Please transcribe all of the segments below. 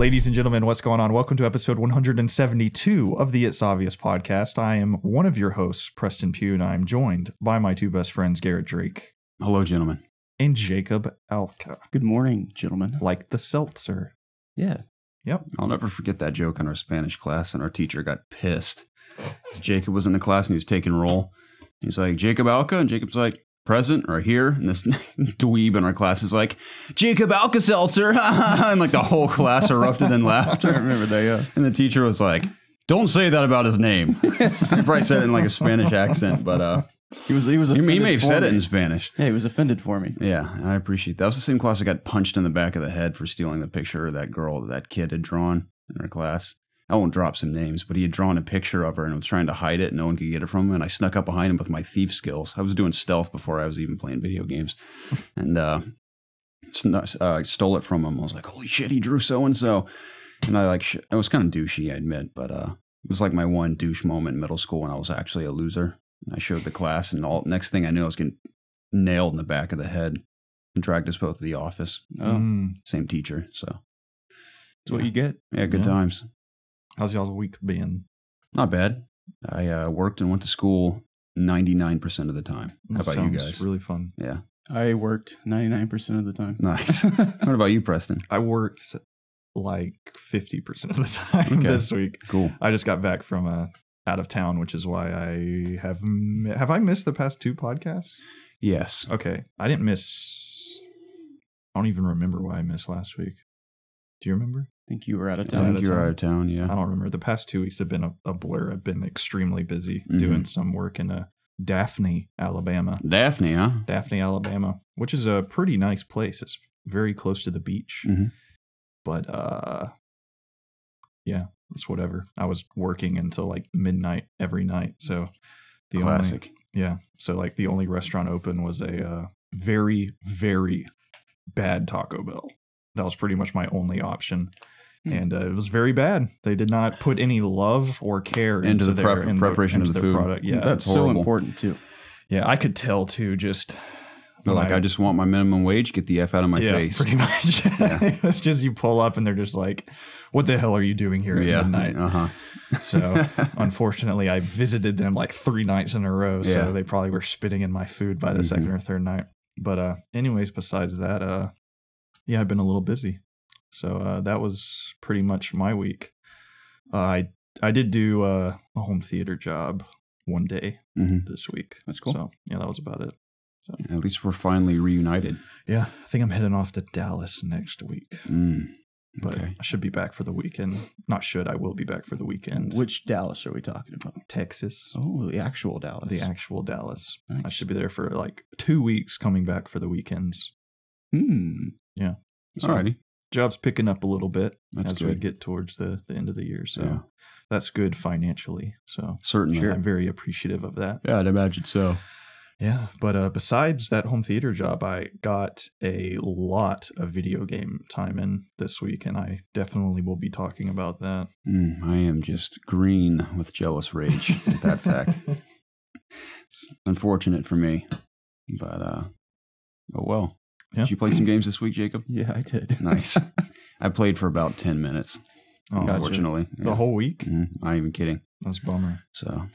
Ladies and gentlemen, what's going on? Welcome to episode 172 of the It's Obvious podcast. I am one of your hosts, Preston Pugh, and I'm joined by my two best friends, Garrett Drake. Hello, gentlemen. And Jacob Alka. Good morning, gentlemen. Like the seltzer. Yeah. Yep. I'll never forget that joke in our Spanish class, and our teacher got pissed. Jacob was in the class, and he was taking roll. He's like, Jacob Alka? And Jacob's like, present or here? And this dweeb in our class is like, Jacob Alka-Seltzer! And like the whole class erupted in laughter. I remember that, yeah. And the teacher was like, don't say that about his name. He probably said it in like a Spanish accent, but he may have said it in Spanish. Yeah, he was offended for me. Yeah, I appreciate that. That was the same class I got punched in the back of the head for stealing the picture of that girl that kid had drawn in our class. I won't drop some names, but he had drawn a picture of her and was trying to hide it. And no one could get it from him. And I snuck up behind him with my thief skills. I was doing stealth before I was even playing video games. And I stole it from him. I was like, holy shit, he drew so-and-so. And I was kind of douchey, I admit. But it was like my one douche moment in middle school when I was actually a loser. And I showed the class. And next thing I knew, I was getting nailed in the back of the head and dragged us both to the office. Same teacher. So That's what you get. Yeah, good times. How's y'all's week been? Not bad. I worked and went to school 99% of the time. How about you guys? Really fun. Yeah. I worked 99% of the time. Nice. What about you, Preston? I worked like 50% of the time this week. Cool. I just got back from out of town, which is why I have I missed the past two podcasts? Yes. Okay. I didn't miss. I don't even remember why I missed last week. Do you remember? I think you were out of I town. think you were out of town, yeah. I don't remember. The past 2 weeks have been a blur. I've been extremely busy doing some work in Daphne, Alabama. Daphne, huh? Daphne, Alabama, which is a pretty nice place. It's very close to the beach. But, yeah, it's whatever. I was working until like midnight every night. So the Classic. So like the only restaurant open was a very, very bad Taco Bell. That was pretty much my only option. And it was very bad. They did not put any love or care into the preparation of the food. Product. Yeah, that's so important too. Yeah, I could tell too. Just I just want my minimum wage. Get the F out of my face. Pretty much. It's just you pull up and they're just like, "What the hell are you doing here at midnight?" So unfortunately, I visited them like 3 nights in a row. So they probably were spitting in my food by the second or third night. But anyways, besides that, I've been a little busy. So that was pretty much my week. I did do a home theater job one day this week. That's cool. So yeah, that was about it. So. At least we're finally reunited. Yeah, I think I'm heading off to Dallas next week. But Okay. I should be back for the weekend. Not should, I will be back for the weekend. Which Dallas are we talking about? Texas. Oh, the actual Dallas. The actual Dallas. Nice. I should be there for like 2 weeks, coming back for the weekends. Yeah. So, Alrighty. Job's picking up a little bit That's we good. get towards the end of the year. So that's good financially. So Certainly. I'm very appreciative of that. Yeah, I'd imagine so. Yeah. But besides that home theater job, I got a lot of video game time in this week, and I definitely will be talking about that. I am just green with jealous rage at that fact. It's unfortunate for me, but oh well. Yeah. Did you play some games this week, Jacob? Yeah, I did. Nice. I played for about 10 minutes, unfortunately. The whole week? Not even kidding. That's a bummer. So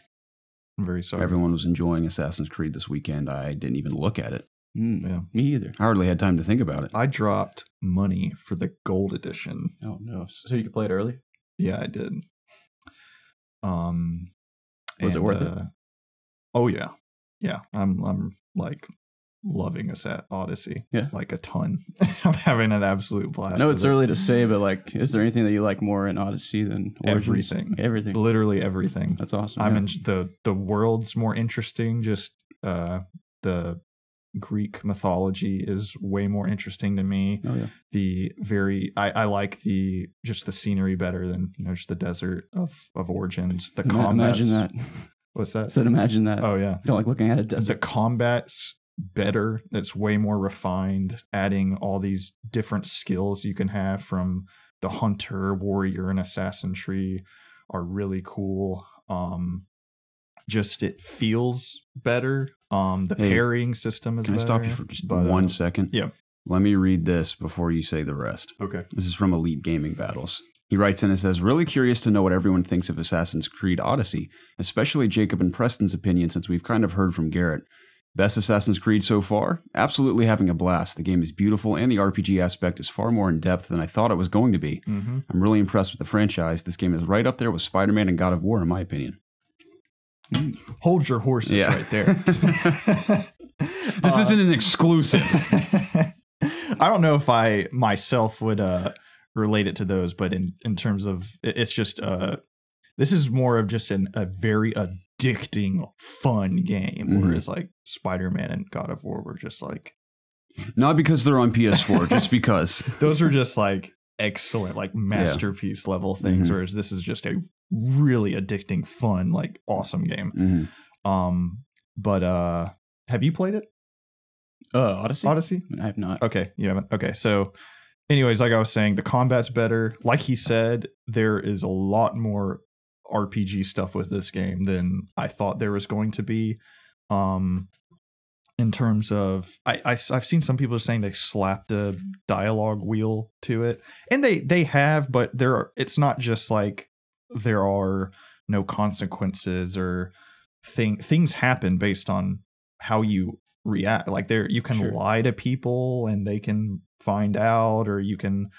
I'm very sorry. everyone was enjoying Assassin's Creed this weekend. I didn't even look at it. Yeah. Me either. I hardly had time to think about it. I dropped money for the gold edition. Oh no! So you could play it early? Yeah, I did. Was it worth it? Oh yeah, yeah. I'm like loving Odyssey. Yeah, like a ton. I'm having an absolute blast. I know it's early to say, but like, is there anything that you like more in Odyssey than Origins? Everything, literally everything. That's awesome. I'm in the world's more interesting. Just the Greek mythology is way more interesting to me. Oh yeah. I like the scenery better than just the desert of Origins. The combats. Imagine that. What's that? I said imagine that. Oh yeah. You don't like looking at a desert. The combat's better. It's way more refined, adding all these different skills you can have from the hunter, warrior, and assassin tree are really cool. Just it feels better. The parrying system is better. Can I stop you for just 1 second? Yeah. Let me read this before you say the rest. Okay. This is from Elite Gaming Battles. He writes in and says, really curious to know what everyone thinks of Assassin's Creed Odyssey, especially Jacob and Preston's opinion since we've kind of heard from Garrett. Best Assassin's Creed so far? Absolutely having a blast. The game is beautiful and the RPG aspect is far more in depth than I thought it was going to be. I'm really impressed with the franchise. This game is right up there with Spider-Man and God of War in my opinion. Hold your horses right there. This isn't an exclusive. I don't know if I myself would relate it to those, but in terms of it's just this is more of just a very addicting, fun game. Whereas like Spider-Man and God of War were just like not because they're on PS4, just because those are just like excellent, like masterpiece level things. Whereas this is just a really addicting, fun, like awesome game. But have you played it? Odyssey? I have not. Okay, you haven't. Okay, so anyways, like I was saying, the combat's better. Like he said, there is a lot more RPG stuff with this game than I thought there was going to be. In terms of, I've seen some people saying they slapped a dialogue wheel to it, and they have, but it's not just like there are no consequences or things happen based on how you react. Like you can lie to people and they can find out, or you can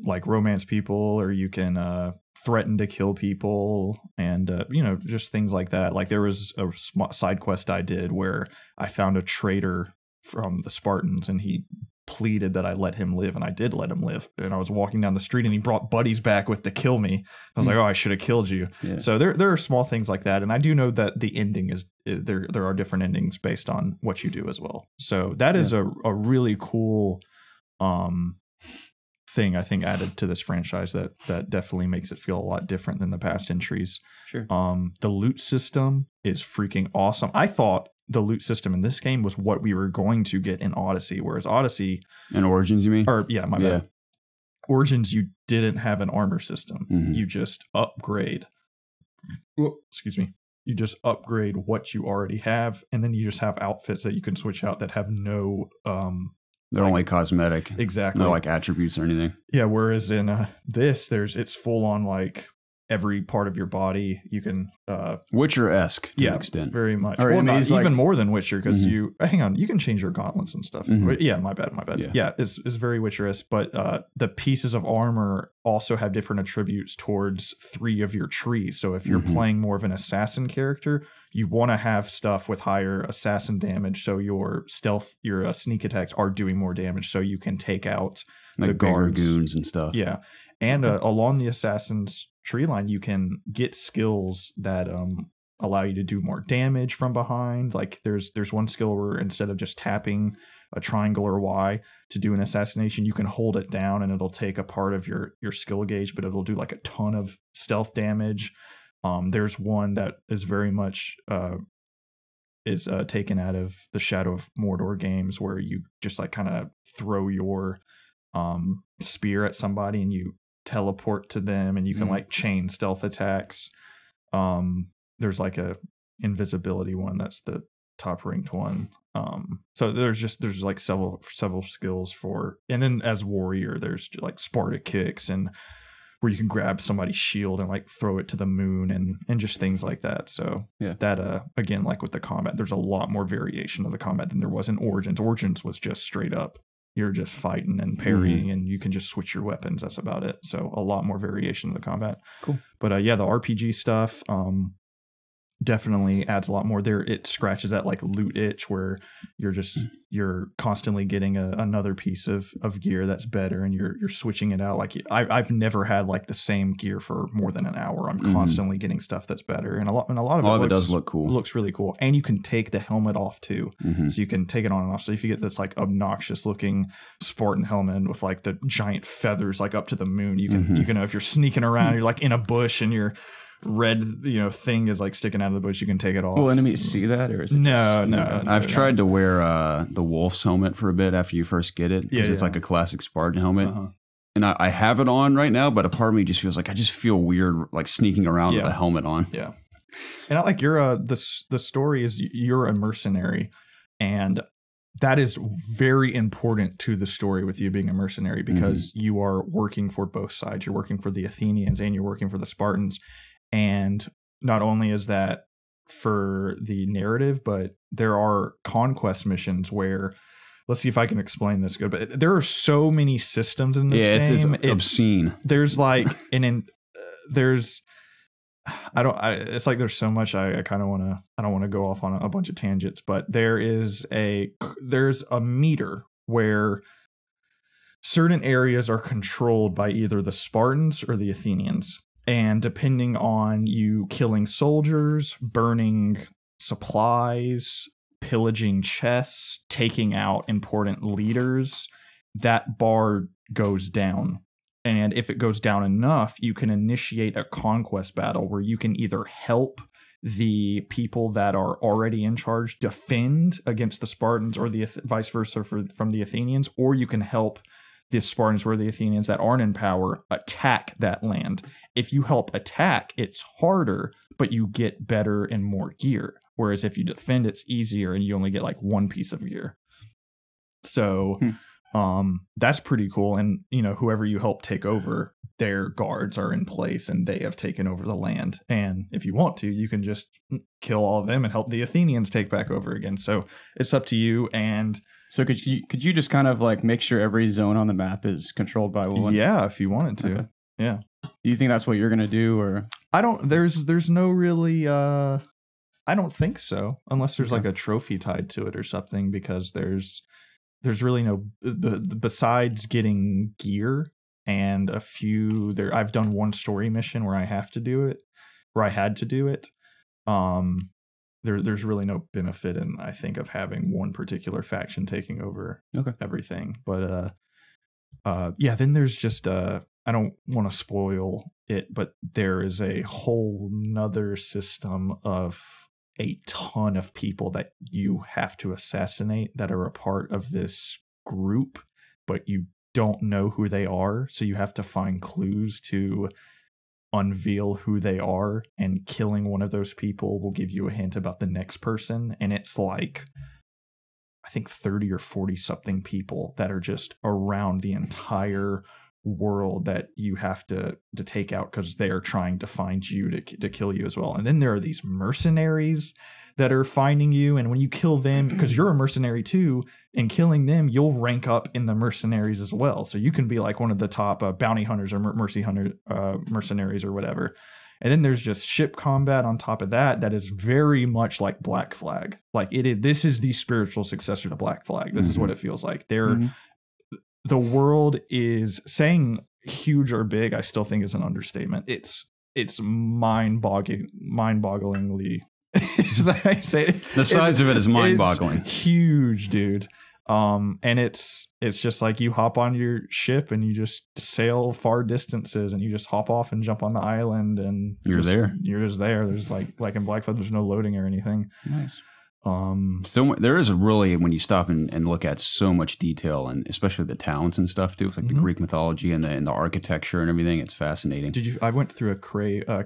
like romance people, or you can threaten to kill people, and just things like that. Like there was a side quest I did where I found a traitor from the Spartans, and he pleaded that I let him live, and I did let him live. And I was walking down the street and he brought buddies back to kill me. I was like, oh, I should have killed you. Yeah. So there are small things like that, and I do know that the ending is there are different endings based on what you do as well. So that is a really cool thing, I think, added to this franchise that definitely makes it feel a lot different than the past entries. Sure. The loot system is freaking awesome. I thought the loot system in this game was what we were going to get in Odyssey, whereas Odyssey and Origins, you mean? Or my bad. Origins, you didn't have an armor system. You just upgrade. Excuse me. You just upgrade what you already have, and then you just have outfits that you can switch out that have no they're only cosmetic. Exactly. No like attributes or anything. Yeah, whereas in this it's full on like every part of your body you can Witcher-esque to an extent. Very much. Well, even more than Witcher, because you hang on, you can change your gauntlets and stuff. Yeah, my bad. Yeah, it's very Witcher-esque, but the pieces of armor also have different attributes towards 3 of your trees. So if you're playing more of an assassin character, you want to have stuff with higher assassin damage, so your stealth, your sneak attacks are doing more damage, so you can take out like the guards, goons and stuff. Yeah, and along the assassin's tree line, you can get skills that allow you to do more damage from behind. Like there's one skill where instead of just tapping a triangle or Y to do an assassination, you can hold it down and it'll take a part of your skill gauge, but it'll do like a ton of stealth damage. There's one that is very much taken out of the Shadow of Mordor games, where you just like kind of throw your spear at somebody and you teleport to them, and you can like chain stealth attacks. There's like a invisibility one that's the top ranked one. So there's like several skills for, and then as warrior there's like Sparta kicks, and where you can grab somebody's shield and like throw it to the moon, and just things like that. So that again, like with the combat, there's a lot more variation of the combat than there was in Origins. Origins was just straight up, you're just fighting and parrying, and you can just switch your weapons. That's about it. So a lot more variation of the combat. Cool. But the RPG stuff definitely adds a lot more there. It scratches that like loot itch where you're constantly getting another piece of gear that's better, and you're switching it out. Like I've never had like the same gear for more than an hour. I'm constantly getting stuff that's better, and a lot of it does look cool. Looks really cool, and you can take the helmet off too, so you can take it on and off. So if you get this like obnoxious looking Spartan helmet with like the giant feathers like up to the moon, you can if you're sneaking around, you're like in a bush and you're red thing is like sticking out of the bush, you can take it off. Will enemies see that, or is it no? I've tried to wear the wolf's helmet for a bit after you first get it, because it's like a classic Spartan helmet, and I have it on right now, but a part of me just feels like I just feel weird like sneaking around with a helmet on. And I like your the story is you're a mercenary, and that is very important to the story with you being a mercenary, because you are working for both sides. You're working for the Athenians and you're working for the Spartans. And not only is that for the narrative, but there are conquest missions where, let's see if I can explain this good, but there are so many systems in this game. It's obscene. There's like there's it's like there's so much I kind of want to, I don't want to go off on a bunch of tangents, but there's a meter where certain areas are controlled by either the Spartans or the Athenians. And depending on you killing soldiers, burning supplies, pillaging chests, taking out important leaders, that bar goes down. And if it goes down enough, you can initiate a conquest battle where you can either help the people that are already in charge defend against the Spartans, or the vice versa from the Athenians, or you can help the Spartans or the Athenians that aren't in power attack that land. If you help attack, it's harder, but you get better and more gear. Whereas if you defend, it's easier and you only get like one piece of gear. So that's pretty cool. And, you know, whoever you help take over, their guards are in place and they have taken over the land. And if you want to, you can just kill all of them and help the Athenians take back over again. So it's up to you. And so could you just kind of like make sure every zone on the map is controlled by one? Yeah, if you wanted to. Okay. Yeah. Do you think that's what you're going to do, or? I don't, there's no really, I don't think so, unless there's like a trophy tied to it or something, because there's really no, besides getting gear and a few there. I've done one story mission where I had to do it. There's really no benefit in, I think, of having one particular faction taking over everything. But yeah, then there's just I don't want to spoil it, but there is a whole nother system of a ton of people that you have to assassinate that are a part of this group, but you don't know who they are. So you have to find clues to unveil who they are, and killing one of those people will give you a hint about the next person. And it's like, I think 30 or 40 something people that are just around the entire world that you have to take out, because they are trying to find you to kill you as well. And then there are these mercenaries that are finding you, and when you kill them, because you're a mercenary too, and killing them, you'll rank up in the mercenaries as well. So you can be like one of the top bounty hunters or mercenaries or whatever. And then there's just ship combat on top of that is very much like Black Flag. Like this is the spiritual successor to Black Flag. This is what it feels like. The world is, saying huge or big, I still think is an understatement. It's mind-bogglingly. I say the size of it is mind-boggling. It's huge, dude. And it's just like you hop on your ship and you just sail far distances, and you just hop off and jump on the island, and you're there. You're just there. There's like in Black Flag, there's no loading or anything. Nice. So there is really, when you stop and look at so much detail, and especially the towns and stuff too, like the Greek mythology and the architecture and everything. It's fascinating. I went through a crave. I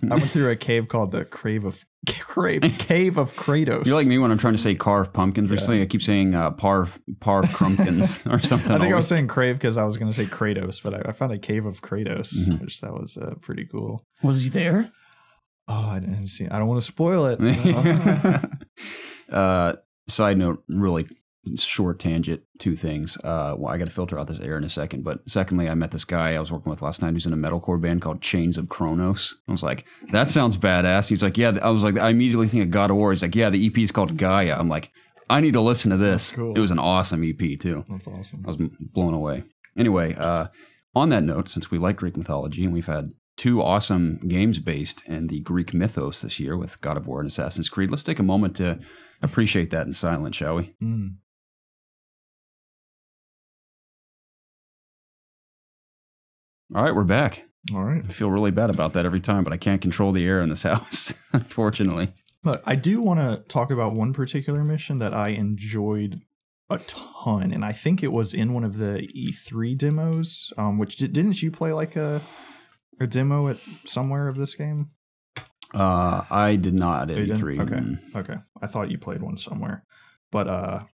went through a cave called the Cave of Kratos. You're like me when I'm trying to say carve pumpkins recently. I keep saying parv crumpkins or something. I think I was saying crave because I was going to say Kratos, but I found a Cave of Kratos, which that was pretty cool. Was he there? Oh, I didn't see. I don't want to spoil it. Side note, really short tangent, two things. Well, I got to filter out this air in a second. But secondly, I met this guy I was working with last night who's in a metalcore band called Chains of Kronos. I was like, that sounds badass. He's like, yeah. I was like, I immediately think of God of War. He's like, yeah, the EP is called Gaia. I'm like, I need to listen to this. Cool. It was an awesome EP too. That's awesome. I was blown away. Anyway, on that note, since we like Greek mythology and we've had two awesome games based in the Greek mythos this year with God of War and Assassin's Creed, let's take a moment to appreciate that in silence, shall we? All right, we're back. All right. I feel really bad about that every time, but I can't control the air in this house, unfortunately. Look, I do want to talk about one particular mission that I enjoyed a ton, and I think it was in one of the E3 demos, which didn't you play like a demo at somewhere of this game? I did not at E3. Okay. I thought you played one somewhere. But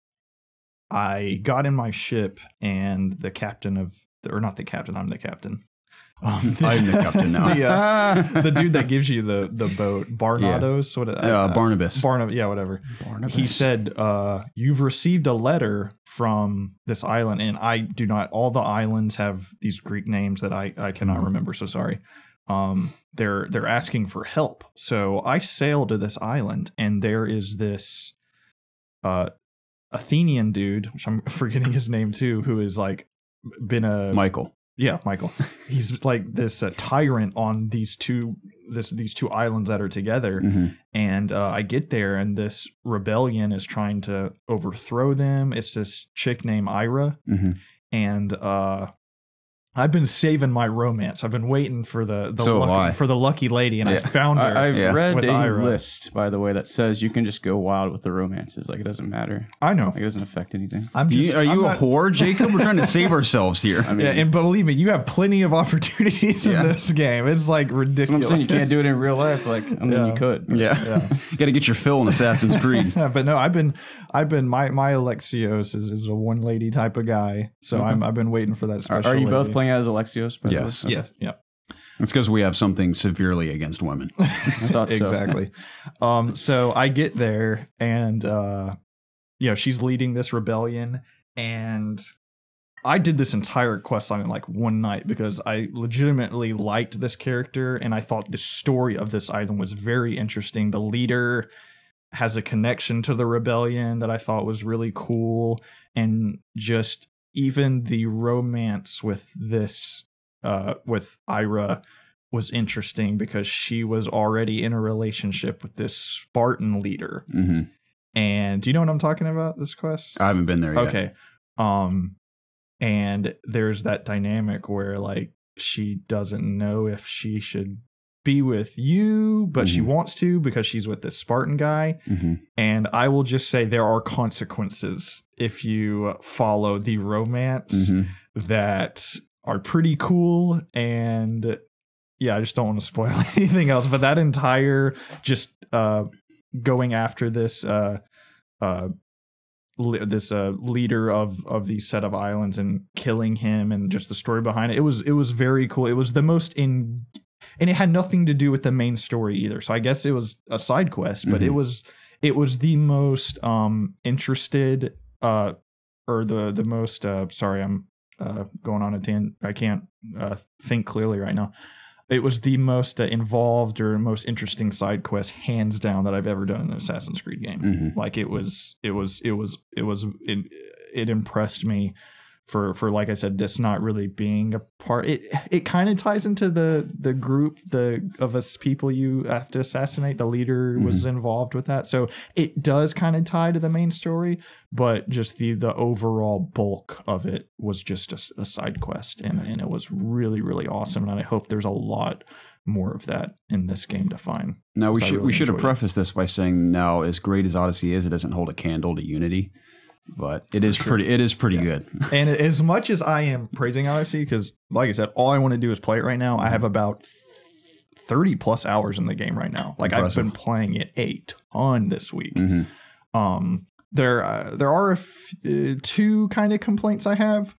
I got in my ship, and the captain of, or not the captain, I'm the captain. I'm the captain now. The dude that gives you the boat, Barnados, Barnabas. Whatever. Barnabas. He said, "You've received a letter from this island," and I do not. All the islands have these Greek names that I cannot remember. So sorry. They're asking for help. So I sail to this island, and there is this Athenian dude, which I'm forgetting his name too, who is like been a Michael. Yeah, Michael. He's like this tyrant on these two islands that are together. And I get there, and this rebellion is trying to overthrow them. It's this chick named Ira. And I've been saving my romance. I've been waiting for the lucky lady, and I found her. I've read a list, by the way, that says you can just go wild with the romances. Like, it doesn't matter. I know. Like, it doesn't affect anything. Are you a whore, Jacob? We're trying to save ourselves here. I mean, and believe me, you have plenty of opportunities in this game. It's like ridiculous. So I'm saying you can't do it in real life. Like, I mean, you could. Yeah. You got to get your fill in Assassin's Creed. But no, I've been my Alexios is a one lady type of guy. So I've been waiting for that special. Are you both lady. playing as Alexios? Yes. Yes. Yeah. It's because we have something severely against women. I thought so. Exactly. So I get there, and she's leading this rebellion, and I did this entire quest line in like one night because I legitimately liked this character, and I thought the story of this island was very interesting. The leader has a connection to the rebellion that I thought was really cool, and just even the romance with this with Ira was interesting because she was already in a relationship with this Spartan leader. And do you know what I'm talking about, this quest? I haven't been there yet. Okay. And there's that dynamic where like she doesn't know if she should be with you, but she wants to because she's with this Spartan guy. And I will just say there are consequences if you follow the romance that are pretty cool. And yeah, I just don't want to spoil anything else, but that entire just going after this leader of these set of islands and killing him, and just the story behind it, it was very cool. It was the most and it had nothing to do with the main story either. So I guess it was a side quest, but it was the most interested or the most sorry, I'm going on a tangent. I can't think clearly right now. It was the most involved or most interesting side quest, hands down, that I've ever done in an Assassin's Creed game. Like it impressed me for like I said, this not really being a part. It kind of ties into the group of us people you have to assassinate. The leader was involved with that, so it does kind of tie to the main story. But just the overall bulk of it was just a side quest, and it was really, really awesome. And I hope there's a lot more of that in this game to find. Now we should have prefaced this by saying, now, as great as Odyssey is, it doesn't hold a candle to Unity. But it is pretty good. And as much as I am praising Odyssey, because like I said, all I want to do is play it right now. I have about 30 plus hours in the game right now. Like, I've been playing it a ton this week. There are two kind of complaints I have.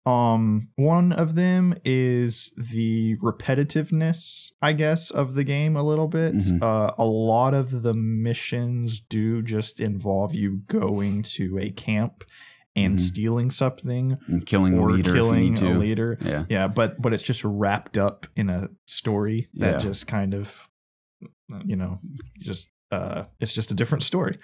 One of them is the repetitiveness, I guess, of the game a little bit. A lot of the missions do just involve you going to a camp and stealing something, and killing or a leader, killing a leader. Yeah, but it's just wrapped up in a story that just kind of, it's just a different story.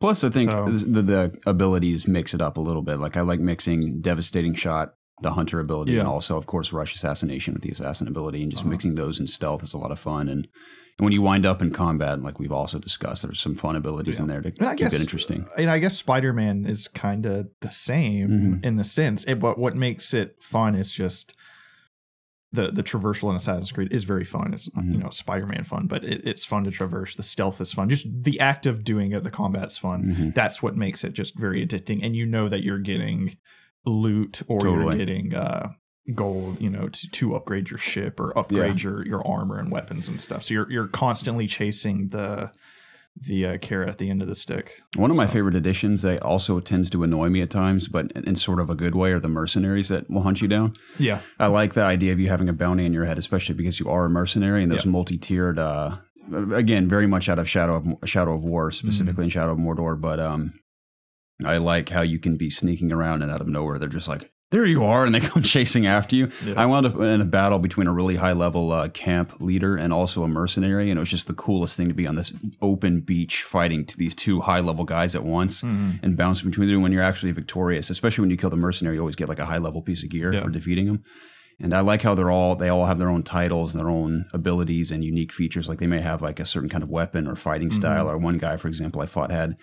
Plus, I think the abilities mix it up a little bit. Like, I like mixing Devastating Shot, the Hunter ability, and also, of course, Rush Assassination with the Assassin ability, and just mixing those in stealth is a lot of fun. And when you wind up in combat, like we've also discussed, there's some fun abilities in there to keep it interesting. And I guess Spider-Man is kind of the same in the sense, but what makes it fun is just the traversal in Assassin's Creed is very fun. It's Spider-Man fun, but it's fun to traverse. The stealth is fun. Just the act of doing it, the combat's fun. That's what makes it just very addicting. And you know that you're getting loot or you're getting gold, to upgrade your ship or upgrade your armor and weapons and stuff. So you're constantly chasing the the carrot at the end of the stick. One of my favorite additions that also tends to annoy me at times, but in sort of a good way, are the mercenaries that will hunt you down. Yeah. I like the idea of you having a bounty in your head, especially because you are a mercenary, and there's multi-tiered, again, very much out of Shadow of War, specifically in Shadow of Mordor, but I like how you can be sneaking around and out of nowhere, they're just like, there you are, and they come chasing after you. Yeah. I wound up in a battle between a really high-level camp leader and also a mercenary, and it was just the coolest thing to be on this open beach fighting to these two high-level guys at once and bouncing between them when you're actually victorious. Especially when you kill the mercenary, you always get like a high-level piece of gear for defeating them. And I like how they all have their own titles and their own abilities and unique features. Like they may have like a certain kind of weapon or fighting style. Or one guy, for example, I fought had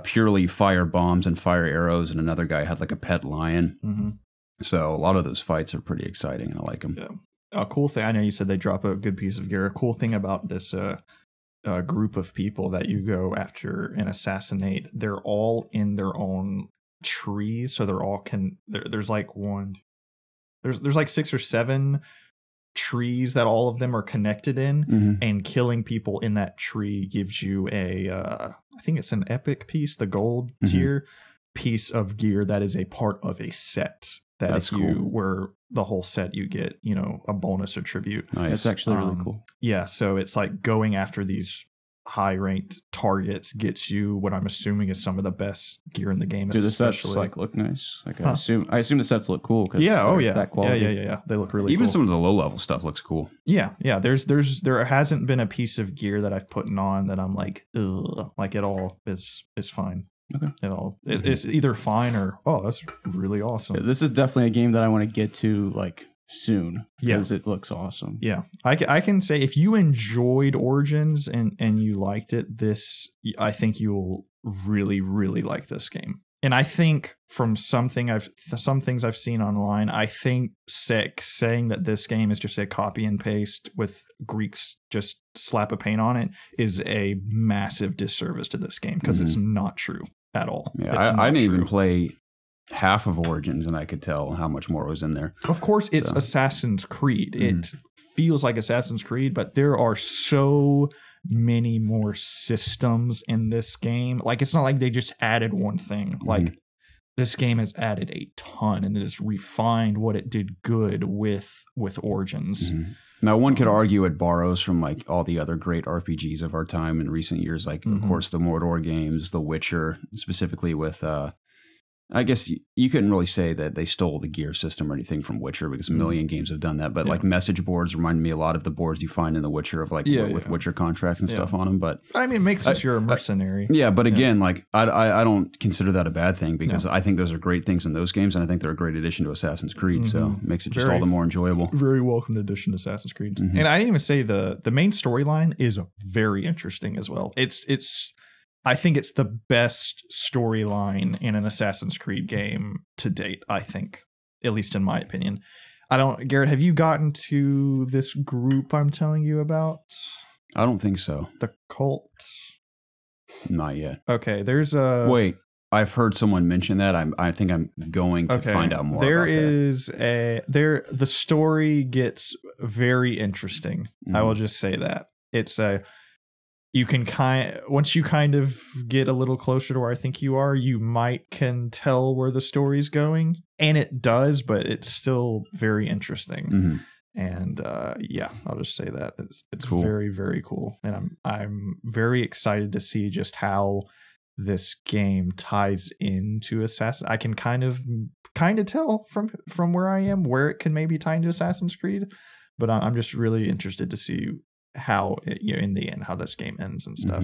purely fire bombs and fire arrows, and another guy had like a pet lion. So a lot of those fights are pretty exciting, and I like them. Yeah. A cool thing, I know you said they drop a good piece of gear. A cool thing about this group of people that you go after and assassinate, they're all in their own trees, so they're all there's like there's like 6 or 7 trees that all of them are connected in, and killing people in that tree gives you I think it's an epic piece, the gold tier piece of gear that is a part of a set. That's if you were the whole set, you get, a bonus or tribute. Nice. That's actually really cool. Yeah, so it's like going after these high-ranked targets gets you what I'm assuming is some of the best gear in the game. Dude, the sets look nice. Like I assume the sets look cool. That quality. Yeah. They look really Even cool. some of the low-level stuff looks cool. Yeah. There hasn't been a piece of gear that I've put on that I'm like, ugh. Like it all is fine. Okay. It's either fine or that's really awesome. Yeah, this is definitely a game that I want to get to like soon because it looks awesome. Yeah, I can say if you enjoyed Origins and you liked it, I think you will really, really like this game. And I think from some things I've seen online, I think saying that this game is just a copy and paste with Greeks just slap a paint on it is a massive disservice to this game because it's not true at all. Yeah, I didn't even play half of Origins, and I could tell how much more was in there. Of course, it's Assassin's Creed. It feels like Assassin's Creed, but there are so many more systems in this game. Like, it's not like they just added one thing. Like, this game has added a ton, and it has refined what it did good with Origins. Now, one could argue it borrows from like all the other great RPGs of our time in recent years, like of course the Mordor games, The Witcher, specifically with I guess you couldn't really say that they stole the gear system or anything from Witcher because a million games have done that. But like message boards remind me a lot of the boards you find in The Witcher of like with Witcher contracts and stuff on them. But I mean, it makes sense you're a mercenary. But again, like I don't consider that a bad thing because I think those are great things in those games, and I think they're a great addition to Assassin's Creed. So it makes it just all the more enjoyable. Very welcome addition to Assassin's Creed. And I didn't even say the main storyline is very interesting as well. I think it's the best storyline in an Assassin's Creed game to date, I think, at least in my opinion. Garrett, have you gotten to this group I'm telling you about? I don't think so. The cult? Not yet. Okay, Wait, I've heard someone mention that. I think I'm going to find out more about that. The story gets very interesting. I will just say that. It's you can once you kind of get a little closer to where I think you are, you can tell where the story's going, and it does, but it's still very interesting. And I'll just say that it's cool. Very, very cool, and I'm very excited to see just how this game ties into Assassin. I can kind of tell from where I am where it can maybe tie into Assassin's Creed, but I'm just really interested to see how in the end how this game ends and stuff.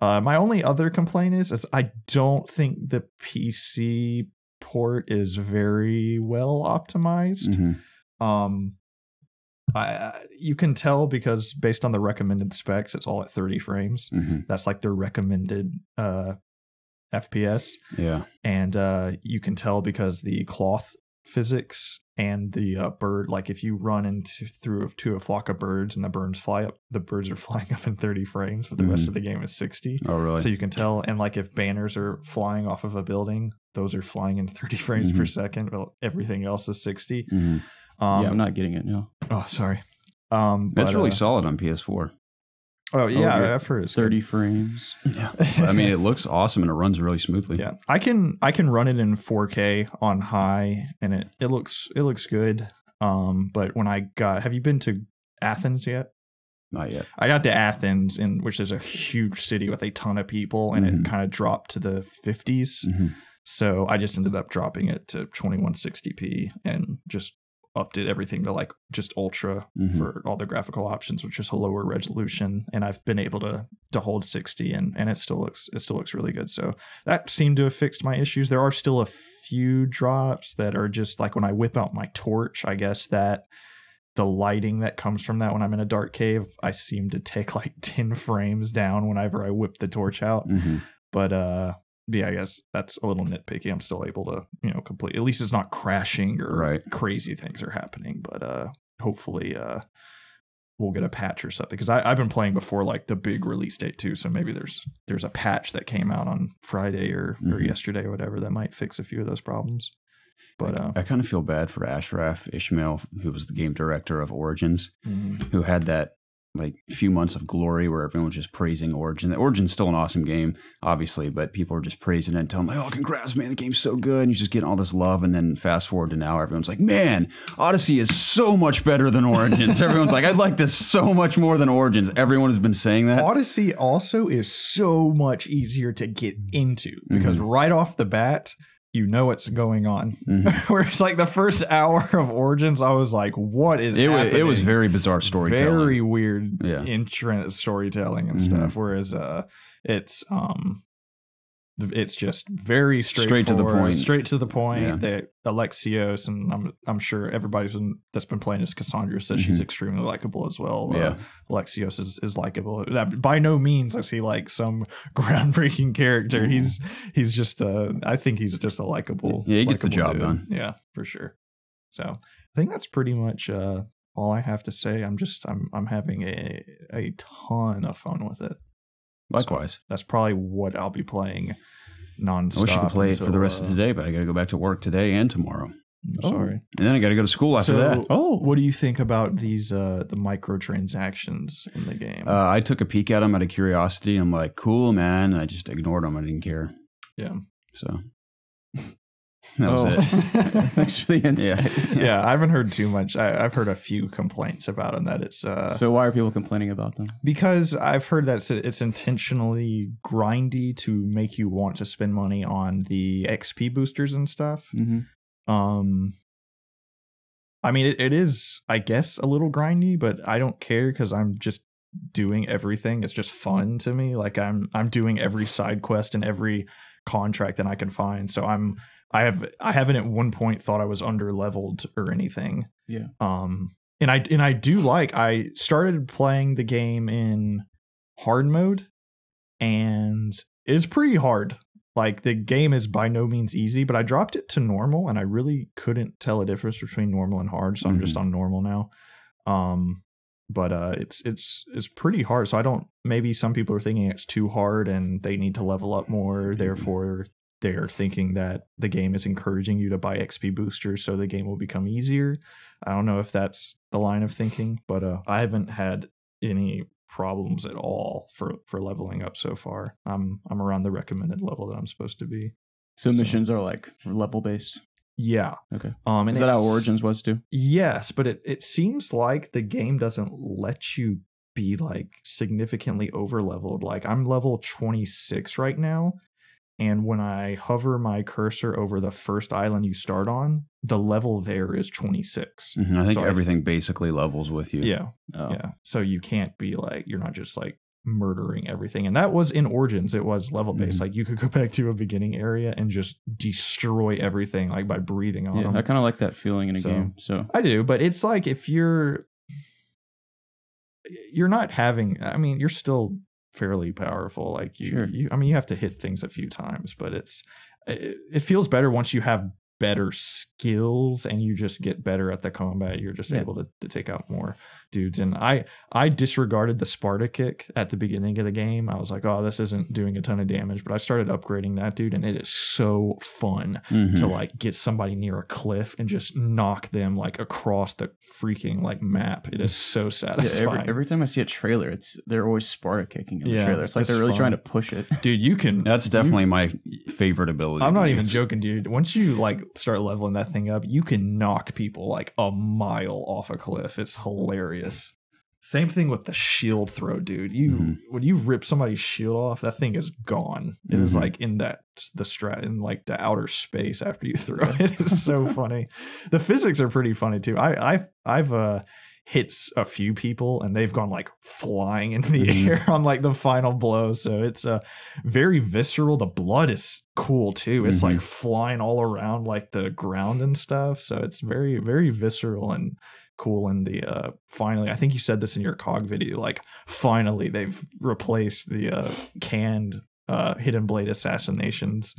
My only other complaint is I don't think the PC port is very well optimized. You can tell because based on the recommended specs, it's all at 30 frames. That's like their recommended FPS. Yeah, and you can tell because the cloth physics and the bird, like if you run through a flock of birds and the birds are flying up in 30 frames, but the rest of the game is 60. Oh, really? So you can tell. And like if banners are flying off of a building, those are flying in 30 frames per second. Well, everything else is 60. I'm not getting it now. Oh, sorry. That's really solid on PS4. Oh yeah, I've heard it's 30 frames. Yeah, I mean it looks awesome and it runs really smoothly. Yeah, I can run it in 4K on high, and it looks good. But when have you been to Athens yet? Not yet. I got to Athens, which is a huge city with a ton of people, and it kind of dropped to the 50s. So I just ended up dropping it to 2160p and just upped everything to like just ultra for all the graphical options, which is a lower resolution. And I've been able to hold 60, and it still looks really good. So that seemed to have fixed my issues. There are still a few drops that are just like when I whip out my torch, I guess that the lighting that comes from that when I'm in a dark cave, I seem to take like 10 frames down whenever I whip the torch out. But yeah, I guess that's a little nitpicky. I'm still able to, complete. At least it's not crashing or crazy things are happening. But hopefully we'll get a patch or something, because I've been playing before like the big release date too. So maybe there's a patch that came out on Friday or yesterday or whatever that might fix a few of those problems. But I kind of feel bad for Ashraf Ishmael, who was the game director of Origins, who had that like few months of glory where everyone was just praising Origin. Origin's still an awesome game, obviously, but people are just praising it and telling like, oh, congrats, man, the game's so good. And you're just getting all this love. And then fast forward to now, everyone's like, man, Odyssey is so much better than Origins. Everyone's like, I'd like this so much more than Origins. Everyone has been saying that. Odyssey also is so much easier to get into because right off the bat, you know what's going on. Whereas like the first hour of Origins, I was like, what is happening? It was very bizarre storytelling. Very weird entrance storytelling and stuff. Whereas it's just very straight to the point. Straight to the point. Yeah. That Alexios, and I'm sure everybody that's been playing as Cassandra says she's extremely likable as well. Alexios is likable. By no means is he like some groundbreaking character. He's just I think he's just a likable. Yeah, he gets the job done. Yeah, for sure. So I think that's pretty much all I have to say. I'm having a ton of fun with it. Likewise. So that's probably what I'll be playing nonstop. I wish you could play it for the rest of today, but I got to go back to work today and tomorrow. I'm sorry. And then I got to go to school after that. What do you think about these the microtransactions in the game? I took a peek at them out of curiosity. I'm like, cool, man. And I just ignored them. I didn't care. Yeah. So that was it. Thanks for the insight. Yeah, I haven't heard too much. I've heard a few complaints about them that it's... So why are people complaining about them? Because I've heard that it's intentionally grindy to make you want to spend money on the XP boosters and stuff. I mean, it is, I guess, a little grindy, but I don't care because I'm just doing everything. It's just fun to me. Like I'm doing every side quest and every contract that I can find. So I haven't at one point thought I was under leveled or anything. Yeah. And I do like, I started playing the game in hard mode and it's pretty hard. Like the game is by no means easy, but I dropped it to normal and I really couldn't tell a difference between normal and hard. So I'm just on normal now. But it's pretty hard. So maybe some people are thinking it's too hard and they need to level up more. Therefore, they're thinking that the game is encouraging you to buy XP boosters so the game will become easier. I don't know if that's the line of thinking, but I haven't had any problems at all for leveling up so far. I'm around the recommended level that I'm supposed to be. So missions are like level based. Yeah. Okay. And is that how Origins was too? Yes, but it seems like the game doesn't let you be like significantly over leveled. Like I'm level 26 right now. And when I hover my cursor over the first island you start on, the level there is 26. I think everything basically levels with you. Yeah. Yeah. So you can't be like, you're not just like murdering everything. And that was in Origins. It was level based. Like you could go back to a beginning area and just destroy everything like by breathing on them. I kind of like that feeling in a game. So I do, but it's like if you're not having, I mean, you're still fairly powerful. Like you have to hit things a few times, but it feels better once you have better skills and you just get better at the combat. You're just able to take out more. dudes. And I disregarded the Sparta kick at the beginning of the game. I was like, oh, this isn't doing a ton of damage, but I started upgrading that, dude, and it is so fun to like get somebody near a cliff and just knock them like across the freaking like map. It is so satisfying. Yeah, every time I see a trailer, they're always Sparta kicking in the trailer. It's like they're really trying to push it. Dude, you can. That's definitely my favorite ability. I'm not even joking, dude. Once you like start leveling that thing up, you can knock people like a mile off a cliff. It's hilarious. Same thing with the shield throw, dude. When you rip somebody's shield off, that thing is gone. It is like in the outer space after you throw it. It's so funny. The physics are pretty funny too. I've hit a few people and they've gone like flying into the air on like the final blow. So it's very visceral. The blood is cool too. It's like flying all around like the ground and stuff. So it's very, very visceral and cool. And the finally, I think you said this in your COG video, like finally they've replaced the canned hidden blade assassinations.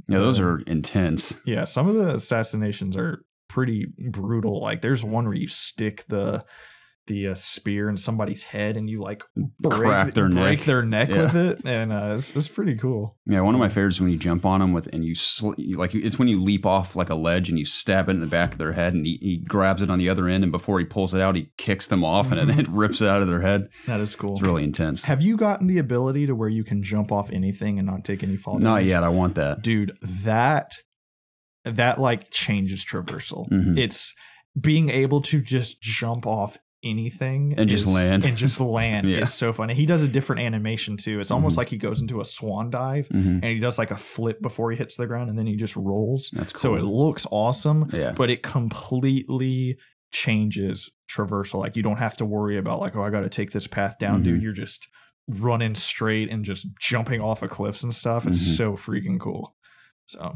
Those are intense. Yeah, some of the assassinations are pretty brutal. Like there's one where you stick the spear in somebody's head and you like break their neck with it, and it's pretty cool. Yeah, one of my favorites is when you jump on them and it's when you leap off like a ledge and you stab it in the back of their head, and he grabs it on the other end, and before he pulls it out, he kicks them off and it rips it out of their head. That is cool. It's really intense. Have you gotten the ability to where you can jump off anything and not take any fall damage? Not yet. I want that, dude. That like changes traversal. It's being able to just jump off anything and just land is so funny. He does a different animation too. It's almost like he goes into a swan dive and he does like a flip before he hits the ground, and then he just rolls. That's cool. So it looks awesome, but it completely changes traversal. Like you don't have to worry about like, oh, I got to take this path down, dude. You're just running straight and just jumping off of cliffs and stuff. It's so freaking cool. So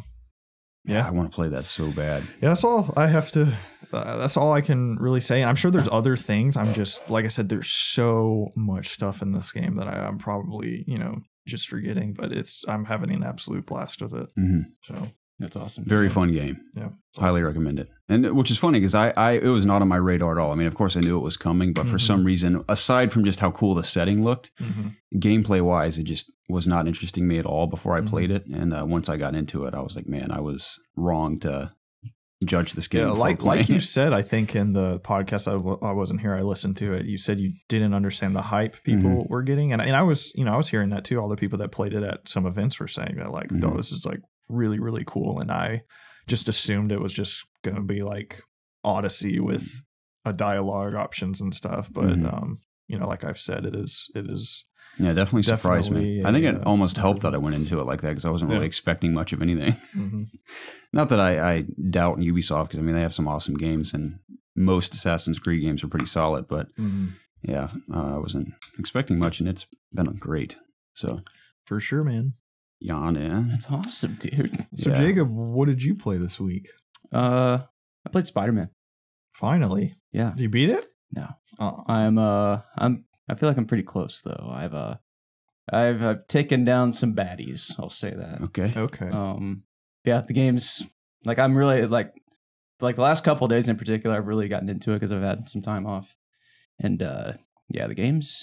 yeah, I want to play that so bad. Yeah, that's all I have to. That's all I can really say. And I'm sure there's other things. I'm just, like I said, there's so much stuff in this game that I'm probably, just forgetting. But I'm having an absolute blast with it. So that's awesome. Very fun game. Yeah, highly recommend it. And which is funny because it was not on my radar at all. I mean, of course, I knew it was coming, but for some reason, aside from just how cool the setting looked, gameplay wise, it just was not interesting me at all before I played it. And once I got into it, I was like, man, I was wrong to judge this game. Yeah, like you said, I think in the podcast, I wasn't here, I listened to it. You said you didn't understand the hype people were getting, and I was, I was hearing that too. All the people that played it at some events were saying that, like, oh, this is like really, really cool, and I just assumed it was just gonna be like Odyssey with a dialogue options and stuff. But like I've said, it is. Yeah, definitely surprised me. I think it almost helped that I went into it like that because I wasn't really expecting much of anything. Not that I doubt Ubisoft, because I mean they have some awesome games and most Assassin's Creed games are pretty solid. But yeah, I wasn't expecting much, and it's been great. So for sure, man. Yeah, that's awesome, dude. So Jacob, what did you play this week? I played Spider-Man. Finally, yeah. Did you beat it? No, I feel like I'm pretty close though. I've taken down some baddies. I'll say that. Okay. Yeah, the game's like I'm really like the last couple of days in particular. I've really gotten into it because I've had some time off, and yeah, the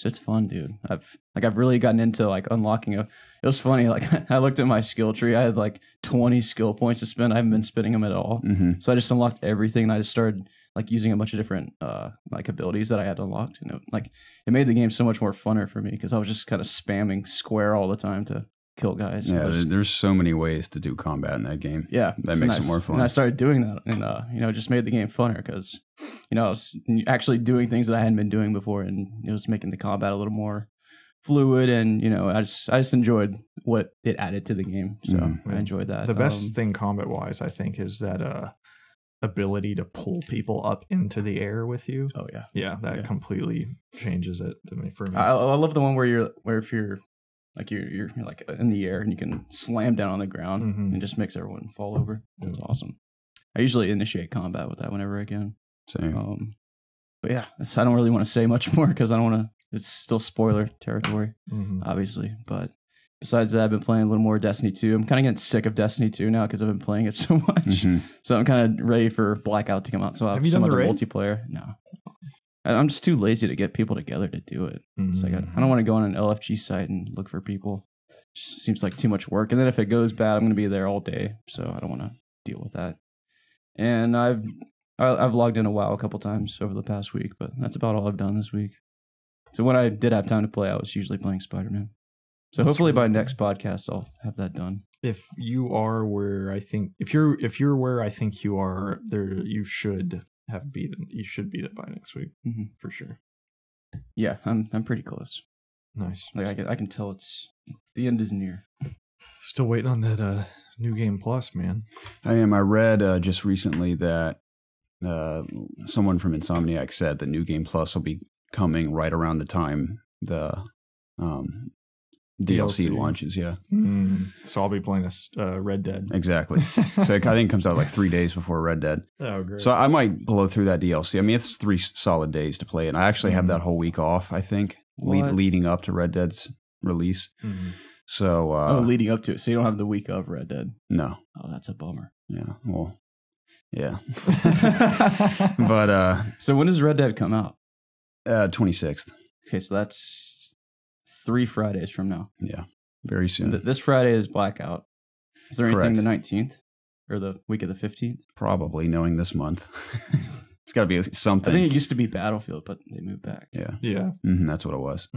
it's fun, dude. I've really gotten into like unlocking it was funny. Like I looked at my skill tree. I had like 20 skill points to spend. I haven't been spending them at all. So I just unlocked everything, and I just started like using a bunch of different like abilities that I had unlocked. It made the game so much more funner for me because I was just kind of spamming square all the time to kill guys. Yeah, there's so many ways to do combat in that game. Yeah, that makes it more fun. And I started doing that, and it just made the game funner because I was actually doing things that I hadn't been doing before, and it was making the combat a little more fluid. And I just enjoyed what it added to the game. So I enjoyed that. The best thing combat wise, I think, is that ability to pull people up into the air with you. Oh yeah, that completely changes it for me. I love the one where if you're like you're like in the air and you can slam down on the ground and just makes everyone fall over. That's awesome. I usually initiate combat with that whenever I can. Same. But yeah, I don't really want to say much more because I don't want to. It's still spoiler territory, obviously. But besides that, I've been playing a little more Destiny 2. I'm kind of getting sick of Destiny 2 now because I've been playing it so much. So I'm kind of ready for Blackout to come out. So have you done the multiplayer? No. I'm just too lazy to get people together to do it. It's like I don't want to go on an LFG site and look for people. It just seems like too much work. And then if it goes bad, I'm going to be there all day. So I don't want to deal with that. And I've logged in a WoW a couple times over the past week, but that's about all I've done this week. So when I did have time to play, I was usually playing Spider-Man. So hopefully by next podcast, I'll have that done. If you are where I think, if you're where I think you are, there you should beat it by next week for sure. Yeah, I'm pretty close. Nice. Like I can tell the end is near. Still waiting on that New Game Plus, man. I am. I read just recently that someone from Insomniac said the New Game Plus will be coming right around the time the DLC launches. Yeah. So I'll be playing Red Dead. Exactly. So I think it comes out like 3 days before Red Dead. Oh, great. So I might blow through that DLC. I mean, it's 3 solid days to play it. And I actually have that whole week off, I think, leading up to Red Dead's release. So leading up to it. So you don't have the week of Red Dead. No. Oh, that's a bummer. Yeah. Well, yeah. But so when does Red Dead come out? 26th. Okay, so that's 3 Fridays from now. Yeah. Very soon. This Friday is Blackout. Is there anything Correct. the 19th or the week of the 15th? Probably, knowing this month. It's got to be something. I think it used to be Battlefield, but they moved back. Yeah. Yeah. That's what it was.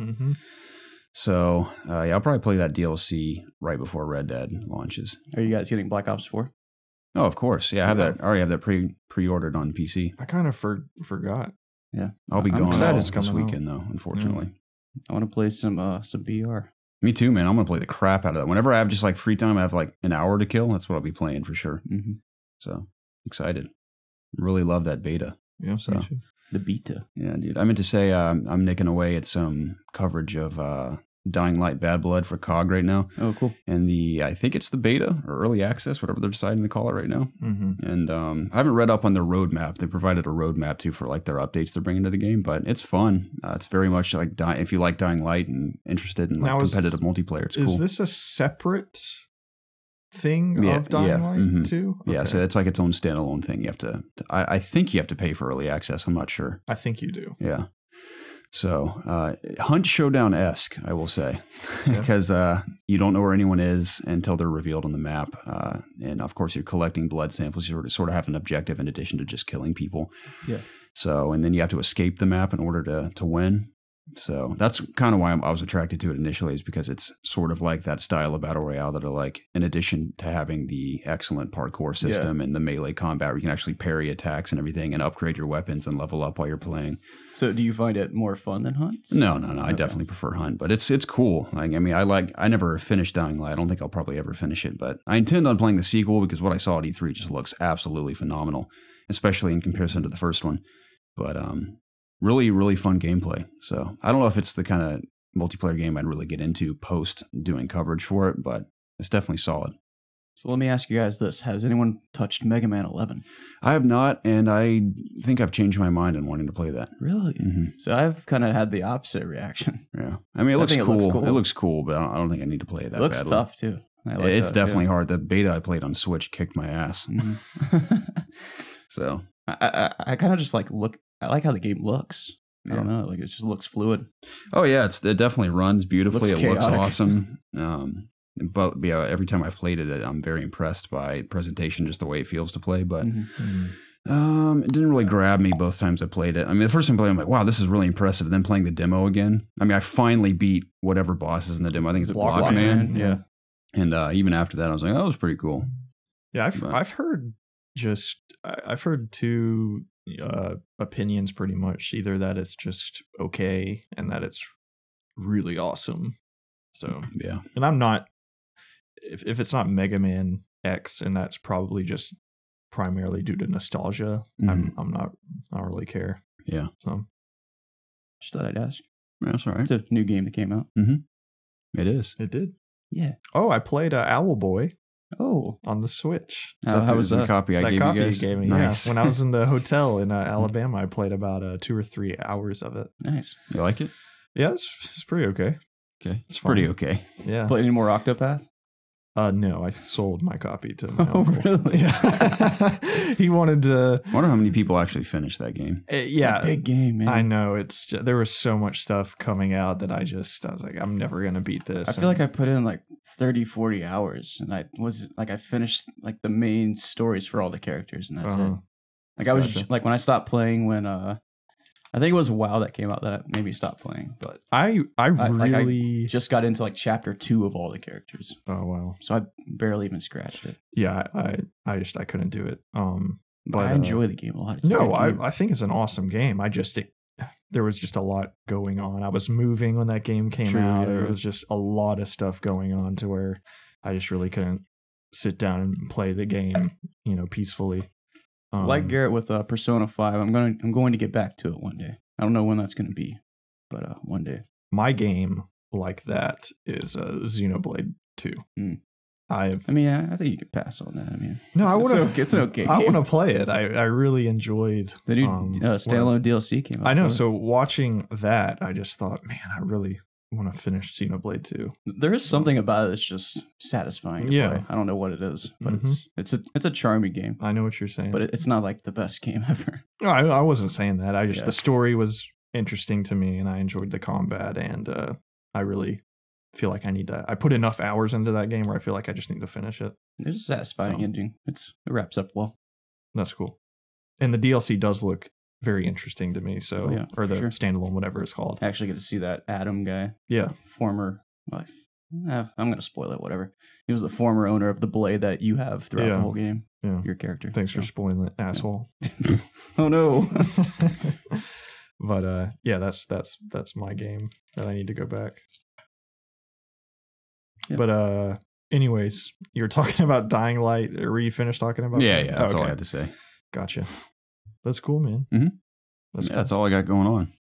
So, yeah, I'll probably play that DLC right before Red Dead launches. Are you guys getting Black Ops 4? Oh, of course. Yeah, I already have that pre-ordered on PC. I kind of forgot. Yeah. I'll be I'm gone excited. this weekend, though, unfortunately. I want to play some BR. Me too, man. I'm going to play the crap out of that. Whenever I have just like free time, I have like an hour to kill. That's what I'll be playing for sure. So, excited. Really love that beta. Yeah, so me too. The beta. Yeah, dude. I meant to say I'm nicking away at some coverage of Dying Light Bad Blood for COG right now. Oh, cool. And I think it's the beta or early access, whatever they're deciding to call it right now. And I haven't read up on their roadmap. They provided a roadmap too for like their updates they're bringing to the game, but it's fun. It's very much like if you like Dying Light and interested in like competitive multiplayer, it's cool. Is this a separate thing of Dying Light too? Okay. Yeah, so it's like its own standalone thing. You have to I think you have to pay for early access. I'm not sure. I think you do. Yeah. So, Hunt Showdown-esque, I will say, because you don't know where anyone is until they're revealed on the map. And of course, you're collecting blood samples. You sort of have an objective in addition to just killing people. Yeah. So, and then you have to escape the map in order to win. So that's kind of why I was attracted to it initially, is because it's sort of like that style of battle royale that are like, in addition to having the excellent parkour system and the melee combat where you can actually parry attacks and everything and upgrade your weapons and level up while you're playing. So do you find it more fun than Hunt? No. I definitely prefer Hunt, but it's cool. Like, I mean, I never finished Dying Light. I don't think I'll probably ever finish it, but I intend on playing the sequel because what I saw at E3 just looks absolutely phenomenal, especially in comparison to the first one. But, really, really fun gameplay. So I don't know if it's the kind of multiplayer game I'd really get into post doing coverage for it, but it's definitely solid. So let me ask you guys this. Has anyone touched Mega Man 11? I have not, and I think I've changed my mind in wanting to play that. Really? So I've kind of had the opposite reaction. Yeah. I mean, it looks cool. It looks cool, but I don't think I need to play it that badly. It looks tough, too. It's definitely hard. The beta I played on Switch kicked my ass. So I kind of just like I like how the game looks. I don't know, like it just looks fluid. Oh yeah, it definitely runs beautifully. It looks awesome. But yeah, every time I've played it, I'm very impressed by presentation, just the way it feels to play. But it didn't really grab me both times I played it. I mean, the first time I played it, I'm like, wow, this is really impressive. And then playing the demo again, I mean, I finally beat whatever boss is in the demo. I think it's Blockman. Yeah. And even after that, I was like, oh, that was pretty cool. Yeah, I've heard two opinions pretty much. Either that it's just okay and that it's really awesome. So yeah, and I'm not. If it's not Mega Man X, and that's probably just primarily due to nostalgia, I'm not. I don't really care. Yeah. So just thought I'd ask. That's all right. It's a new game that came out. It is. It did. Yeah. Oh, I played Owl Boy. Oh, on the Switch. How was that? Copy I gave you guys? Gave me, nice. Yeah. When I was in the hotel in Alabama, I played about 2 or 3 hours of it. Nice. You like it? Yeah, it's pretty okay. Okay, it's pretty okay. Yeah. Play any more Octopath? No, I sold my copy to my Oh, uncle. really? Yeah. He wanted to. I wonder how many people actually finished that game. Yeah, It's a big game, man. I know. It's just, there was so much stuff coming out that I was like, I'm never gonna beat this. I feel like I put in like 30, 40 hours, and I finished like the main stories for all the characters, and that's it. Like I was like when I stopped playing when I think it was WoW that came out that made me stop playing, but I really I just got into like chapter 2 of all the characters. Oh wow. So I barely even scratched it. Yeah, I couldn't do it. But I enjoy the game a lot. It's I think it's an awesome game. There was just a lot going on. I was moving when that game came out. Yeah. There was just a lot of stuff going on to where I just really couldn't sit down and play the game, peacefully. Like Garrett with Persona 5, I'm going to get back to it one day. I don't know when that's going to be, but one day. My game like that is Xenoblade 2. I think you could pass on that. I mean, it's an okay game. I want to play it. I really enjoyed the new standalone DLC came out. I know. So watching that, I just thought, man, I really want to finish Xenoblade 2. There is something about it that's just satisfying to play. I don't know what it is, but it's a charming game. I know what you're saying. But it's not like the best game ever. No, I wasn't saying that. The story was interesting to me, and I enjoyed the combat, and I really feel like I put enough hours into that game where I feel like I just need to finish it. It's a satisfying ending. It wraps up well. That's cool. And the DLC does look very interesting to me. So, or the standalone, whatever it's called. I actually get to see that Adam guy. Yeah. Former, I'm going to spoil it, whatever. He was the former owner of the blade that you have throughout the whole game. Yeah. Your character. Thanks for spoiling it, asshole. Oh no. But that's my game that I need to go back. Yep. But anyways, you were talking about Dying Light. Were you finished talking about? Yeah, that's all I had to say. Gotcha. That's cool, man. Mm-hmm. Cool. That's all I got going on.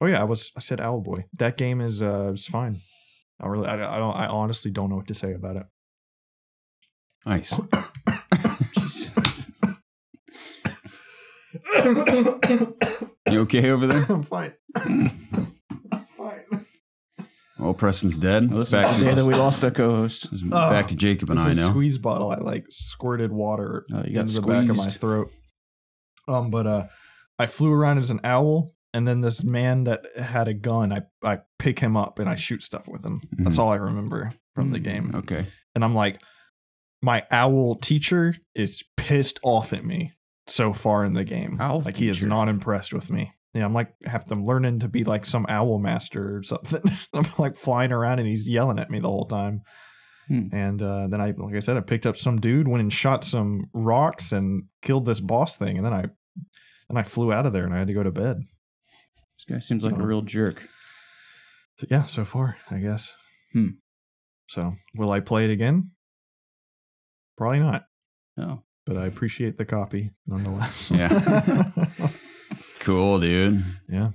Oh yeah, I said Owlboy. That game is fine. I honestly don't know what to say about it. Nice. You okay over there? I'm fine. Well, Preston's dead. It's back to the day that we lost our co-host. Back to Jacob and I now. A squeeze bottle. I squirted water into the back of my throat. But I flew around as an owl, and then this man that had a gun, I pick him up and I shoot stuff with him. Mm-hmm. That's all I remember from the game. Okay. And I'm like, my owl teacher is pissed off at me so far in the game. He is not impressed with me. Yeah, I'm like, I'm learning to be like some owl master or something. I'm like flying around and he's yelling at me the whole time. And then like I said, I picked up some dude, went and shot some rocks and killed this boss thing. And then I flew out of there and I had to go to bed. This guy seems like a real jerk. So, yeah, so far, I guess. So will I play it again? Probably not. No. But I appreciate the copy nonetheless. Yeah. Cool, dude. Yeah.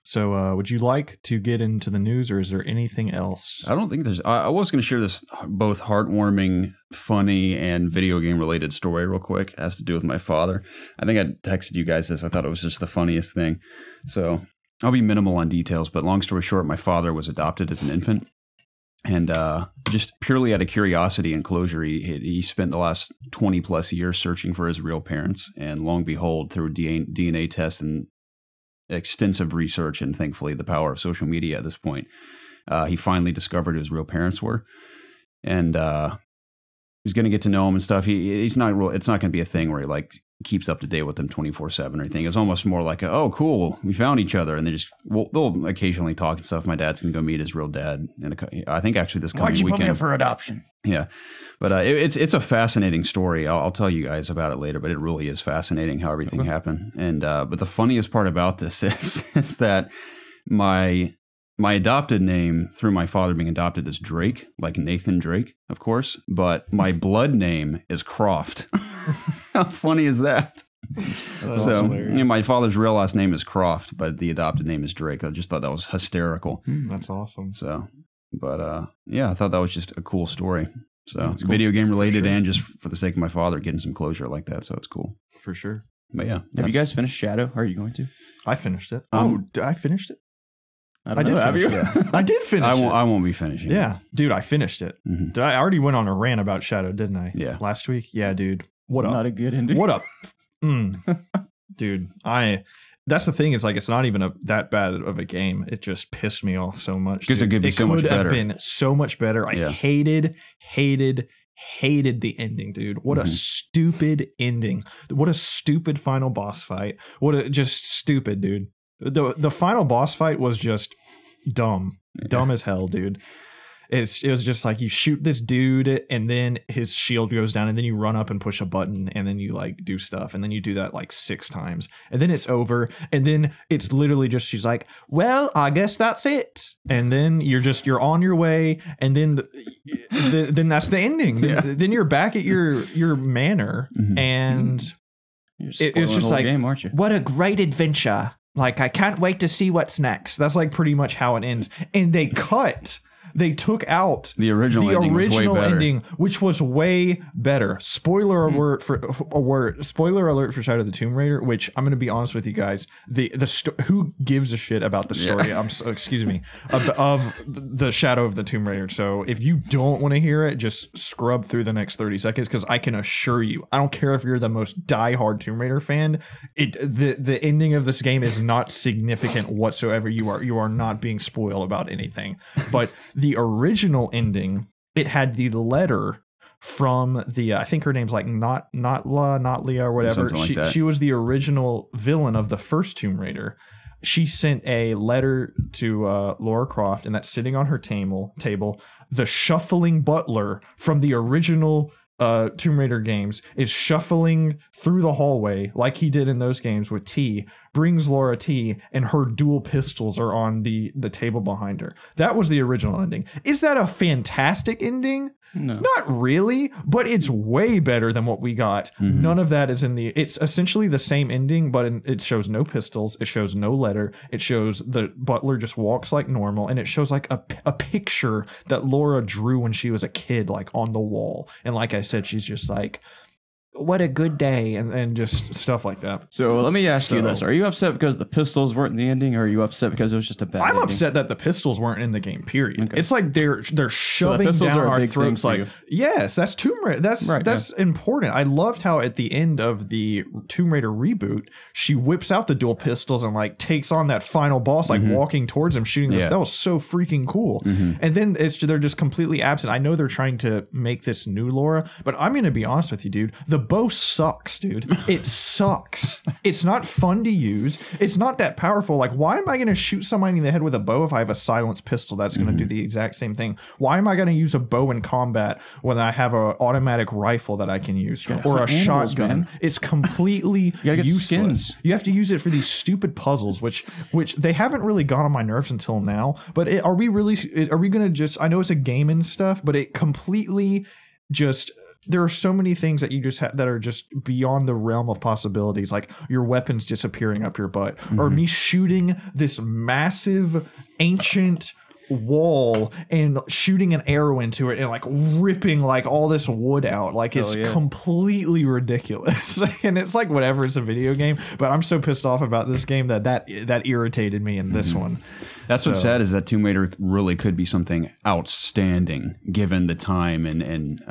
So would you like to get into the news, or is there anything else? I don't think there's... I was going to share this both heartwarming, funny, and video game related story real quick. It has to do with my father. I think I texted you guys this. I thought it was just the funniest thing. So I'll be minimal on details, but long story short, my father was adopted as an infant. And just purely out of curiosity and closure, he spent the last 20 plus years searching for his real parents. And lo and behold, through DNA tests and extensive research, and thankfully the power of social media at this point, he finally discovered who his real parents were. And he's going to get to know him and stuff. He's not real. It's not going to be a thing where he like keeps up to date with them 24/7 or anything. It's almost more like, oh, cool, we found each other, and they'll occasionally talk and stuff. My dad's gonna go meet his real dad, and I think actually this coming weekend. Why'd you put me up for adoption? Yeah, but it's a fascinating story. I'll tell you guys about it later, but it really is fascinating how everything happened. And but the funniest part about this is that my adopted name through my father being adopted is Drake, like Nathan Drake, of course, but my blood name is Croft. How funny is that? That's so, my father's real last name is Croft, but the adopted name is Drake. I just thought that was hysterical. That's awesome. So, but yeah, I thought that was just a cool story. So it's video game related, and just for the sake of my father getting some closure like that. So it's cool. For sure. But yeah. Have you guys finished Shadow? Are you going to? I finished it. Did I finished it? I did finish it. Yeah. I did finish it. I won't be finishing it. Dude, I finished it. I already went on a rant about Shadow, didn't I? Yeah. Last week? Yeah, dude. What up? Not a good ending. What up? Dude, that's the thing. It's like it's not even that bad of a game. It just pissed me off so much. Because it could be so much better. It could have been so much better. I hated the ending, dude. What a stupid ending. What a stupid final boss fight. Just stupid, dude. The final boss fight was just dumb. Dumb as hell, dude. It was just like you shoot this dude and then his shield goes down and then you run up and push a button and then you like do stuff and then you do that like 6 times and then it's over and then it's literally just she's like, well, I guess that's it, and then you're on your way and then then that's the ending. Then you're back at your manor and it's just like game, aren't you? What a great adventure. Like, I can't wait to see what's next. That's like pretty much how it ends. And they took out the original ending, which was way better. Spoiler alert for Shadow of the Tomb Raider, which I'm going to be honest with you guys. Who gives a shit about the story? Excuse me, of the Shadow of the Tomb Raider. So if you don't want to hear it, just scrub through the next 30 seconds because I can assure you, I don't care if you're the most diehard Tomb Raider fan. The ending of this game is not significant whatsoever. You are not being spoiled about anything, but the original ending, it had the letter from the I think her name's like Notlia or whatever. She was the original villain of the first Tomb Raider. She sent a letter to Lara Croft, and that's sitting on her table. The shuffling butler from the original Tomb Raider games is shuffling through the hallway like he did in those games with T, brings Laura tea, and her dual pistols are on the table behind her. That was the original ending. Is that a fantastic ending? No. Not really, but it's way better than what we got. None of that is in the... It's essentially the same ending, but it shows no pistols. It shows no letter. It shows the butler just walks like normal, and it shows like a picture that Laura drew when she was a kid, like on the wall. And like I said, she's just like, what a good day, and just stuff like that. So let me ask you this. Are you upset because the pistols weren't in the ending, or are you upset because it was just a bad ending? Upset that the pistols weren't in the game, period. Okay. It's like they're shoving down our throats like, yes, that's Tomb Raider. That's important. I loved how at the end of the Tomb Raider reboot, she whips out the dual pistols and like takes on that final boss, like walking towards him, shooting this. That was so freaking cool. And then they're just completely absent. I know they're trying to make this new Laura, but I'm going to be honest with you, dude. The bow sucks, dude. It sucks. It's not fun to use. It's not that powerful. Like, why am I going to shoot somebody in the head with a bow if I have a silenced pistol that's going to do the exact same thing? Why am I going to use a bow in combat when I have an automatic rifle that I can use or a shotgun? Man. It's completely useless. Skins. You have to use it for these stupid puzzles, which they haven't really gone on my nerves until now. But are we going to just? I know it's a game and stuff, but it completely just. There are so many things that you just have that are just beyond the realm of possibilities, like your weapons disappearing up your butt, or me shooting this massive ancient wall and shooting an arrow into it and like ripping like all this wood out. Like it's completely ridiculous. And it's like whatever, it's a video game, but I'm so pissed off about this game that irritated me in this one. That's what's sad, is that Tomb Raider really could be something outstanding given the time and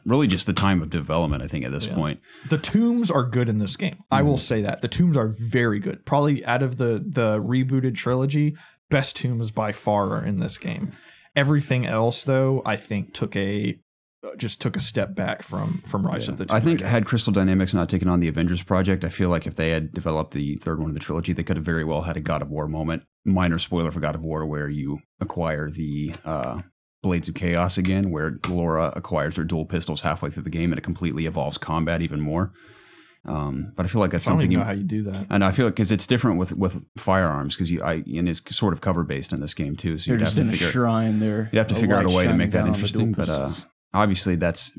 really just the time of development, I think, at this point. The tombs are good in this game. I will say that. The tombs are very good. Probably out of the rebooted trilogy, best tombs by far are in this game. Everything else, though, I think took a step back from Rise of the Tomb Raider. I think had Crystal Dynamics not taken on the Avengers project, I feel like if they had developed the third one of the trilogy, they could have very well had a God of War moment. Minor spoiler for God of War, where you acquire the Blades of Chaos again, where Laura acquires her dual pistols halfway through the game, and it completely evolves combat even more. But I feel like that's something. I don't even know how you do that. And I feel like because it's different with firearms, because and it's sort of cover based in this game too. So you have to figure shrine there. You have to figure out a way to make that interesting. But obviously, that's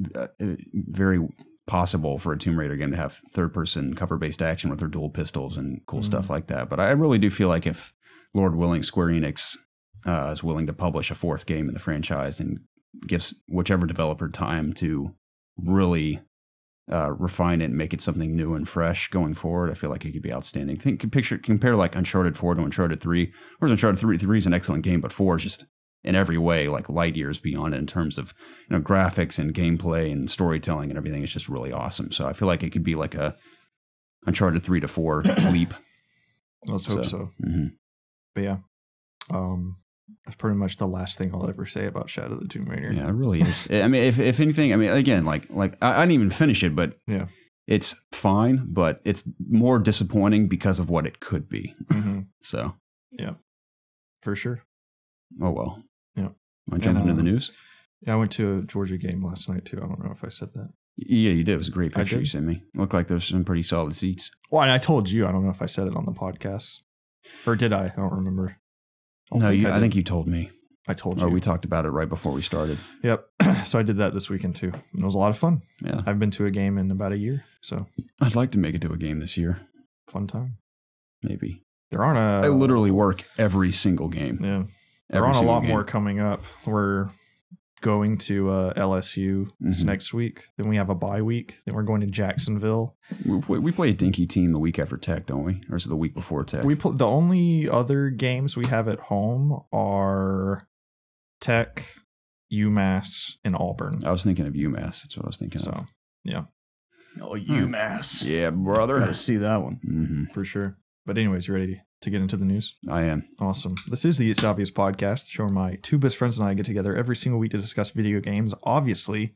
very possible for a Tomb Raider game to have third person cover based action with their dual pistols and cool stuff like that. But I really do feel like if Lord willing, Square Enix is willing to publish a fourth game in the franchise and gives whichever developer time to really refine it and make it something new and fresh going forward, I feel like it could be outstanding. Compare like Uncharted 4 to Uncharted 3. Whereas Uncharted 3 is an excellent game, but 4 is just in every way like light years beyond it in terms of graphics and gameplay and storytelling and everything. It's just really awesome. So I feel like it could be like a Uncharted 3 to 4 leap. Let's hope so. Mm-hmm. But yeah, that's pretty much the last thing I'll ever say about Shadow of the Tomb Raider. Yeah, it really is. I mean, if anything, I mean, again, like I didn't even finish it, but yeah, it's fine, but it's more disappointing because of what it could be. Mm-hmm. So yeah, for sure. Oh well. Yeah. Want to jump into the news? Yeah, I went to a Georgia game last night too. I don't know if I said that. Yeah, you did. It was a great picture you sent me. Looked like there's some pretty solid seats. Well, and I told you. I don't know if I said it on the podcast, or did I? I don't remember. I think you told me. I told you. Or we talked about it right before we started. Yep. So I did that this weekend too. And it was a lot of fun. Yeah. I've been to a game in about a year, so I'd like to make it to a game this year. Fun time. Maybe. There aren't a. I literally work every single game. Yeah. There aren't a lot more coming up. We're going to LSU this next week. Then we have a bye week. Then we're going to Jacksonville. We play a dinky team the week after Tech, don't we? Or is it the week before Tech? The only other games we have at home are Tech, UMass, and Auburn. I was thinking of UMass. That's what I was thinking of. So, yeah. Oh, UMass. Yeah, brother. Gotta see that one. Mm-hmm. For sure. But anyways, you ready to get into the news? I am. Awesome. This is the It's Obvious podcast, the show where my two best friends and I get together every single week to discuss video games. Obviously,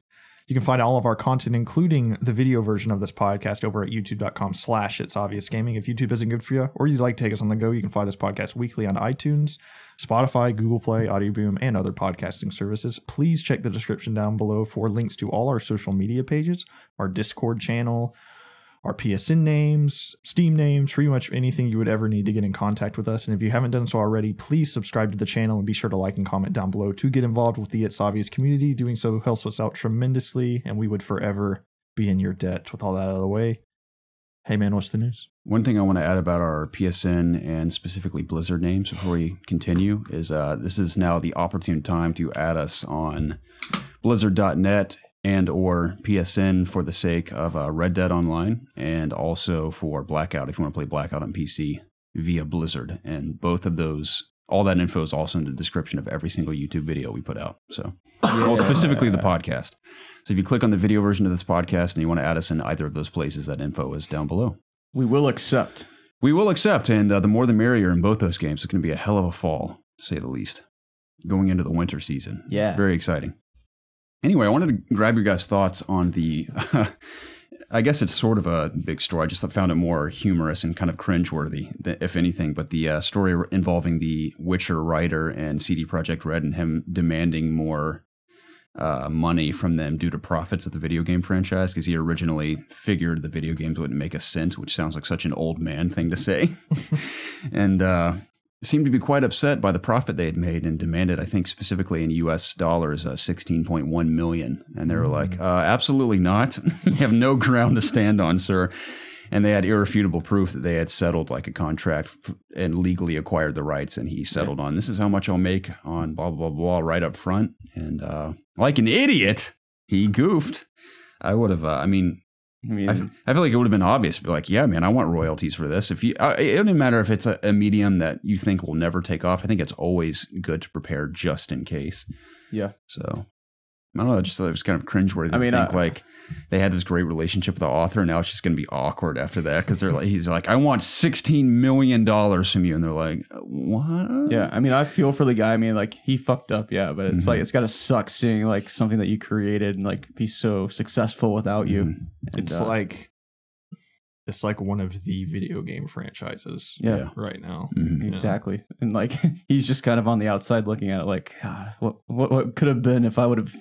you can find all of our content, including the video version of this podcast, over at youtube.com/ItsObviousGaming. If YouTube isn't good for you, or you'd like to take us on the go, you can find this podcast weekly on iTunes, Spotify, Google Play, Audio Boom, and other podcasting services. Please check the description down below for links to all our social media pages, our Discord channel, our PSN names, Steam names, pretty much anything you would ever need to get in contact with us. And if you haven't done so already, please subscribe to the channel and be sure to like and comment down below to get involved with the It's Obvious community. Doing so helps us out tremendously, and we would forever be in your debt. With all that out of the way, hey man, what's the news? One thing I want to add about our PSN and specifically Blizzard names before we continue is this is now the opportune time to add us on blizzard.net and or PSN for the sake of Red Dead Online, and also for Blackout if you want to play Blackout on PC via Blizzard. And both of those, all that info is also in the description of every single YouTube video we put out. So, well, specifically the podcast. So if you click on the video version of this podcast and you want to add us in either of those places, that info is down below. We will accept. We will accept, and the more the merrier in both those games. It's going to be a hell of a fall, to say the least, going into the winter season. Yeah. Very exciting. Anyway, I wanted to grab your guys' thoughts on the, I guess it's sort of a big story. I just found it more humorous and kind of cringeworthy, if anything. But the story involving the Witcher writer and CD Projekt Red and him demanding more money from them due to profits of the video game franchise, because he originally figured the video games wouldn't make a cent, which sounds like such an old man thing to say. And seemed to be quite upset by the profit they had made and demanded, I think specifically in US dollars, $16.1 million. And they were like, absolutely not. You have no ground to stand on, sir. And they had irrefutable proof that they had settled like a contract and legally acquired the rights. And he settled on, this is how much I'll make on blah, blah, blah, right up front. And like an idiot, he goofed. I would have, I feel like it would have been obvious to be like, yeah, man, I want royalties for this. If you, it doesn't matter if it's a medium that you think will never take off. I think it's always good to prepare just in case. Yeah. So I don't know. It was kind of cringeworthy to think like they had this great relationship with the author, and now it's just going to be awkward after that because he's like, I want $16 million from you, and they're like, what? Yeah, I mean, I feel for the guy. I mean, like he fucked up, yeah, but it's like it's got to suck seeing like something that you created and like be so successful without you. And, it's like one of the video game franchises right now. Exactly. And like he's just kind of on the outside looking at it like, God, what could have been if I would have,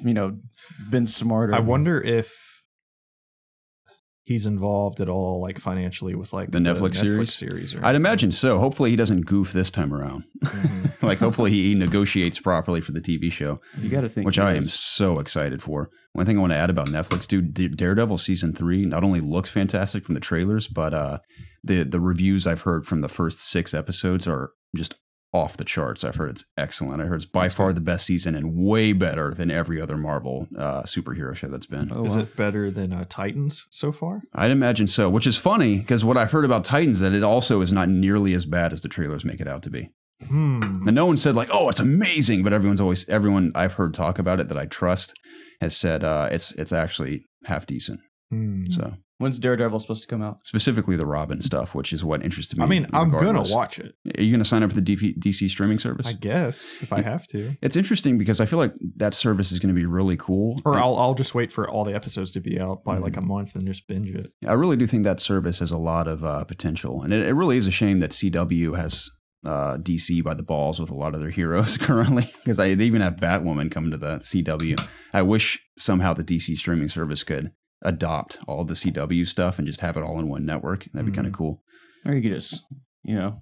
been smarter. I wonder if he's involved at all, like financially, with like the Netflix series. I'd imagine so. Hopefully he doesn't goof this time around. Like hopefully he negotiates properly for the TV show. You got to think, which I am so excited for. One thing I want to add about Netflix, dude, Daredevil season 3 not only looks fantastic from the trailers, but the reviews I've heard from the first 6 episodes are just off the charts. I've heard it's excellent. I heard it's by far the best season and way better than every other Marvel superhero show that's been. Is it better than Titans so far? I'd imagine so, which is funny because what I've heard about Titans is that it also is not nearly as bad as the trailers make it out to be. And no one said like, oh, it's amazing, but everyone I've heard talk about it that I trust has said it's actually half decent. So when's Daredevil supposed to come out? Specifically the Robin stuff, which is what interested me. I mean, I'm gonna watch it. Are you gonna sign up for the DC streaming service? I guess if I have to. It's interesting because I feel like that service is going to be really cool. Or I'll just wait for all the episodes to be out by like a month and just binge it. I really do think that service has a lot of potential, and it really is a shame that CW has DC by the balls with a lot of their heroes currently, because they even have Batwoman coming to the CW. I wish somehow the DC streaming service could adopt all the CW stuff and just have it all in one network. That'd be kind of cool. Or you could just,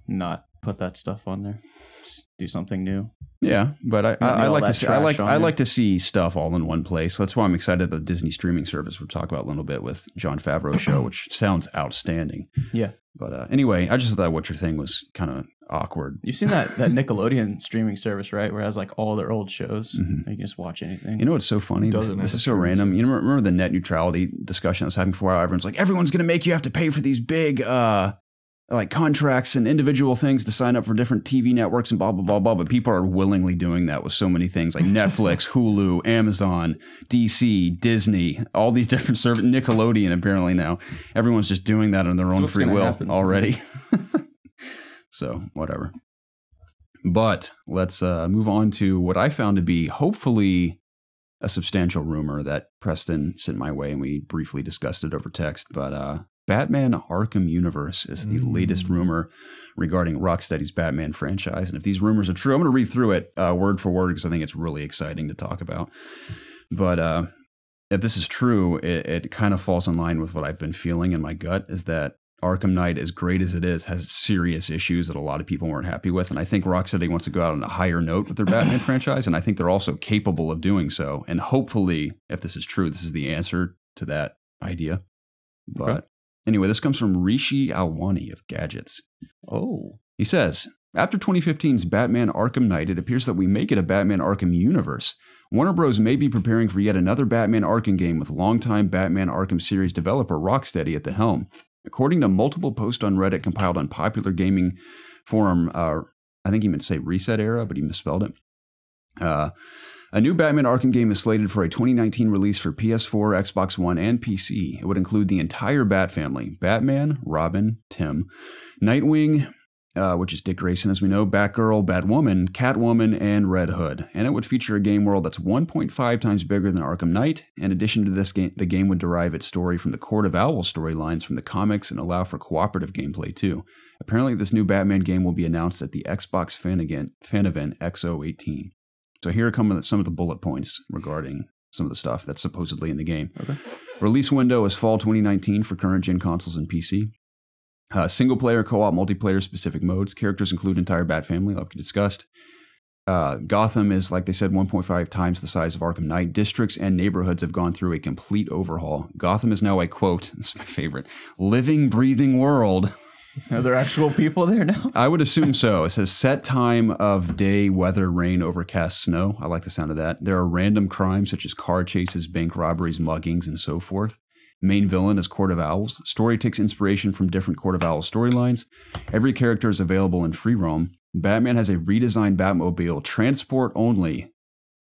not put that stuff on there. Just do something new. Yeah, but I like to see stuff all in one place. That's why I'm excited about the Disney streaming service. We'll talk about a little bit with Jon Favreau's show, which sounds outstanding. Yeah. But anyway, I just thought what your thing was kind of awkward. You've seen that Nickelodeon streaming service, right? Where it has like all their old shows. You can just watch anything. You know what's so funny? This is so random. You remember the net neutrality discussion I was having before? Everyone's like, everyone's going to make you have to pay for these big like contracts and individual things to sign up for different TV networks and blah, blah, blah, blah. But people are willingly doing that with so many things like Netflix, Hulu, Amazon, DC, Disney, all these different services, Nickelodeon apparently now. Everyone's just doing that on their own free will already. So whatever. But let's move on to what I found to be hopefully a substantial rumor that Preston sent my way, and we briefly discussed it over text. But Batman Arkham Universe is the latest rumor regarding Rocksteady's Batman franchise. And if these rumors are true, I'm going to read through it word for word because I think it's really exciting to talk about. But if this is true, it kind of falls in line with what I've been feeling in my gut, is that Arkham Knight, as great as it is, has serious issues that a lot of people weren't happy with. And I think Rocksteady wants to go out on a higher note with their Batman franchise. And I think they're also capable of doing so. And hopefully, if this is true, this is the answer to that idea. But okay. Anyway, this comes from Rishi Alwani of Gadgets. Oh. He says, after 2015's Batman Arkham Knight, it appears that we may get a Batman Arkham Universe. Warner Bros. May be preparing for yet another Batman Arkham game with longtime Batman Arkham series developer Rocksteady at the helm. According to multiple posts on Reddit compiled on popular gaming forum, I think he meant to say Reset Era, but he misspelled it. A new Batman Arkham game is slated for a 2019 release for PS4, Xbox One, and PC. It would include the entire Bat family: Batman, Robin, Tim, Nightwing, which is Dick Grayson, as we know, Batgirl, Batwoman, Catwoman, and Red Hood. And it would feature a game world that's 1.5 times bigger than Arkham Knight. In addition to this game, the game would derive its story from the Court of Owls storylines from the comics and allow for cooperative gameplay too. Apparently, this new Batman game will be announced at the Xbox fan event XO18. So here come some of the bullet points regarding some of the stuff that's supposedly in the game. Okay. Release window is fall 2019 for current-gen consoles and PC. Single-player, co-op, multiplayer specific modes. Characters include entire Bat family, like we discussed. Gotham is, like they said, 1.5 times the size of Arkham Knight. Districts and neighborhoods have gone through a complete overhaul. Gotham is now a, quote, this is my favorite, living, breathing world. Are there actual people there now? I would assume so. It says set time of day, weather, rain, overcast, snow. I like the sound of that. There are random crimes such as car chases, bank robberies, muggings, and so forth. Main villain is Court of Owls. Story takes inspiration from different Court of Owls storylines. Every character is available in free roam. Batman has a redesigned Batmobile, transport only.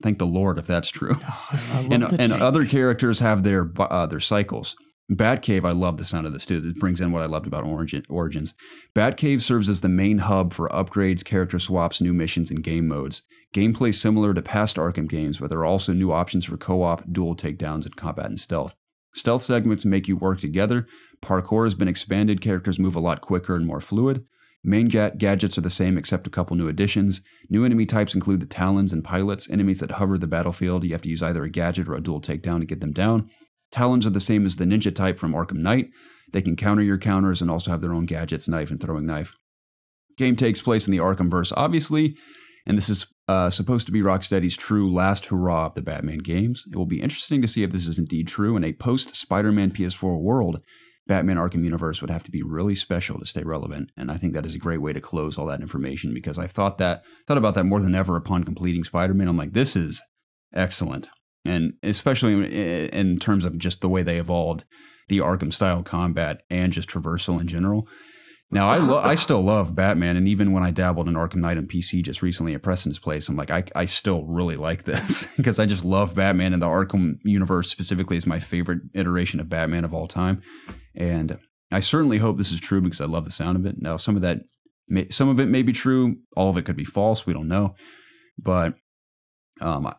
Thank the Lord if that's true. Oh, and other characters have their cycles. Batcave, I love the sound of this too. It brings in what I loved about Origins. Batcave serves as the main hub for upgrades, character swaps, new missions, and game modes. Gameplay similar to past Arkham games, but there are also new options for co-op, dual takedowns, and combat and stealth. Stealth segments make you work together. Parkour has been expanded. Characters move a lot quicker and more fluid. Main gadgets are the same except a couple new additions. New enemy types include the Talons and Pilots, enemies that hover the battlefield. You have to use either a gadget or a dual takedown to get them down. Talons are the same as the ninja type from Arkham Knight. They can counter your counters and also have their own gadgets, knife, and throwing knife. Game takes place in the Arkhamverse, obviously, and this is supposed to be Rocksteady's true last hurrah of the Batman games. It will be interesting to see if this is indeed true in a post-Spider-Man PS4 world. Batman Arkham Universe would have to be really special to stay relevant. And I think that is a great way to close all that information, because I thought about that more than ever upon completing Spider-Man. I'm like, this is excellent. And especially in terms of just the way they evolved the Arkham style combat and just traversal in general. Now, I still love Batman, and even when I dabbled in Arkham Knight on PC just recently at Preston's place, I'm like, I still really like this because I just love Batman, and the Arkham universe specifically is my favorite iteration of Batman of all time. And I certainly hope this is true because I love the sound of it. Now, some of it may be true, all of it could be false, we don't know. But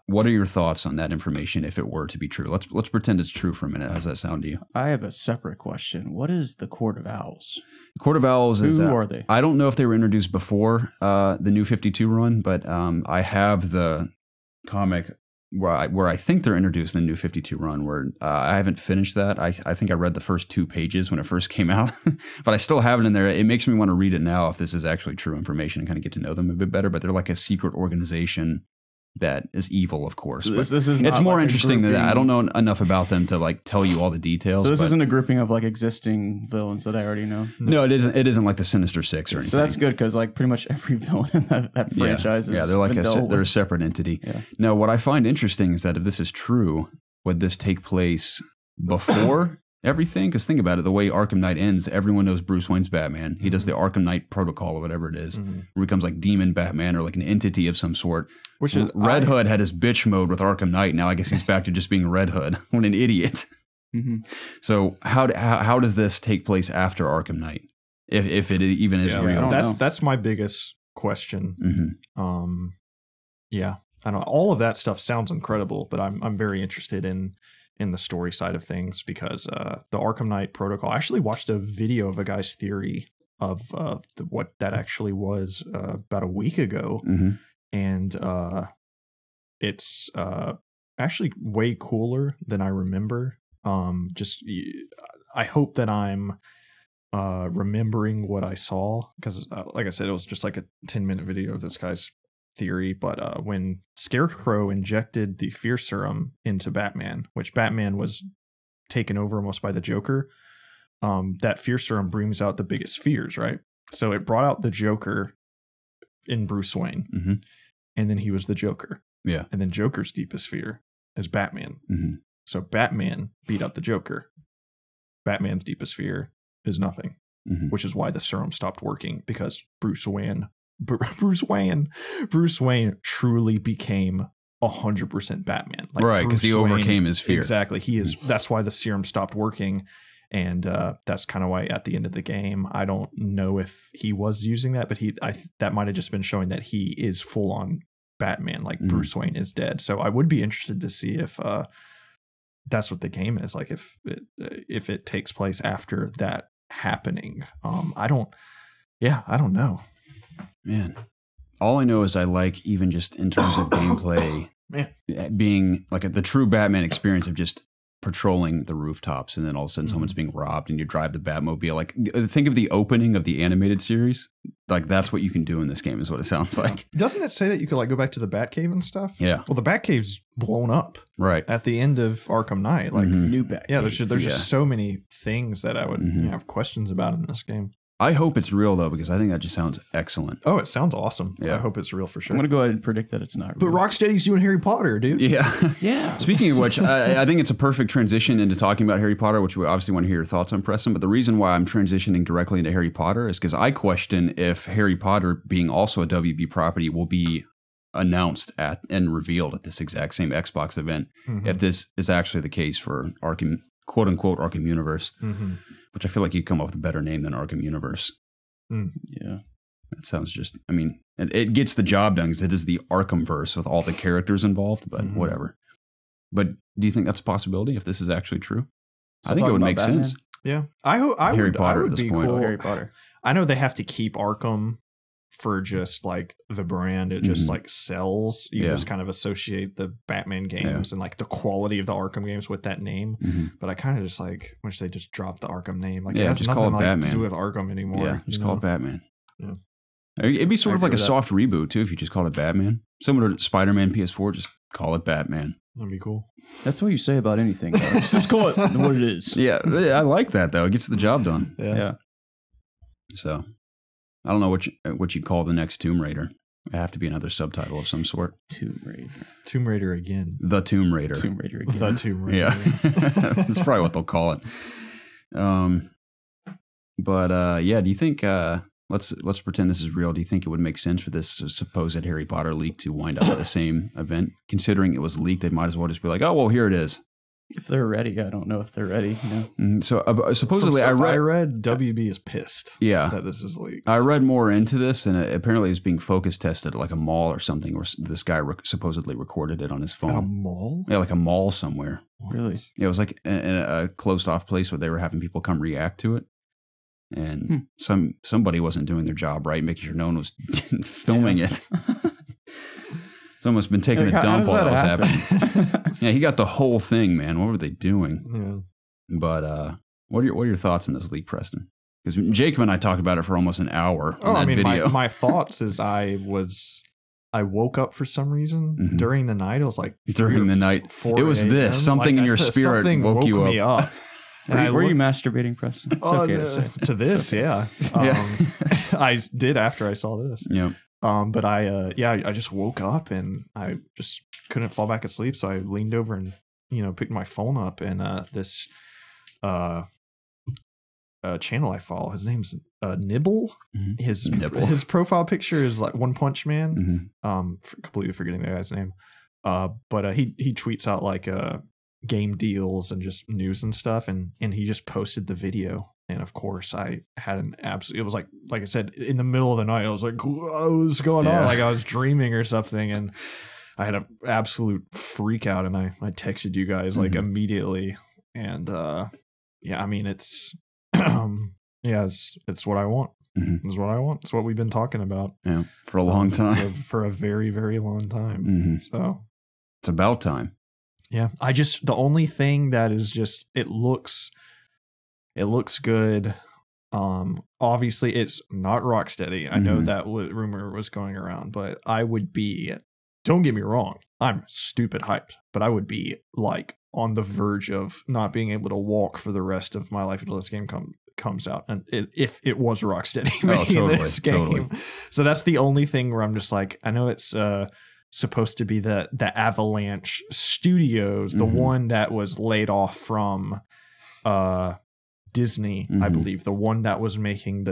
what are your thoughts on that information if it were to be true? Let's pretend it's true for a minute. How does that sound to you? I have a separate question. What is the Court of Owls? The Court of Owls is... Who are they? I don't know if they were introduced before the New 52 run, but I have the comic where I think they're introduced in the New 52 run, where I haven't finished that. I think I read the first 2 pages when it first came out, but I still have it in there. It makes me want to read it now if this is actually true information and kind of get to know them a bit better, but they're like a secret organization that is evil, of course. So this is it's more like interesting than that. I don't know enough about them to like tell you all the details. So this isn't a grouping of like existing villains that I already know. No, it isn't. It isn't like the Sinister Six or anything. So that's good because like pretty much every villain in that franchise is they're like they're a separate entity. Yeah. Now, what I find interesting is that if this is true, would this take place before everything? Because think about it, the way Arkham Knight ends, everyone knows Bruce Wayne's Batman. He does the Arkham Knight protocol or whatever it is. It becomes like Demon Batman or like an entity of some sort. Which is Red Hood had his bitch mode with Arkham Knight. Now I guess he's back to just being Red Hood. What an idiot. So how does this take place after Arkham Knight? If it even is real? That's my biggest question. Yeah, I don't know. All of that stuff sounds incredible, but I'm very interested in the story side of things because the Arkham Knight protocol. I actually watched a video of a guy's theory of what that actually was about a week ago. And it's actually way cooler than I remember. I hope that I'm remembering what I saw because, like I said, it was just like a 10-minute video of this guy's theory. But when Scarecrow injected the fear serum into Batman, which Batman was taken over almost by the Joker, that fear serum brings out the biggest fears, right? So it brought out the Joker in Bruce Wayne. And then he was the Joker. Yeah. And then Joker's deepest fear is Batman. So Batman beat out the Joker. Batman's deepest fear is nothing, which is why the serum stopped working because Bruce Wayne truly became 100% Batman. Like right, because he overcame his fear. Exactly. That's why the serum stopped working. And that's kind of why at the end of the game, I don't know if he was using that, but that might have just been showing that he is full on Batman, like Bruce Wayne is dead. So I would be interested to see if that's what the game is, like if it takes place after that happening. I don't know. Man, all I know is I like, even just in terms of gameplay, being like the true Batman experience of just patrolling the rooftops and then all of a sudden someone's being robbed and you drive the Batmobile. Like think of the opening of the animated series. Like that's what you can do in this game is what it sounds like. Doesn't it say that you could like go back to the Batcave and stuff? Yeah. Well, the Batcave's blown up right at the end of Arkham Knight. Like new Batcave. Yeah, there's just so many things that I would have questions about in this game. I hope it's real though, because I think that just sounds excellent. Oh, it sounds awesome. Yeah. I hope it's real for sure. I'm going to go ahead and predict that it's not real. But Rocksteady's doing Harry Potter, dude. Yeah. Yeah. Speaking of which, I think it's a perfect transition into talking about Harry Potter, which we obviously want to hear your thoughts on, Preston. But the reason why I'm transitioning directly into Harry Potter is because I question if Harry Potter, being also a WB property, will be announced at and revealed at this exact same Xbox event, if this is actually the case for Arkham, quote unquote, Arkham Universe, which I feel like you'd come up with a better name than Arkham Universe. Yeah. That sounds just, I mean, it gets the job done because it is the Arkhamverse with all the characters involved, but whatever. But do you think that's a possibility if this is actually true? So I think it would make Batman? sense. Yeah. I Harry Potter would at this be point. cool. Harry Potter. I know they have to keep Arkham for just like the brand. It just like sells. You just kind of associate the Batman games and like the quality of the Arkham games with that name. But I kind of just like wish they just dropped the Arkham name. Like it has just nothing call it like Batman. to do with Arkham anymore. Yeah, just call it Batman. Yeah. It'd be sort of like a agree with soft reboot too if you just called it Batman. Similar to Spider-Man PS4, just call it Batman. That'd be cool. That's what you say about anything. Just call it what it is. Yeah, I like that though. It gets the job done. Yeah. So, I don't know what you'd call the next Tomb Raider. It have to be another subtitle of some sort. Tomb Raider. Tomb Raider again. The Tomb Raider. Tomb Raider again. The Tomb Raider. Yeah, that's probably what they'll call it. But yeah, do you think? Let's pretend this is real. Do you think it would make sense for this supposed Harry Potter leak to wind up at the same event? Considering it was leaked, they might as well just be like, "Oh, well, here it is." If they're ready, I don't know if they're ready. You know? So supposedly, I read WB is pissed. Yeah, that this is leaked. I read more into this, and apparently it's being focus tested at like a mall or something, where this guy supposedly recorded it on his phone. At a mall? Yeah, like a mall somewhere. Really? Yeah, it was like in a closed off place where they were having people come react to it. And somebody wasn't doing their job right, making sure no one was filming it. Someone's been taking a dump while that was happening. Yeah, he got the whole thing, man. What were they doing? Yeah. But what are your thoughts on this leak, Preston? Because Jacob and I talked about it for almost an hour on that video. My thoughts is I woke up for some reason during the night. It was like during the night. It was this something in your spirit woke you me up. Were you masturbating, Preston? It's okay to say. To this, yeah. I did after I saw this. Yeah. But I just woke up and I just couldn't fall back asleep. So I leaned over and, picked my phone up and this channel I follow, his name's Nibble. Nibble. His profile picture is like One Punch Man. Completely forgetting the guy's name. But he tweets out like game deals and just news and stuff, and he just posted the video, and of course I had an absolute, it was like I said, in the middle of the night I was like, what's going on? Like I was dreaming or something, and I had an absolute freak out, and I texted you guys like immediately, and it's it's what I want. It's what I want. It's what we've been talking about for a long time, for a very, very long time. So it's about time. Yeah, the only thing that is just it looks good. Obviously it's not Rocksteady. I know that rumor was going around, but I would be, don't get me wrong, I'm stupid hyped, but I would be like on the verge of not being able to walk for the rest of my life until this game comes out, and if it was Rocksteady making this game. Totally. So that's the only thing where I'm just like, I know it's supposed to be the Avalanche Studios, the one that was laid off from Disney, I believe, the one that was making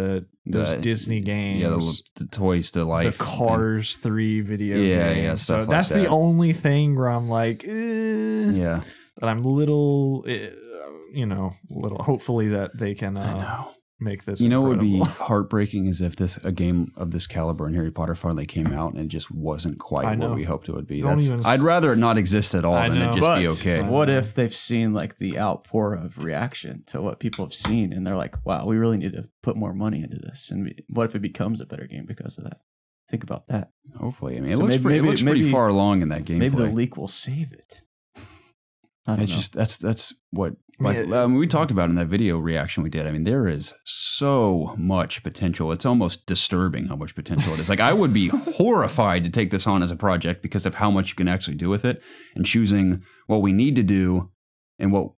those Disney games, the Toys to Life, the Cars 3 video games. So that's the only thing where I'm like, that I'm little, hopefully that they can make this. What would be heartbreaking is if a game of this caliber in Harry Potter finally came out and it just wasn't quite what we hoped it would be. I'd rather it not exist at all than it just be okay. What if they've seen like the outpour of reaction to what people have seen, and they're like, wow, we really need to put more money into this, and what if it becomes a better game because of that? Think about that. Hopefully. I mean, it looks pretty far along in that game. Maybe the leak will save it. That's what we talked about in that video reaction we did. I mean, there is so much potential. It's almost disturbing how much potential it is. Like, I would be horrified to take this on as a project because of how much you can actually do with it, and choosing what we need to do and what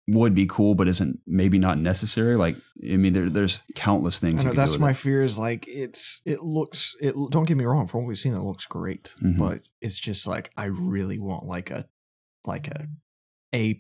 would be cool but isn't maybe not necessary. Like, I mean, there's countless things. I know, that's my fear is like it looks. Don't get me wrong. From what we've seen, it looks great, but it's just like I really want like a A+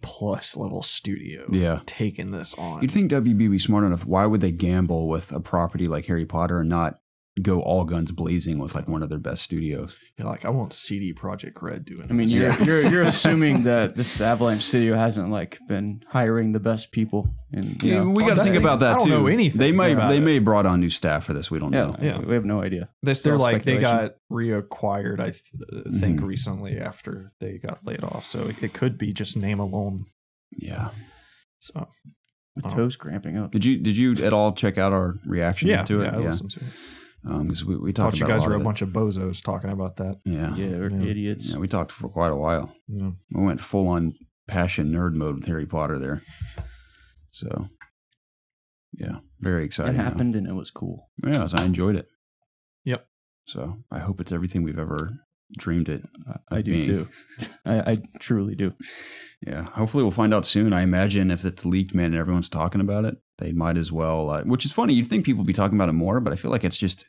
level studio taking this on. You'd think WB would be smart enough. Why would they gamble with a property like Harry Potter and not go all guns blazing with like one of their best studios? You're like, I want CD Projekt Red doing. I mean, you're assuming that this Avalanche studio hasn't like been hiring the best people. And we got to think about that too. I don't know anything. They may have brought on new staff for this. We don't know. Yeah, we have no idea. They're like they got reacquired, I think, recently after they got laid off. So it could be just name alone. Yeah. So my toes cramping up. Did you at all check out our reaction to it? Yeah, I listened to it. Because we talked about you guys were a bunch of bozos talking about that. Yeah, we're idiots. Yeah, we talked for quite a while. Yeah. We went full on passion nerd mode with Harry Potter there. So, yeah, very exciting. It happened and it was cool. Yeah, I enjoyed it. Yep. So I hope it's everything we've ever dreamed it. I do too. I truly do. Yeah, hopefully we'll find out soon. I imagine if it's leaked, man, and everyone's talking about it, they might as well. Which is funny. You'd think people would be talking about it more, but I feel like it's just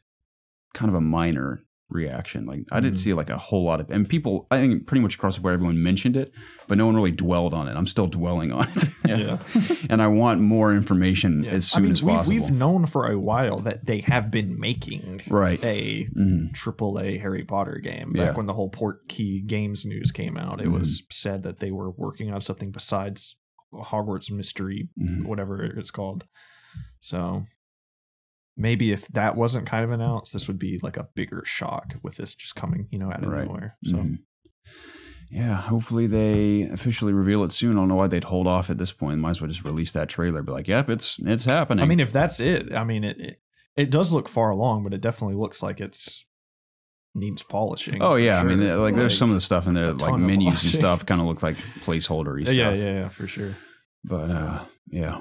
kind of a minor reaction. Like I didn't see like a whole lot of, and people, I think pretty much across the board, everyone mentioned it, but no one really dwelled on it. I'm still dwelling on it. Yeah. And I want more information as soon as possible. We've known for a while that they have been making a AAA Harry Potter game. Back when the whole Portkey Games news came out, it was said that they were working on something besides Hogwarts Mystery, whatever it's called. So maybe if that wasn't kind of announced, this would be like a bigger shock with this just coming, out of nowhere. So, yeah, hopefully they officially reveal it soon. I don't know why they'd hold off at this point. Might as well just release that trailer. Be like, yep, it's happening. I mean, if that's it, I mean, it does look far along, but it definitely looks like it's needs polishing. Oh yeah, sure. I mean, like there's some of the stuff in there, like menus and stuff, kind of look like placeholder-y stuff. Yeah, for sure. But yeah.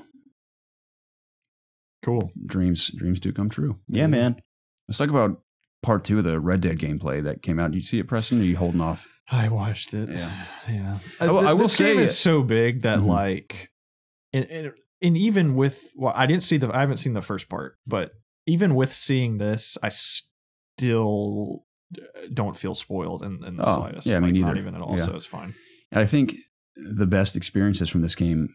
Cool. Dreams do come true. Yeah, man. Let's talk about part 2 of the Red Dead gameplay that came out. Did you see it, Preston? Or are you holding off? I watched it. Yeah. I will say this game is so big that like, and even with I haven't seen the first part, but even with seeing this, I still don't feel spoiled in the slightest. Yeah, me neither. Not even at all. So it's fine. And I think the best experiences from this game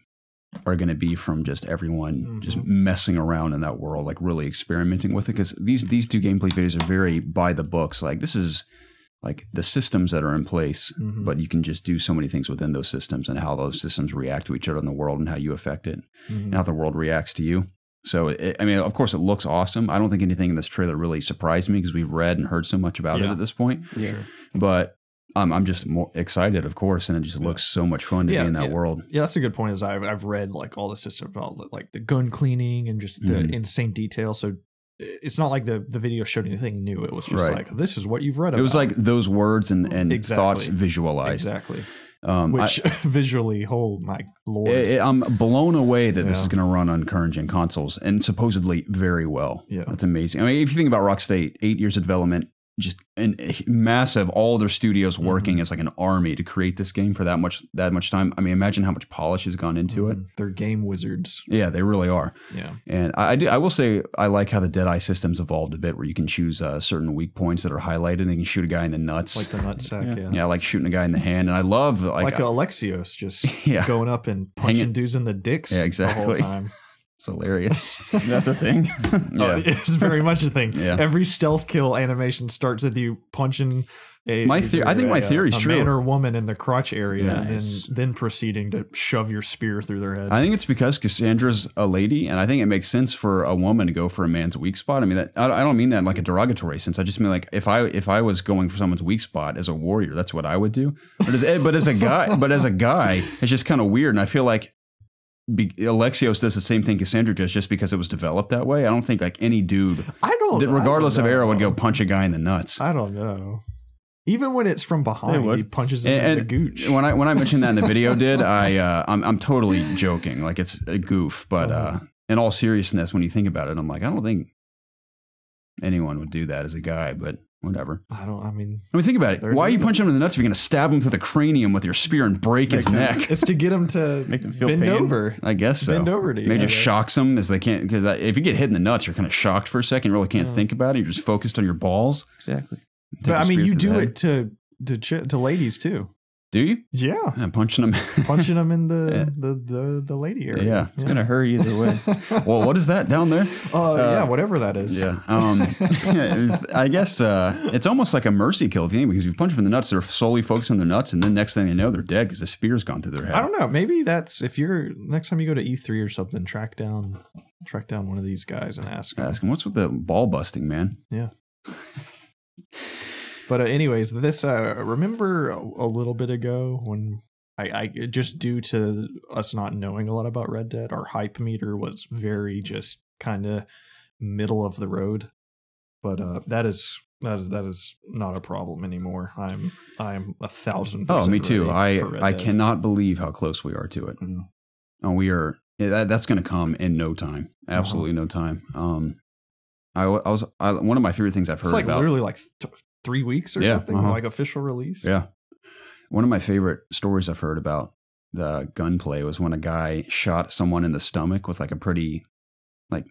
are going to be from just everyone just messing around in that world, like really experimenting with it. Because these 2 gameplay videos are very by the books. Like this is like the systems that are in place, but you can just do so many things within those systems and how those systems react to each other in the world and how you affect it and how the world reacts to you. So, I mean, of course, it looks awesome. I don't think anything in this trailer really surprised me because we've read and heard so much about it at this point. Yeah. But I'm just more excited, of course, and it just looks so much fun to be in that world. Yeah, that's a good point. Is I've read like all the systems about like the gun cleaning and just the insane detail. So it's not like the video showed anything new. It was just like, this is what you've read about. It was like those words and thoughts visualized. Exactly. Which visually, oh my lord. I'm blown away that this is going to run on current gen consoles and supposedly very well. Yeah. That's amazing. I mean, if you think about Rocksteady, 8 years of development, just massive, all their studios working as like an army to create this game for that much time. I mean, imagine how much polish has gone into it. They're game wizards. Yeah, they really are. Yeah. And I will say I like how the Deadeye system's evolved a bit, where you can choose certain weak points that are highlighted and you can shoot a guy in the nuts. Like the nutsack, yeah, like shooting a guy in the hand. And I love like Alexios just going up and punching dudes in the dicks the whole time. It's hilarious. That's a thing. It's very much a thing. Yeah. Every stealth kill animation starts with you punching I think my theory is true. Man or woman in the crotch area, and then proceeding to shove your spear through their head. I think it's because Cassandra's a lady, and I think it makes sense for a woman to go for a man's weak spot. I mean, I don't mean that in like a derogatory sense. I just mean like if I was going for someone's weak spot as a warrior, that's what I would do. But as a guy, it's just kind of weird, and I feel like Alexios does the same thing Cassandra does just because it was developed that way. I don't think like any dude, regardless of era, would go punch a guy in the nuts. I don't know. Even when it's from behind, he punches him in the gooch. When I mentioned that in the video, I'm totally joking. Like it's a goof, but in all seriousness, when you think about it, I'm like, I don't think anyone would do that as a guy, but whatever. I mean, think about it. Why are you punching him in the nuts if you're going to stab him through the cranium with your spear and break his neck? It's to get him to make them feel bend pain. over. I guess so. Bend over to you. Maybe just shocks them as they can't, because if you get hit in the nuts, you're kind of shocked for a second. You really can't think about it. You're just focused on your balls. Exactly. But I mean, you do it to ladies too. Do you? Yeah. Punching them in the lady area. Yeah. It's going to hurt either way. Well, what is that down there? Yeah, whatever that is. Yeah. I guess it's almost like a mercy kill if you think, because if you punch them in the nuts, they're solely focused on their nuts, and then next thing they know, they're dead because the spear's gone through their head. I don't know. Maybe that's, if you're, next time you go to E3 or something, track down one of these guys and ask them, what's with the ball busting, man? Yeah. But anyways, this remember a little bit ago when I just due to us not knowing a lot about Red Dead, our hype meter was very just kind of middle of the road. But that is not a problem anymore. I'm 1,000%. Oh, me too. I cannot believe how close we are to it. Mm-hmm. Oh, we are. That's going to come in no time. Absolutely no time. One of my favorite things I've heard about. Literally like 3 weeks or something, like official release. Yeah. One of my favorite stories I've heard about the gunplay was when a guy shot someone in the stomach with like a pretty, like,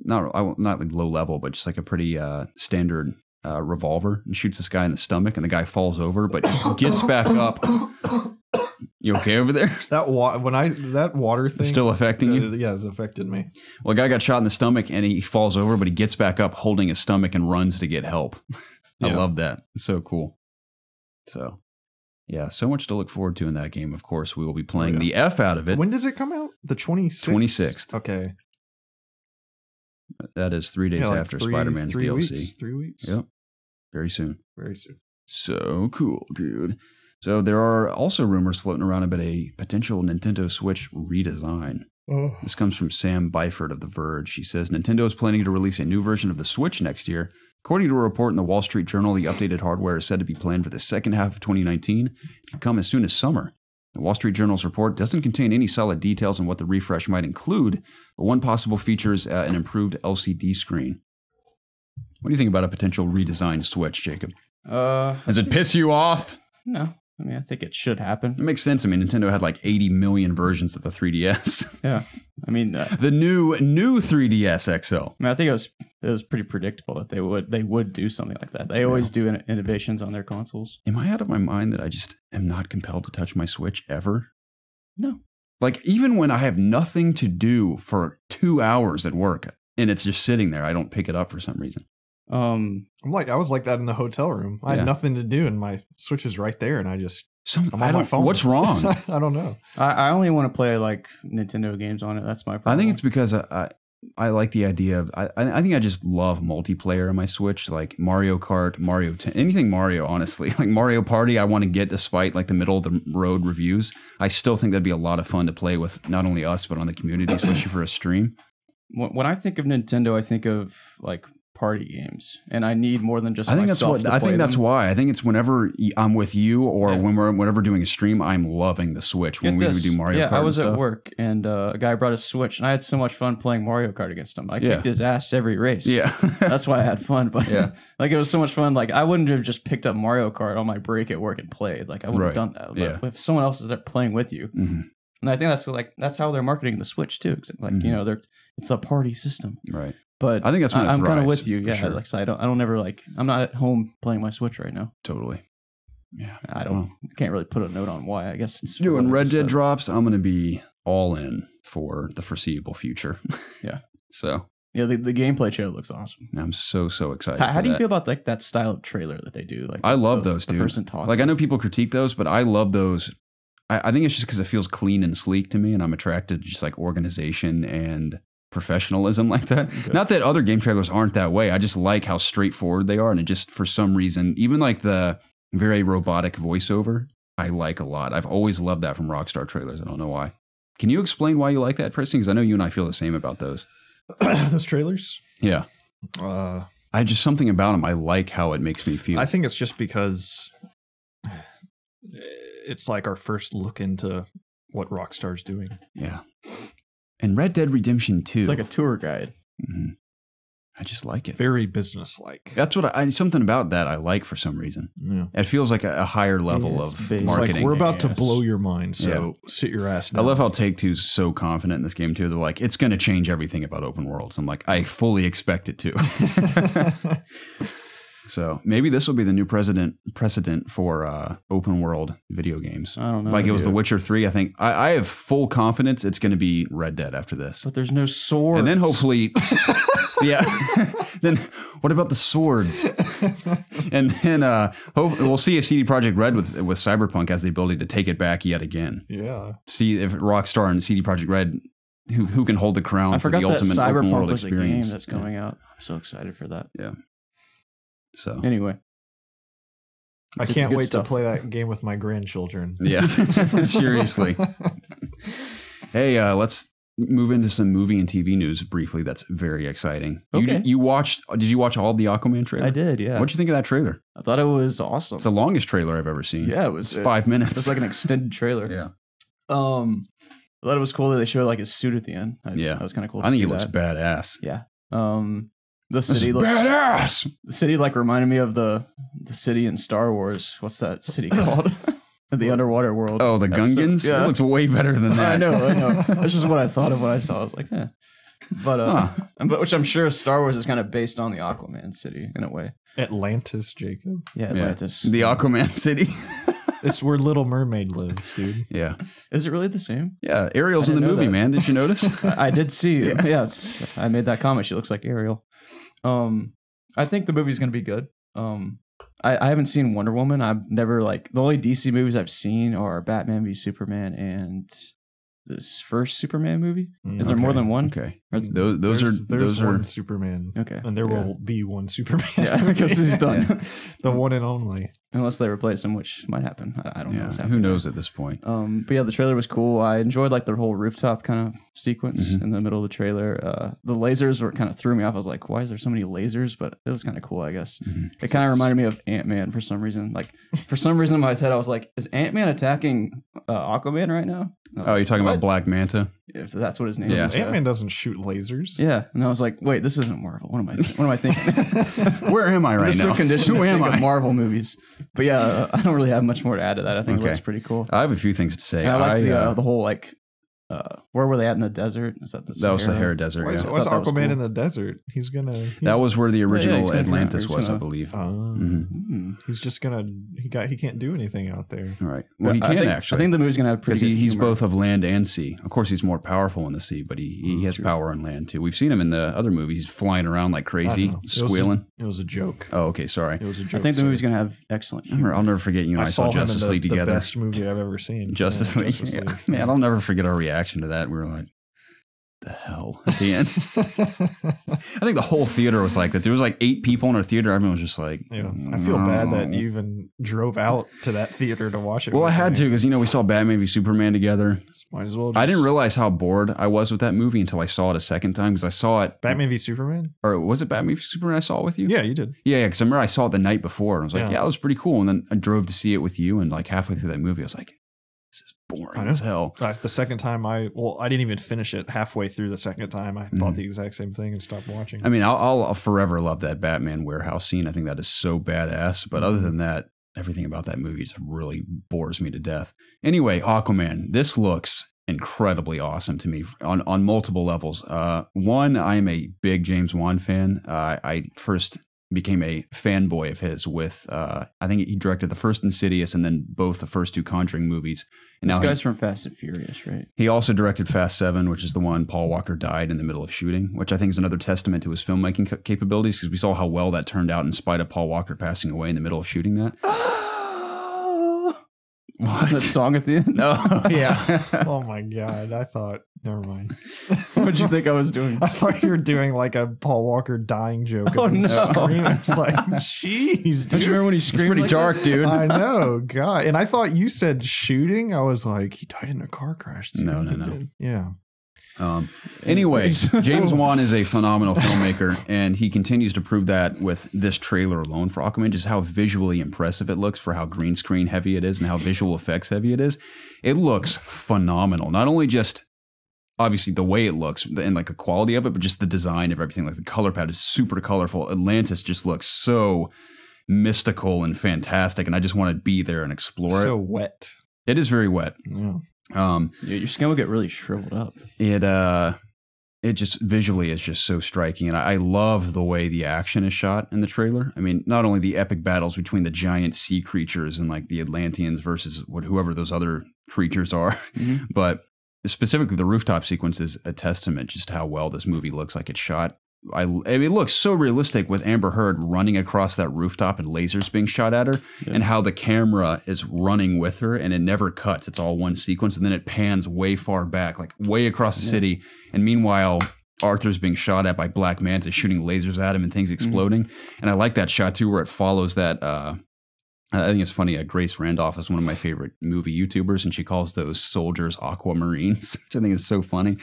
not like low level, but just like a pretty standard revolver, and shoots this guy in the stomach, and the guy falls over, but gets back up. You okay over there? That water thing still affecting you? Yeah, it's affected me. Well, a guy got shot in the stomach, and he falls over, but he gets back up holding his stomach and runs to get help. I love that. It's so cool. So, yeah, so much to look forward to in that game. Of course, we will be playing the F out of it. When does it come out? The 26th? 26th. Okay. That is 3 days after Spider-Man's DLC. 3 weeks. Yep. Very soon. Very soon. So cool, dude. So there are also rumors floating around about a potential Nintendo Switch redesign. Oh. This comes from Sam Byford of The Verge. He says Nintendo is planning to release a new version of the Switch next year. According to a report in the Wall Street Journal, the updated hardware is said to be planned for the second half of 2019. It could come as soon as summer. The Wall Street Journal's report doesn't contain any solid details on what the refresh might include, but one possible feature is an improved LCD screen. What do you think about a potential redesigned Switch, Jacob? Does it piss you off? No. I mean, I think it should happen. It makes sense. I mean, Nintendo had like 80 million versions of the 3DS. Yeah. I mean... the new 3DS XL. I mean, I think it was pretty predictable that they would do something like that. They always do innovations on their consoles. Am I out of my mind that I just am not compelled to touch my Switch ever? No. Like, even when I have nothing to do for 2 hours at work and it's just sitting there, I don't pick it up for some reason. I was like that in the hotel room. I had nothing to do, and my Switch is right there, and I'm on my phone. What's wrong? I don't know. I only want to play like Nintendo games on it. That's my problem. I think it's because I like the idea of I think I just love multiplayer on my Switch, like Mario Kart, Mario 10, anything Mario. Honestly, like Mario Party, I want to get despite like the middle of the road reviews. I still think that'd be a lot of fun to play with not only us but on the community, especially for a stream. When I think of Nintendo, I think of like party games, and I need more than just myself to play I think that's them. why. I think it's whenever I'm with you or when we're whenever doing a stream, I'm loving the Switch when we do Mario Kart. Yeah, I was at work, and a guy brought a Switch, and I had so much fun playing Mario Kart against him. I kicked his ass every race. Yeah. That's why I had fun. But like it was so much fun. Like I wouldn't have just picked up Mario Kart on my break at work and played. Like I wouldn't have done that. But if someone else is there playing with you. Mm-hmm. And I think that's how they're marketing the Switch too. Like it's a party system, right? But I think that's when I'm kind of with you. Yeah, sure. Like so I don't ever like I'm not at home playing my Switch right now. Totally. Yeah, I can't really put a note on why. I guess it's when Red Dead drops, I'm going to be all in for the foreseeable future. Yeah. So yeah, the gameplay trailer looks awesome. I'm so excited. How do you feel about like that style of trailer that they do? Like I love those, dude. Person talking. Like I know people critique those, but I love those. I think it's just because it feels clean and sleek to me, and I'm attracted to just like organization and professionalism like that. Okay. Not that other game trailers aren't that way. I just like how straightforward they are, and it just for some reason, even like the very robotic voiceover, I like a lot. I've always loved that from Rockstar trailers. I don't know why. Can you explain why you like that, Preston? Because I know you and I feel the same about those. Those trailers? Yeah. I just something about them. I like how it makes me feel. I think it's just because it's like our first look into what Rockstar's doing. Yeah. And Red Dead Redemption 2. It's like a tour guide. Mm-hmm. I just like it. Very business-like. That's what something about that I like for some reason. Yeah. It feels like a higher level of marketing. It's like, we're about to blow your mind, so sit your ass down. I love how Take-Two's so confident in this game, too. They're like, it's going to change everything about open worlds. I'm like, I fully expect it to. So maybe this will be the new precedent for open world video games. I don't know. Like it was The Witcher 3. I think I have full confidence it's going to be Red Dead after this. But there's no swords. And then hopefully, yeah. Then what about the swords? And then we'll see if CD Projekt Red with Cyberpunk has the ability to take it back yet again. Yeah. See if Rockstar and CD Projekt Red who can hold the crown for the ultimate open world experience. A game that's going out. I'm so excited for that. Yeah. So anyway, I can't wait to play that game with my grandchildren. Yeah, seriously. Hey, let's move into some movie and TV news briefly. That's very exciting. Okay. Did you watch all the Aquaman trailer? I did, yeah. What'd you think of that trailer? I thought it was awesome. It's the longest trailer I've ever seen. Yeah, it's 5 minutes. It's like an extended trailer. Yeah. I thought it was cool that they showed like his suit at the end. That was kind of cool. I think he looks badass. Yeah. The city looks badass. The city like reminded me of the city in Star Wars. What's that city called? The underwater world. Oh, the Gungans? Yeah. It looks way better than that. I know. That's just what I thought of when I saw it. I was like, eh. But which I'm sure Star Wars is kind of based on the Aquaman city in a way. Atlantis, Jacob. Yeah, Atlantis. The Aquaman city. It's where Little Mermaid lives, dude. Yeah. Is it really the same? Yeah, Ariel's in the movie, man. Did you notice? I did see. Yeah, I made that comment. She looks like Ariel. I think the movie's going to be good. I haven't seen Wonder Woman. I've never the only DC movies I've seen are Batman v Superman and this first Superman movie. Is there more than one? Okay. Those are one Superman. Okay. And there will be one Superman. Yeah, because he's done. The one and only. Unless they replace him, which might happen. I don't know what's happening. Who knows at this point? But yeah, the trailer was cool. I enjoyed the whole rooftop kind of sequence in the middle of the trailer. The lasers were kind of threw me off. I was like, why is there so many lasers? But it was kind of cool, I guess. It kind of reminded me of Ant-Man for some reason. For some reason in my head, I was like, is Ant-Man attacking Aquaman right now? You're talking about Black Manta? If that's what his name is. Ant-Man doesn't shoot lasers. Yeah. And I was like, wait, this isn't Marvel. What am I thinking? Where am I right now? I'm so conditioned to think of Marvel movies. But yeah, I don't really have much more to add to that. I think it looks pretty cool. I have a few things to say. And I like the whole where were they at in the desert? Is that the Sahara? That was Sahara Desert. Why is Aquaman in the desert? That was where the original Atlantis was, I believe. He's just gonna. He can't do anything out there. Right. Well, he can actually. I think the movie's gonna have pretty. Because he's both of land and sea. Of course, he's more powerful in the sea, but he has power on land too. We've seen him in the other movies. He's flying around like crazy, squealing. It was a joke. Oh, okay. Sorry. It was a joke. I think the movie's gonna have excellent humor. I'll never forget you and I saw Justice League together. The best movie I've ever seen. Justice League. Yeah. Man, I'll never forget our reaction to that. We were like, the hell at the end. I think the whole theater was like that. There was 8 people in our theater. Everyone was just like, I feel bad that you even drove out to that theater to watch it. Well, I had to because we saw Batman v Superman together. Might as well. I didn't realize how bored I was with that movie until I saw it a second time because I saw it. Batman v Superman? Or was it Batman v Superman I saw it with you? Yeah, you did. Yeah, because I remember I saw it the night before and I was like, that was pretty cool. And then I drove to see it with you and halfway through that movie, I was like, this is boring as hell. The second time I didn't even finish it halfway through the second time. I thought the exact same thing and stopped watching. I mean, I'll forever love that Batman warehouse scene. I think that is so badass. But other than that, everything about that movie just really bores me to death. Anyway, Aquaman. This looks incredibly awesome to me on multiple levels. One, I am a big James Wan fan. I first became a fanboy of his with I think he directed the first Insidious and then both the first 2 Conjuring movies. And this guy's from Fast and Furious, right? He also directed Fast 7, which is the one Paul Walker died in the middle of shooting, which I think is another testament to his filmmaking capabilities because we saw how well that turned out in spite of Paul Walker passing away in the middle of shooting that. What? That song at the end? Oh, yeah. Oh, my God. I thought, never mind. What did you think I was doing? I thought you were doing a Paul Walker dying joke. Oh, no. It's like, jeez, dude. Don't you remember when he screamed? It's pretty dark, dude. I know, God. And I thought you said shooting. I was like, he died in a car crash. Dude. No. Yeah. Anyway, James Wan is a phenomenal filmmaker, and he continues to prove that with this trailer alone for Aquaman, just how visually impressive it looks for how green screen heavy it is and how visual effects heavy it is. It looks phenomenal. Not only just obviously the way it looks and the quality of it, but just the design of everything. The color palette is super colorful. Atlantis just looks so mystical and fantastic, and I just want to be there and explore it. So wet. It is very wet. Yeah. Your skin will get really shriveled up. It just visually is just so striking, and I love the way the action is shot in the trailer. I mean, not only the epic battles between the giant sea creatures and the Atlanteans versus whoever those other creatures are, but specifically the rooftop sequence is a testament just how well this movie looks like it's shot. It looks so realistic with Amber Heard running across that rooftop and lasers being shot at her, and how the camera is running with her and it never cuts. It's all one sequence, and then it pans way far back, way across the city. And meanwhile, Arthur's being shot at by Black Manta, shooting lasers at him and things exploding. And I like that shot too, where it follows that. I think it's funny. Grace Randolph is one of my favorite movie YouTubers, and she calls those soldiers aquamarines, which I think is so funny.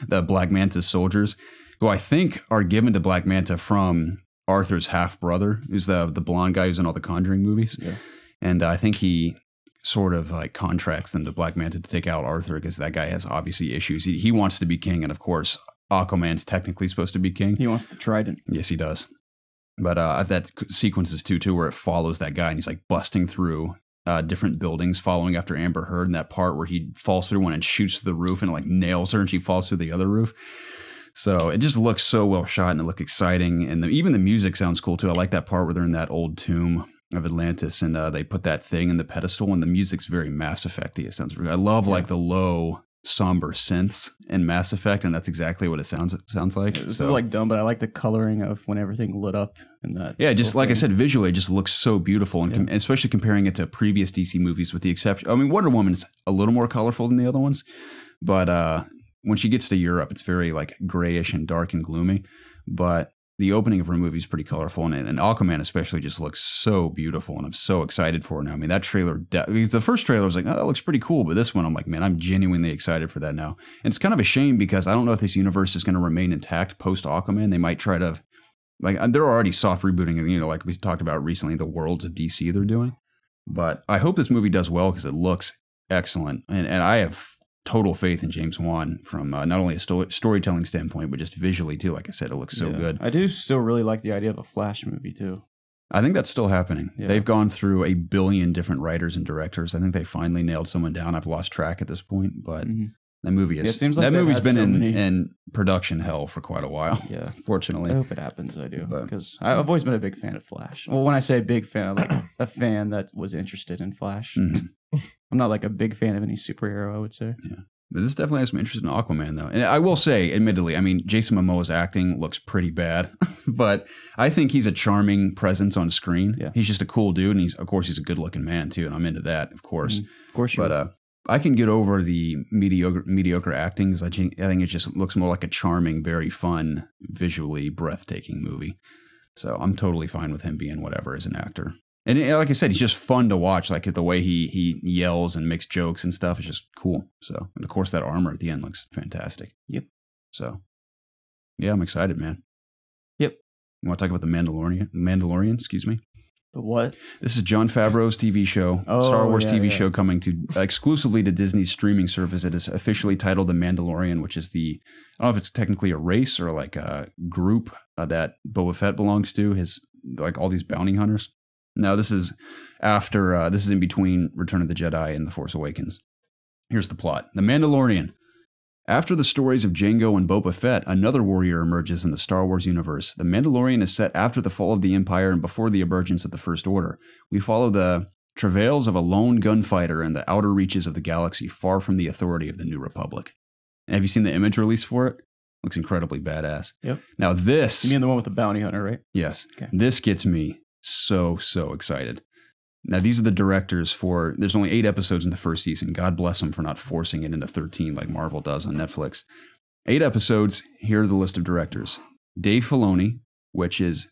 The Black Manta's soldiers, who I think are given to Black Manta from Arthur's half-brother, who's the blonde guy who's in all the Conjuring movies. Yeah. And I think he sort of contracts them to Black Manta to take out Arthur because that guy has obviously issues. He wants to be king, and of course, Aquaman's technically supposed to be king. He wants the trident. Yes, he does. But that sequences too, where it follows that guy and he's like busting through different buildings, following after Amber Heard, and that part where he falls through one and shoots through the roof and like nails her and she falls through the other roof. So it just looks so well shot and it looks exciting. And even the music sounds cool too. I like that part where they're in that old tomb of Atlantis and they put that thing in the pedestal and the music's very Mass Effect-y. It sounds really, I love like the low somber synths in Mass Effect, and that's exactly what it sounds like. This is like dumb, but I like the coloring of when everything lit up in that. Yeah, just like I said, visually it just looks so beautiful, and especially comparing it to previous DC movies, with the exception, I mean, Wonder Woman's a little more colorful than the other ones, but when she gets to Europe, it's very like grayish and dark and gloomy. But the opening of her movie is pretty colorful, and Alkapwn especially just looks so beautiful, and I'm so excited for it now. I mean, that trailer, because the first trailer was like, oh, that looks pretty cool, but this one, I'm like, man, I'm genuinely excited for that now. And it's kind of a shame because I don't know if this universe is going to remain intact post-Aquaman. They might try to, like, they're already soft rebooting, you know, like we talked about recently, the worlds of DC they're doing. But I hope this movie does well because it looks excellent, and I have total faith in James Wan from not only a storytelling standpoint, but just visually too. Like I said, it looks so good. I do still really like the idea of a Flash movie too. I think that's still happening. Yeah. They've gone through 1 billion different writers and directors. I think they finally nailed someone down. I've lost track at this point, but that movie is. It seems like that movie's been in production hell for quite a while. Yeah, fortunately. I hope it happens. I do, because I've always been a big fan of Flash. Well, when I say big fan, I'm like a fan that was interested in Flash. I'm not like a big fan of any superhero, I would say. Yeah. But this definitely has some interest in Aquaman, though. And I will say, admittedly, I mean, Jason Momoa's acting looks pretty bad, but I think he's a charming presence on screen. Yeah. He's just a cool dude, and of course, he's a good-looking man, too, and I'm into that, of course. Of course you are. I can get over the mediocre acting. I think it just looks more like a charming, very fun, visually breathtaking movie. So I'm totally fine with him being whatever as an actor. And like I said, he's just fun to watch. Like the way he yells and makes jokes and stuff is just cool. So, and of course, that armor at the end looks fantastic. Yep. So, yeah, I'm excited, man. Yep. You want to talk about the Mandalorian? Excuse me. The what? This is Jon Favreau's TV show, Star Wars TV show coming to exclusively to Disney's streaming service. It is officially titled The Mandalorian, which is I don't know if it's technically a race or like a group that Boba Fett belongs to. Like all these bounty hunters. Now, this is after, this is in between Return of the Jedi and The Force Awakens. Here's the plot. The Mandalorian. After the stories of Jango and Boba Fett, another warrior emerges in the Star Wars universe. The Mandalorian is set after the fall of the Empire and before the emergence of the First Order. We follow the travails of a lone gunfighter in the outer reaches of the galaxy, far from the authority of the New Republic. Have you seen the image release for it? Looks incredibly badass. Yep. Now this... You mean the one with the bounty hunter, right? Yes. Okay. This gets me so excited. Now, these are the directors for... There's only 8 episodes in the first season. God bless them for not forcing it into 13 like Marvel does on Netflix. 8 episodes. Here are the list of directors. Dave Filoni,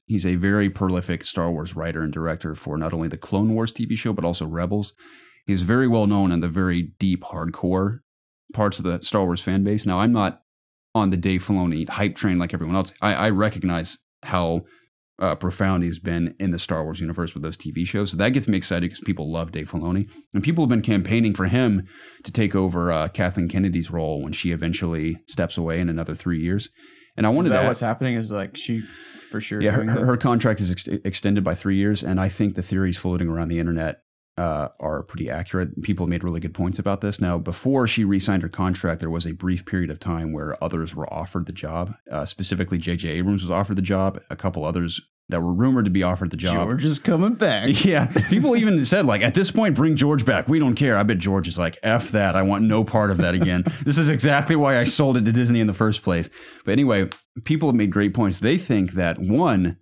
he's a very prolific Star Wars writer and director for not only the Clone Wars TV show, but also Rebels. He's very well known in the very deep, hardcore parts of the Star Wars fan base. Now, I'm not on the Dave Filoni hype train like everyone else. I recognize how profound he's been in the Star Wars universe with those TV shows. So that gets me excited because people love Dave Filoni. And people have been campaigning for him to take over Kathleen Kennedy's role when she eventually steps away in another 3 years. And I wanted Is that what's happening? Is like she for sure? Yeah, her contract is extended by 3 years. And I think the theories floating around the internet are pretty accurate. People made really good points about this. Now, before she re-signed her contract, there was a brief period of time where others were offered the job. Specifically, J.J. Abrams was offered the job. A couple others that were rumored to be offered the job. George is coming back. Yeah. People even said, like, at this point, bring George back. We don't care. I bet George is like, F that. I want no part of that again. This is exactly why I sold it to Disney in the first place. But anyway, people have made great points. They think that, one,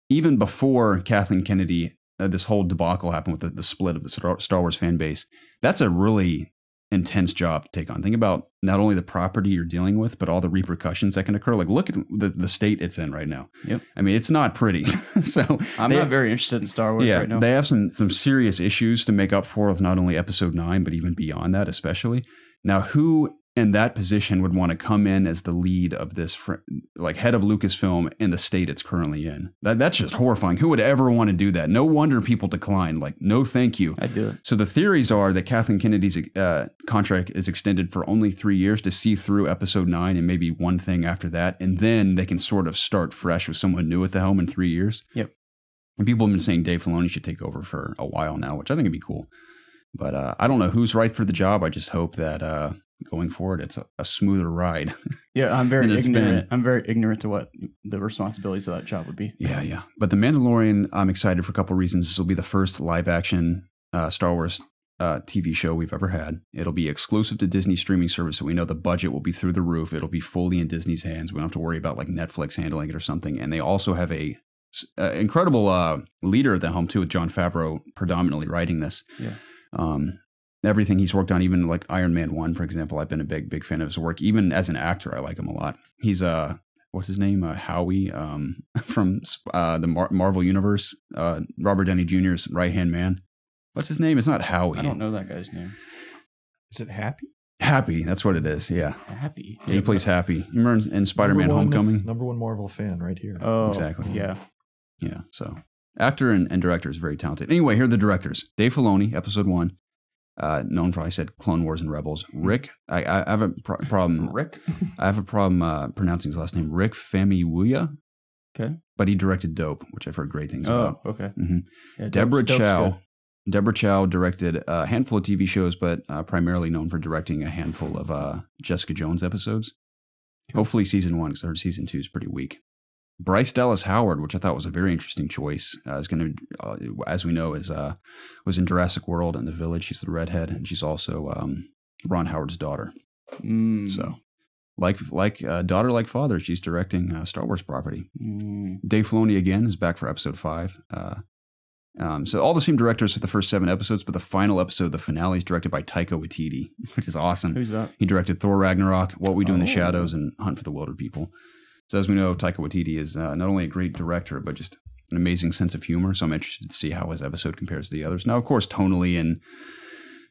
even before Kathleen Kennedy, this whole debacle happened with the split of the Star Wars fan base, that's a really intense job to take on. Think about not only the property you're dealing with, but all the repercussions that can occur. Like, look at the state it's in right now. Yep. I mean, it's not pretty. So I'm not very interested in Star Wars right now. They have some serious issues to make up for with not only Episode 9, but even beyond that, especially. Now, who in that position would want to come in as the lead of this, like head of Lucasfilm in the state it's currently in. That's just horrifying. Who would ever want to do that? No wonder people decline. Like, no, thank you. I'd do it. So the theories are that Kathleen Kennedy's contract is extended for only 3 years to see through episode 9 and maybe one thing after that. And then they can sort of start fresh with someone new at the helm in 3 years. Yep. And people have been saying Dave Filoni should take over for a while now, which I think would be cool. But I don't know who's right for the job. I just hope that going forward, it's a smoother ride. Yeah, I'm very ignorant. I'm very ignorant to what the responsibilities of that job would be. Yeah. But The Mandalorian, I'm excited for a couple of reasons. This will be the first live-action Star Wars TV show we've ever had. It'll be exclusive to Disney streaming service, so we know the budget will be through the roof. It'll be fully in Disney's hands. We don't have to worry about like Netflix handling it or something. And they also have a incredible leader at the helm too, with Jon Favreau predominantly writing this. Yeah. Everything he's worked on, even like Iron Man 1, for example, I've been a big fan of his work. Even as an actor, I like him a lot. He's what's his name? Howie from the Marvel Universe. Robert Downey Jr.'s right-hand man. What's his name? It's not Howie. I don't know that guy's name. Is it Happy? Happy, that's what it is. Yeah, Happy. Yeah, he plays Happy. You remember in Spider-Man: Homecoming? #1 Marvel fan right here. Oh, exactly. Yeah. So actor and director is very talented. Anyway, here are the directors: Dave Filoni, Episode 1. Known for, I said, Clone Wars and Rebels. Rick, I have a problem. Rick? I have a problem pronouncing his last name. Rick Famuyiwa. Okay. But he directed Dope, which I've heard great things about. Oh, okay. Mm-hmm. Yeah, Deborah Dope's Chow. good. Deborah Chow directed a handful of TV shows, but primarily known for directing a handful of Jessica Jones episodes. Okay. Hopefully season 1, because I heard season 2 is pretty weak. Bryce Dallas Howard, which I thought was a very interesting choice, is going to, as we know, was in Jurassic World and The Village. She's the redhead, and she's also Ron Howard's daughter. So, like daughter, like father, she's directing Star Wars property. Dave Filoni again is back for episode 5. So all the same directors for the first 7 episodes, but the final episode, the finale, is directed by Taika Waititi, which is awesome. Who's that? He directed Thor Ragnarok, What We Do in the Shadows, and Hunt for the Wilder People. So as we know, Taika Waititi is not only a great director, but just an amazing sense of humor. So I'm interested to see how his episode compares to the others. Now, of course, tonally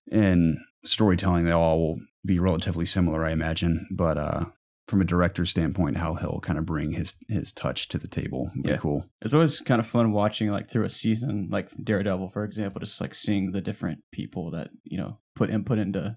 and storytelling, they all will be relatively similar, I imagine. But from a director's standpoint, how he'll kind of bring his touch to the table will be cool. It's always kind of fun watching like through a season, like Daredevil, for example, just like seeing the different people that, put input into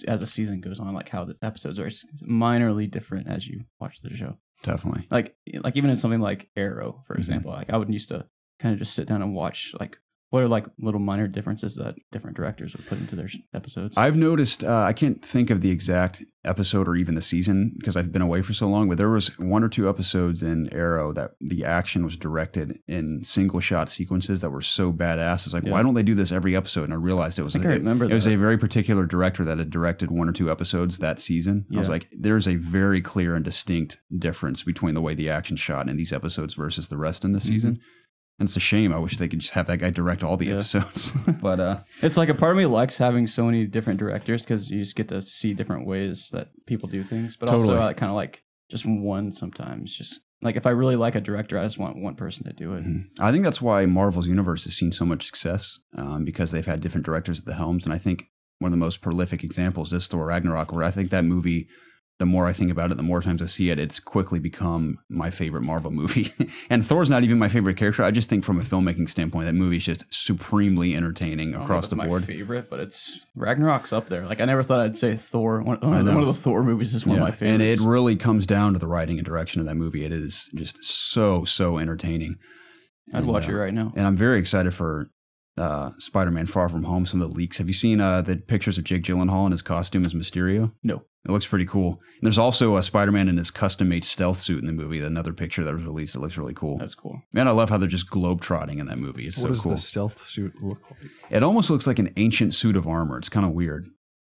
as the season goes on, like how the episodes are minorly different as you watch the show. Definitely. Like even in something like Arrow, for example, like I would used to kind of just sit down and watch like what are like little minor differences that different directors would put into their episodes. I've noticed, I can't think of the exact episode or even the season because I've been away for so long, but there was 1 or 2 episodes in Arrow that the action was directed in single shot sequences that were so badass. It's like, why don't they do this every episode? And I realized it was was a very particular director that had directed 1 or 2 episodes that season. I was like, there's a very clear and distinct difference between the way the action's shot in these episodes versus the rest in the season. And it's a shame. I wish they could just have that guy direct all the episodes. But it's like a part of me likes having so many different directors because you just get to see different ways that people do things. But also I kind of like just one sometimes. Just like if I really like a director, I just want one person to do it. I think that's why Marvel's universe has seen so much success because they've had different directors at the helms. And I think one of the most prolific examples is Thor Ragnarok, where I think that movie, the more I think about it, the more times I see it, it's quickly become my favorite Marvel movie. And Thor's not even my favorite character. I just think from a filmmaking standpoint, that movie is just supremely entertaining across the board. My favorite, but it's Ragnarok's up there. Like I never thought I'd say Thor. One of the Thor movies is one of my favorites. And it really comes down to the writing and direction of that movie. It is just so entertaining. I'd watch it right now. And I'm very excited for Spider-Man Far From Home, some of the leaks. Have you seen the pictures of Jake Gyllenhaal in his costume as Mysterio? No. It looks pretty cool. And there's also a Spider-Man in his custom-made stealth suit in the movie. Another picture that was released that looks really cool. That's cool. Man, I love how they're just globe-trotting in that movie. It's so cool. What does the stealth suit look like? It almost looks like an ancient suit of armor. It's kind of weird.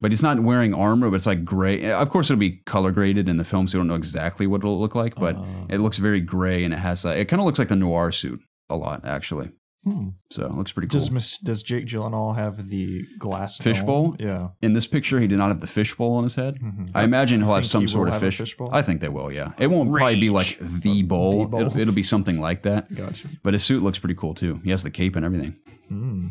But he's not wearing armor, but it's like gray. Of course, it'll be color graded in the film, so you don't know exactly what it'll look like. But it looks very gray, and it has it kind of looks like the noir suit a lot, actually. So it looks pretty cool. Does Jake Gyllenhaal have the glass fishbowl? Yeah. In this picture, he did not have the fishbowl on his head. I imagine he'll have some sort of fishbowl. I think they will, yeah. It won't probably be like the bowl. It'll be something like that. Gotcha. But his suit looks pretty cool, too. He has the cape and everything.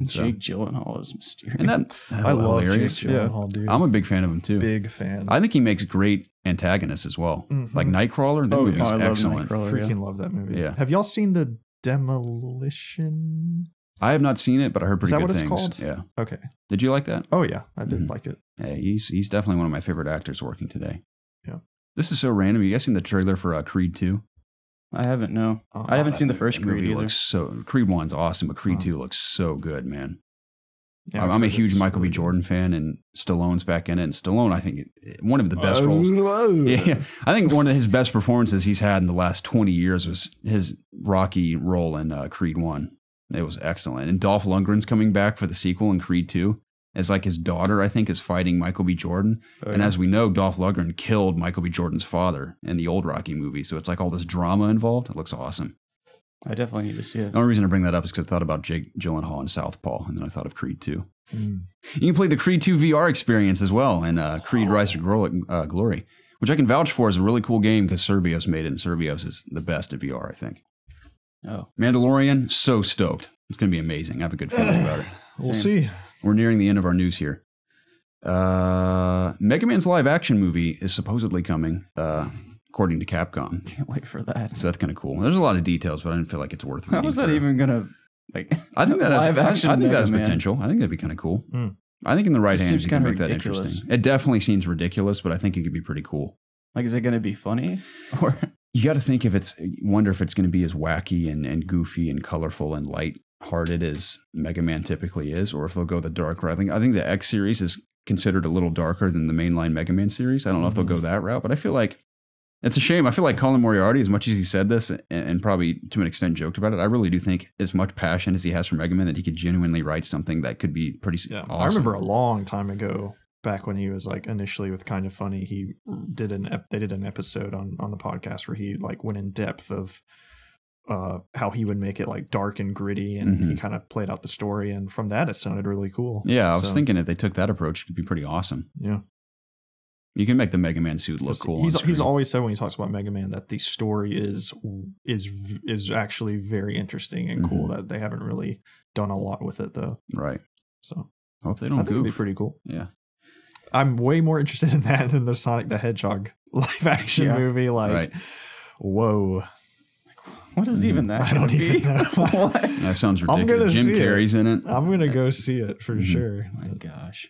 Jake Gyllenhaal is mysterious. And that I love hilarious. Jake Gyllenhaal, dude. I'm a big fan of him, too. Big fan. I think he makes great antagonists as well. Like Nightcrawler, that movie's excellent. Freaking love that movie. Yeah. Have y'all seen the Demolition? I have not seen it, but I heard pretty good things. Is that what it's called? Yeah. Okay. Did you like that? Oh, yeah. I did like it. Yeah, he's definitely one of my favorite actors working today. Yeah. This is so random. You guys seen the trailer for Creed 2? I haven't, no. I haven't seen the first Creed either. Creed 1's awesome, but Creed 2 looks so good, man. Yeah, I'm a huge Michael B. Jordan fan, and Stallone's back in it. And Stallone, I think, one of the best roles. Yeah, I think one of his best performances he's had in the last 20 years was his Rocky role in Creed 1. It was excellent. And Dolph Lundgren's coming back for the sequel in Creed 2. As like his daughter, I think, is fighting Michael B. Jordan. And as we know, Dolph Lundgren killed Michael B. Jordan's father in the old Rocky movie. So it's like all this drama involved. It looks awesome. I definitely need to see it. The only reason I bring that up is because I thought about Jake Gyllenhaal in Southpaw, and then I thought of Creed 2. You can play the Creed 2 VR experience as well, and Creed Rise to Glory, which I can vouch for is a really cool game because Survios made it, and Survios is the best at VR, I think. Oh. Mandalorian, so stoked. It's going to be amazing. I have a good feeling about it. We'll see. We're nearing the end of our news here. Mega Man's live action movie is supposedly coming, according to Capcom. Can't wait for that. So that's kind of cool. There's a lot of details, but I didn't feel like it's worth reading. How is that even going to, like, I think that live action I think that has Mega Man. potential. I think that'd be kind of cool. I think in the right hands, you can make that ridiculous. interesting. It definitely seems ridiculous, but I think it could be pretty cool. Like, is it going to be funny? Or you got to think wonder if it's going to be as wacky and goofy and colorful and light-hearted as Mega Man typically is, or if they'll go the dark route. I think the X series is considered a little darker than the mainline Mega Man series. I don't know if they'll go that route, but I feel like it's a shame. I feel like Colin Moriarty, as much as he said this and probably to an extent joked about it, I really do think as much passion as he has for Mega Man that he could genuinely write something that could be pretty awesome. I remember a long time ago, back when he was like initially with Kind of Funny, they did an episode on the podcast where he like went in depth of how he would make it like dark and gritty, and he kind of played out the story, and from that it sounded really cool. Yeah, I was thinking if they took that approach, it could be pretty awesome. Yeah. You can make the Mega Man suit look cool. He's always said when he talks about Mega Man that the story is actually very interesting and cool. That they haven't really done a lot with it though. Right. So I hope they don't. I think it'd be pretty cool. Yeah. I'm way more interested in that than the Sonic the Hedgehog live action movie. Like, whoa. What is even that? I don't even know. What? That sounds ridiculous. Jim Carrey's in it. I'm gonna go see it for sure. Oh my gosh.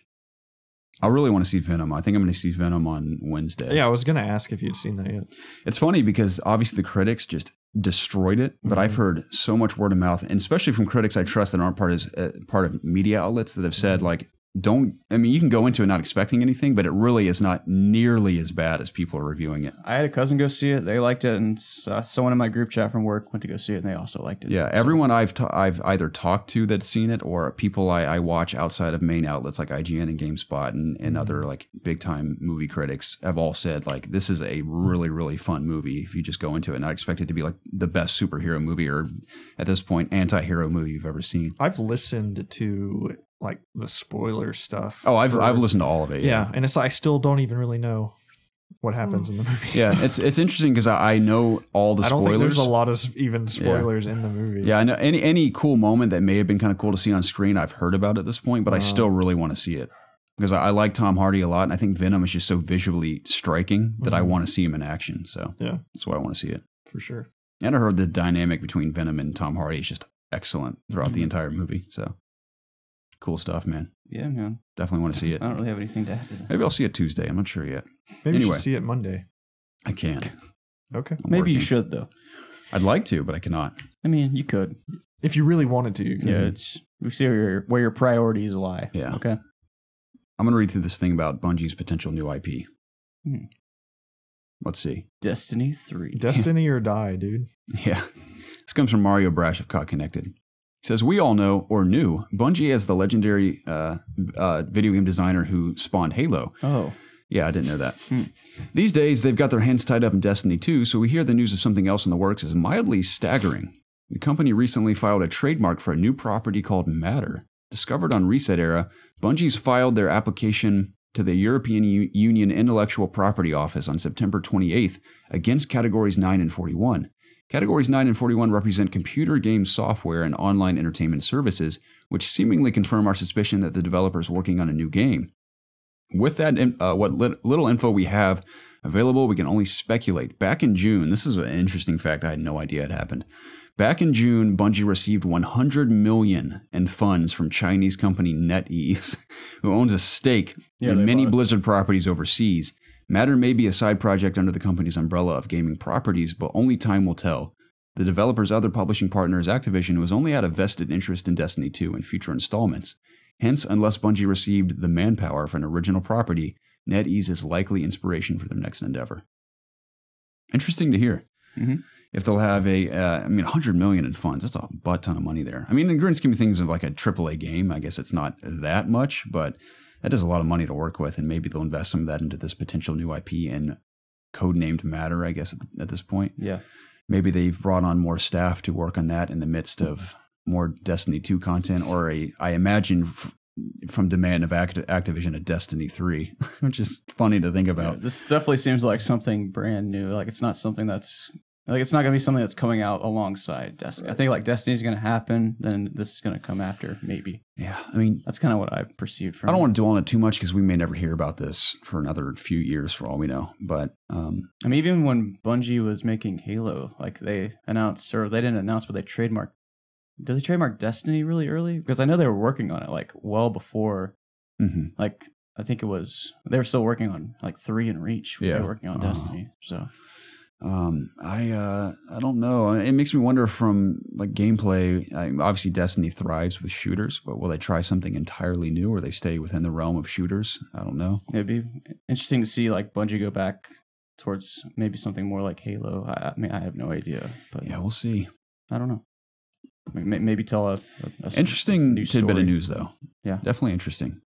I really want to see Venom. I think I'm going to see Venom on Wednesday. Yeah, I was going to ask if you'd seen that yet. It's funny because obviously the critics just destroyed it, but I've heard so much word of mouth, and especially from critics I trust that aren't part of media outlets that have said like, you can go into it not expecting anything, but it really is not nearly as bad as people are reviewing it. I had a cousin go see it. They liked it, and someone in my group chat from work went to go see it, and they also liked it. Yeah, everyone I've either talked to that's seen it, or people I watch outside of main outlets like IGN and GameSpot and other like big time movie critics have all said like, this is a really, really fun movie if you just go into it. And I expect it to be like the best superhero movie, or at this point anti-hero movie you've ever seen. I've listened to like the spoiler stuff. Oh, I've listened to all of it. Yeah, and it's I still don't even really know what happens in the movie. Yeah, it's interesting because I know all the spoilers. I don't think there's a lot of even spoilers in the movie. Yeah, I know any cool moment that may have been kind of cool to see on screen, I've heard about at this point, but I still really want to see it because I like Tom Hardy a lot, and I think Venom is just so visually striking that I want to see him in action. So yeah, that's why I want to see it for sure. And I heard the dynamic between Venom and Tom Hardy is just excellent throughout the entire movie. So. Cool stuff, man. Yeah, man. Definitely want to see it. I don't really have anything to add to that. Maybe I'll see it Tuesday. I'm not sure yet. Maybe you should see it Monday. I can't. Okay. Maybe you should, though. I'd like to, but I cannot. I mean, you could. If you really wanted to, you could. Yeah, we see where your priorities lie. Yeah. Okay. I'm going to read through this thing about Bungie's potential new IP. Let's see. Destiny 3. Destiny or die, dude. Yeah. This comes from Mario Brash of COD Connected. He says, we all know, or knew, Bungie as the legendary video game designer who spawned Halo. Oh. Yeah, I didn't know that. These days, they've got their hands tied up in Destiny 2, so we hear the news of something else in the works is mildly staggering. The company recently filed a trademark for a new property called Matter. Discovered on Reset Era, Bungie's filed their application to the European Union Intellectual Property Office on September 28th against Categories 9 and 41. Categories 9 and 41 represent computer game software and online entertainment services, which seemingly confirm our suspicion that the developer is working on a new game. With that, what little info we have available, we can only speculate. Back in June, this is an interesting fact I had no idea it happened. Back in June, Bungie received $100 million in funds from Chinese company NetEase, who owns a stake in many Blizzard properties overseas. Matter may be a side project under the company's umbrella of gaming properties, but only time will tell. The developer's other publishing partner is Activision, who has only had a vested interest in Destiny 2 and future installments. Hence, unless Bungie received the manpower for an original property, NetEase is likely inspiration for their next endeavor. Interesting to hear. Mm-hmm. If they'll have $100 million in funds, that's a butt ton of money there. I mean, in the grand scheme of things of like a AAA game, I guess it's not that much, but that is a lot of money to work with, and maybe they'll invest some of that into this potential new IP and codenamed Matter, I guess, at this point. Yeah. Maybe they've brought on more staff to work on that in the midst of more Destiny 2 content, or I imagine from demand of Activision, a Destiny 3, which is funny to think about. Yeah, this definitely seems like something brand new. Like it's not something that's it's not going to be something that's coming out alongside Destiny. Right. I think like Destiny's going to happen, then this is going to come after, maybe. Yeah, I mean, that's kind of what I perceived from I don't want to dwell on it too much because we may never hear about this for another few years for all we know. But I mean, even when Bungie was making Halo, like they announced, or they didn't announce, but they trademarked. Did they trademark Destiny really early? Because I know they were working on it like well before. Mm-hmm. Like I think it was they were still working on like 3 and Reach. When they were working on Destiny. So I don't know. It makes me wonder from like gameplay. Obviously, Destiny thrives with shooters, but will they try something entirely new, or they stay within the realm of shooters? I don't know. It'd be interesting to see like Bungie go back towards maybe something more like Halo. I mean, I have no idea, but yeah, we'll see. I don't know. Maybe tell a interesting new tidbit story. of news, though. Yeah, definitely interesting.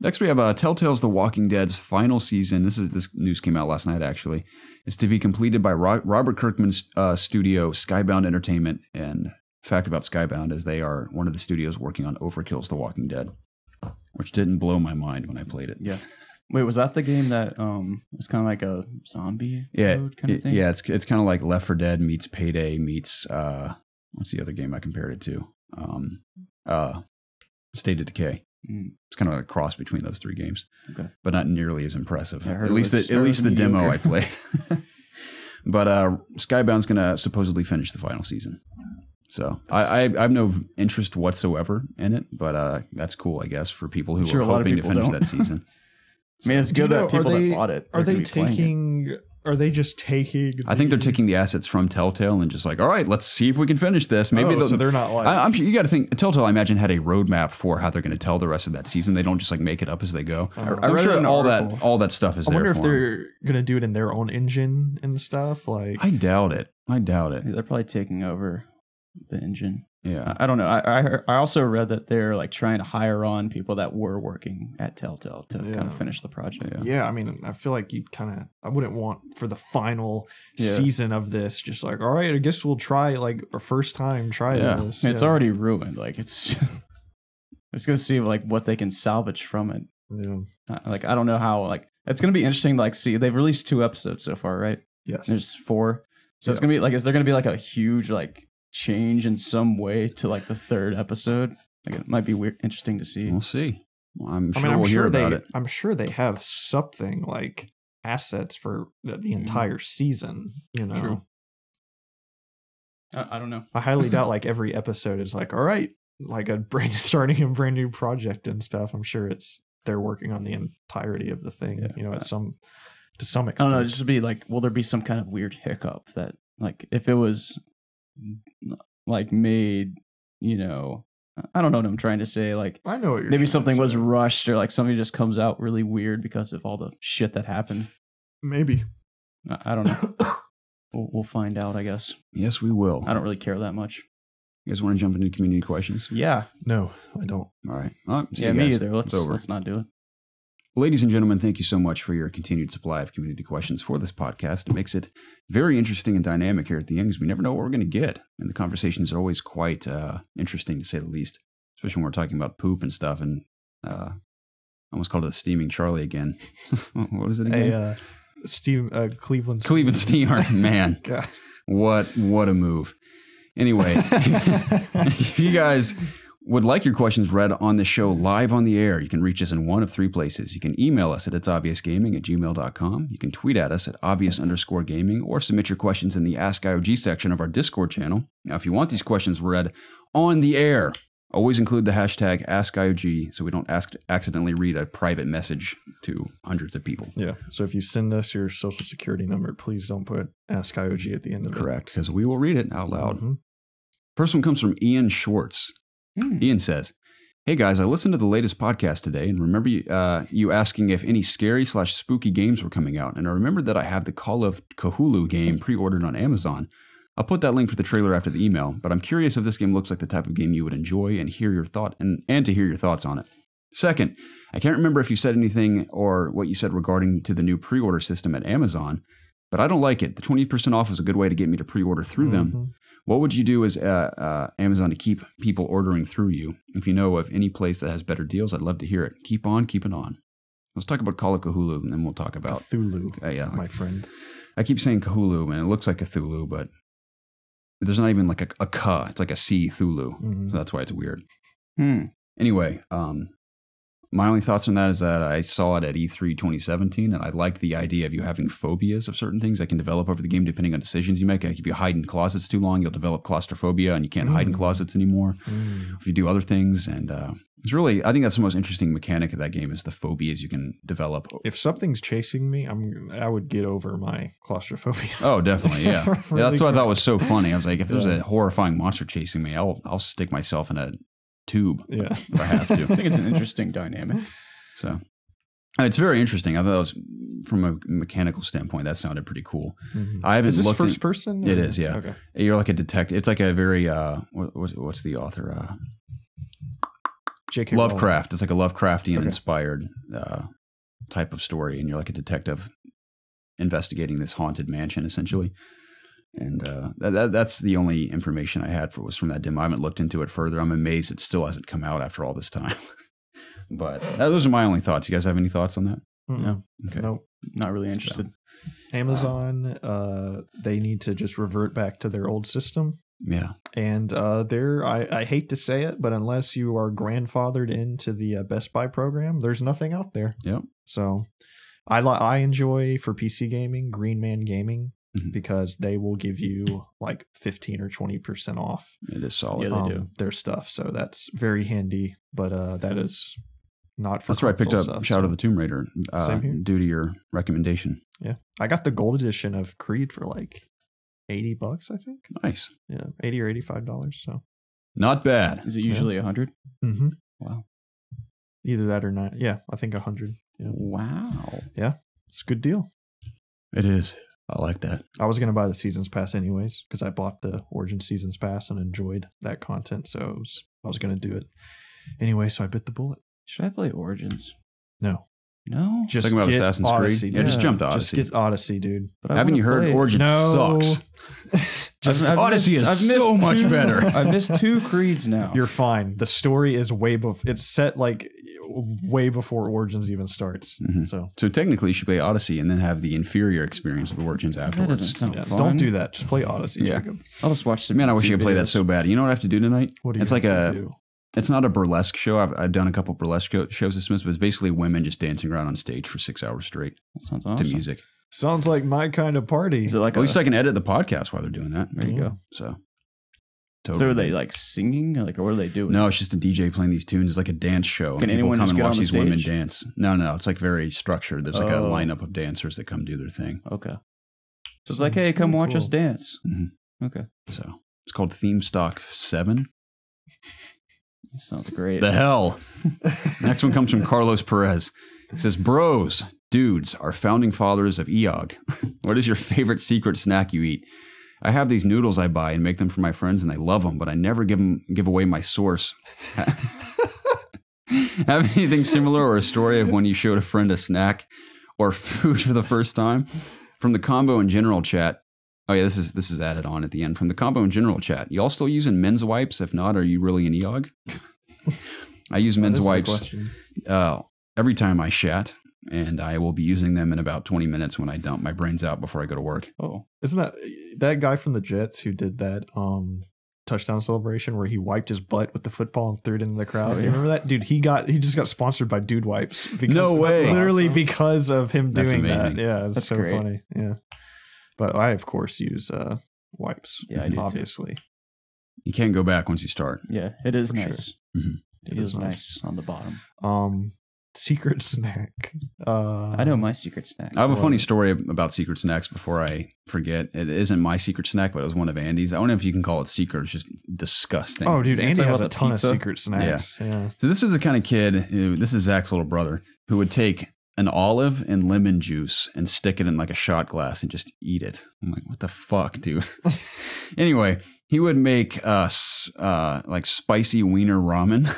Next, we have Telltale's The Walking Dead's final season. This news came out last night, actually. It's to be completed by Robert Kirkman's studio, Skybound Entertainment. And fact about Skybound is they are one of the studios working on Overkill's The Walking Dead, which didn't blow my mind when I played it. Yeah. Wait, was that the game that was kind of like a zombie mode kind of thing? Yeah, it's kind of like Left 4 Dead meets Payday meets what's the other game I compared it to? State of Decay. It's kind of like a cross between those 3 games, but not nearly as impressive. At least the demo I played. But Skybound's going to supposedly finish the final season. So I have no interest whatsoever in it, but that's cool, I guess, for people who are hoping to finish that season. I mean, it's good that people that bought it. Are they taking? Are they just taking? I think they're taking the assets from Telltale and just like, all right, let's see if we can finish this. Maybe so they're not like. I'm sure you got to think. Telltale, I imagine, had a roadmap for how they're going to tell the rest of that season. They don't just like make it up as they go. I'm sure all that stuff is there. I wonder if they're going to do it in their own engine and stuff. Like, I doubt it. They're probably taking over the engine. Yeah, I don't know. I also read that they're like trying to hire on people that were working at Telltale to kind of finish the project. Yeah, I mean, I feel like I wouldn't want for the final season of this, just like, all right, I guess we'll try like our first time this. It's already ruined. Like it's gonna see like what they can salvage from it. Yeah. Like I don't know how. Like it's gonna be interesting. To, like see, they've released 2 episodes so far, right? Yes. There's 4. So it's gonna be like, is there gonna be like a huge like change in some way to like the 3rd episode? Like it might be weird, interesting to see. We'll see. Well, I'm sure we'll hear about it. I'm sure they have something like assets for the entire season. You know, True. I don't know. I highly doubt like every episode is like, all right, like starting a brand new project and stuff. I'm sure they're working on the entirety of the thing. You know, to some extent. I don't know. Just to be like, will there be some kind of weird hiccup that like if it was like made, you know, I don't know what I'm trying to say. Like, I know what you're maybe something was rushed or like something just comes out really weird because of all the shit that happened. Maybe. I don't know. We'll find out, I guess. Yes, we will. I don't really care that much. You guys want to jump into community questions? Yeah. No, I don't. All right. Yeah, me either. Let's not do it. Ladies and gentlemen, thank you so much for your continued supply of community questions for this podcast. It makes it very interesting and dynamic here at the end because we never know what we're going to get. And the conversations are always quite interesting, to say the least, especially when we're talking about poop and stuff. And I almost called it a steaming Charlie again. What is it again? Cleveland Steamer. Man, God. What a move. Anyway, if you guys would like your questions read on the show live on the air, you can reach us in one of three places. You can email us at ItsObviousGaming@gmail.com. You can tweet at us at obvious_gaming or submit your questions in the Ask IOG section of our Discord channel. Now, if you want these questions read on the air, always include the hashtag AskIOG so we don't accidentally read a private message to hundreds of people. Yeah. So if you send us your social security number, please don't put Ask IOG at the end of it. Correct, because we will read it out loud. Mm-hmm. First one comes from Ian Schwartz. Ian says, "Hey guys, I listened to the latest podcast today and remember you asking if any scary/spooky games were coming out. And I remembered that I have the Call of Cthulhu game pre-ordered on Amazon. I'll put that link for the trailer after the email, but I'm curious if this game looks like the type of game you would enjoy and hear your thought and to hear your thoughts on it. Second, I can't remember if you said anything or what you said regarding to the new pre-order system at Amazon, but I don't like it. The 20% off is a good way to get me to pre-order through them. What would you do as Amazon to keep people ordering through you? If you know of any place that has better deals, I'd love to hear it. Keep on keeping on." Let's talk about Call of Cthulhu, and then we'll talk about Cthulhu. Yeah, my friend. I keep saying Cthulhu, man. It looks like Cthulhu, but there's not even like a K. It's like a C, Thulu. So that's why it's weird. Anyway, my only thoughts on that is that I saw it at E3 2017, and I like the idea of you having phobias of certain things that can develop over the game depending on decisions you make. Like if you hide in closets too long, you'll develop claustrophobia, and you can't hide in closets anymore. If you do other things, and it's really, I think that's the most interesting mechanic of that game is the phobias you can develop. If something's chasing me, I would get over my claustrophobia. Oh, definitely, yeah. Really that's what I thought was so funny. I was like, if there's a horrifying monster chasing me, I'll stick myself in a tube if I have to. I think it's an interesting dynamic. So it's very interesting. I thought it was, from a mechanical standpoint, that sounded pretty cool. I haven't Is this looked first person? It is, yeah. Okay. You're like a detective. It's like a very what's the author? J.K. Lovecraft. It's like a Lovecraftian inspired type of story, and you're like a detective investigating this haunted mansion, essentially. And that's the only information I had was from that demo. I haven't looked into it further. I'm amazed it still hasn't come out after all this time. But those are my only thoughts. You guys have any thoughts on that? No. Okay. Nope. Not really interested. Amazon, they need to just revert back to their old system. Yeah. And I hate to say it, but unless you are grandfathered into the Best Buy program, there's nothing out there. Yep. So I enjoy, for PC gaming, Green Man Gaming. Because they will give you like 15 or 20% off. It is solid. Yeah, they do. Their stuff. So that's very handy. But that is not for That's where I picked up stuff, Shadow of the Tomb Raider due to your recommendation. Yeah. I got the gold edition of Creed for like $80, I think. Nice. Yeah. $80 or $85. So not bad. Is it usually 100? Mm-hmm. Wow. Either that or not. Yeah. I think 100. Yeah. Wow. Yeah. It's a good deal. It is. I like that. I was going to buy the Seasons Pass anyways because I bought the Origin Seasons Pass and enjoyed that content. So I was going to do it anyway. So I bit the bullet. Should I play Origins? No. Just talking about Assassin's Odyssey, Creed. Yeah, just jump to Odyssey. Just get Odyssey, dude. But haven't you heard Origins sucks? Odyssey is so much better. I've missed 2 Creeds now. You're fine. The story is it's set like way before Origins even starts. So technically you should play Odyssey and then have the inferior experience of Origins afterwards. That doesn't sound fun. Don't do that. Just play Odyssey, Jacob. I'll just watch some. Man, I wish you could play that so bad. You know what I have to do tonight? What do you It's like it's not a burlesque show. I've done a couple burlesque shows this semester, but it's basically women just dancing around on stage for 6 hours straight. That sounds awesome. To music. Sounds like my kind of party. Is it like at least I can edit the podcast while they're doing that. There you go. So are they like singing? Like, or what are they doing? No, it's just a DJ playing these tunes. It's like a dance show. Can anyone come just and get watch on the these stage? women dance? No. It's like very structured. There's like a lineup of dancers that come do their thing. Okay. So it's like, hey, come watch us dance. Okay. So it's called Theme Stock 7. Sounds great. The hell. Next one comes from Carlos Perez. He says, "Bros, dudes, are founding fathers of EOG. What is your favorite secret snack you eat? I have these noodles I buy and make them for my friends, and they love them, but I never give away my source. Have anything similar or a story of when you showed a friend a snack or food for the first time? From the combo and general chat. Oh yeah, this is added on at the end. From the combo and general chat. Y'all still using men's wipes? If not, are you really an EOG? I use men's wipes every time I shat, and I will be using them in about 20 minutes when I dump my brains out before I go to work. Oh, isn't that guy from the Jets who did that touchdown celebration where he wiped his butt with the football and threw it into the crowd? You remember that? Dude, he just got sponsored by Dude Wipes. No way. Literally because of him doing that. Yeah, it's That's so great. funny. Yeah. But I, of course, use wipes. Yeah, I do obviously. You can't go back once you start. Yeah, it is For nice. sure. Mm-hmm. It is nice on the bottom. Secret snack. I know my secret snack. I have a funny story about secret snacks before I forget. It isn't my secret snack, but it was one of Andy's. I don't know if you can call it secret. It's just disgusting. Oh, dude, Andy talking has about a the ton pizza? of secret snacks. Yeah. So this is the kind of kid, this is Zach's little brother, who would take an olive and lemon juice and stick it in like a shot glass and just eat it. I'm like, what the fuck, dude? Anyway, he would make like spicy wiener ramen.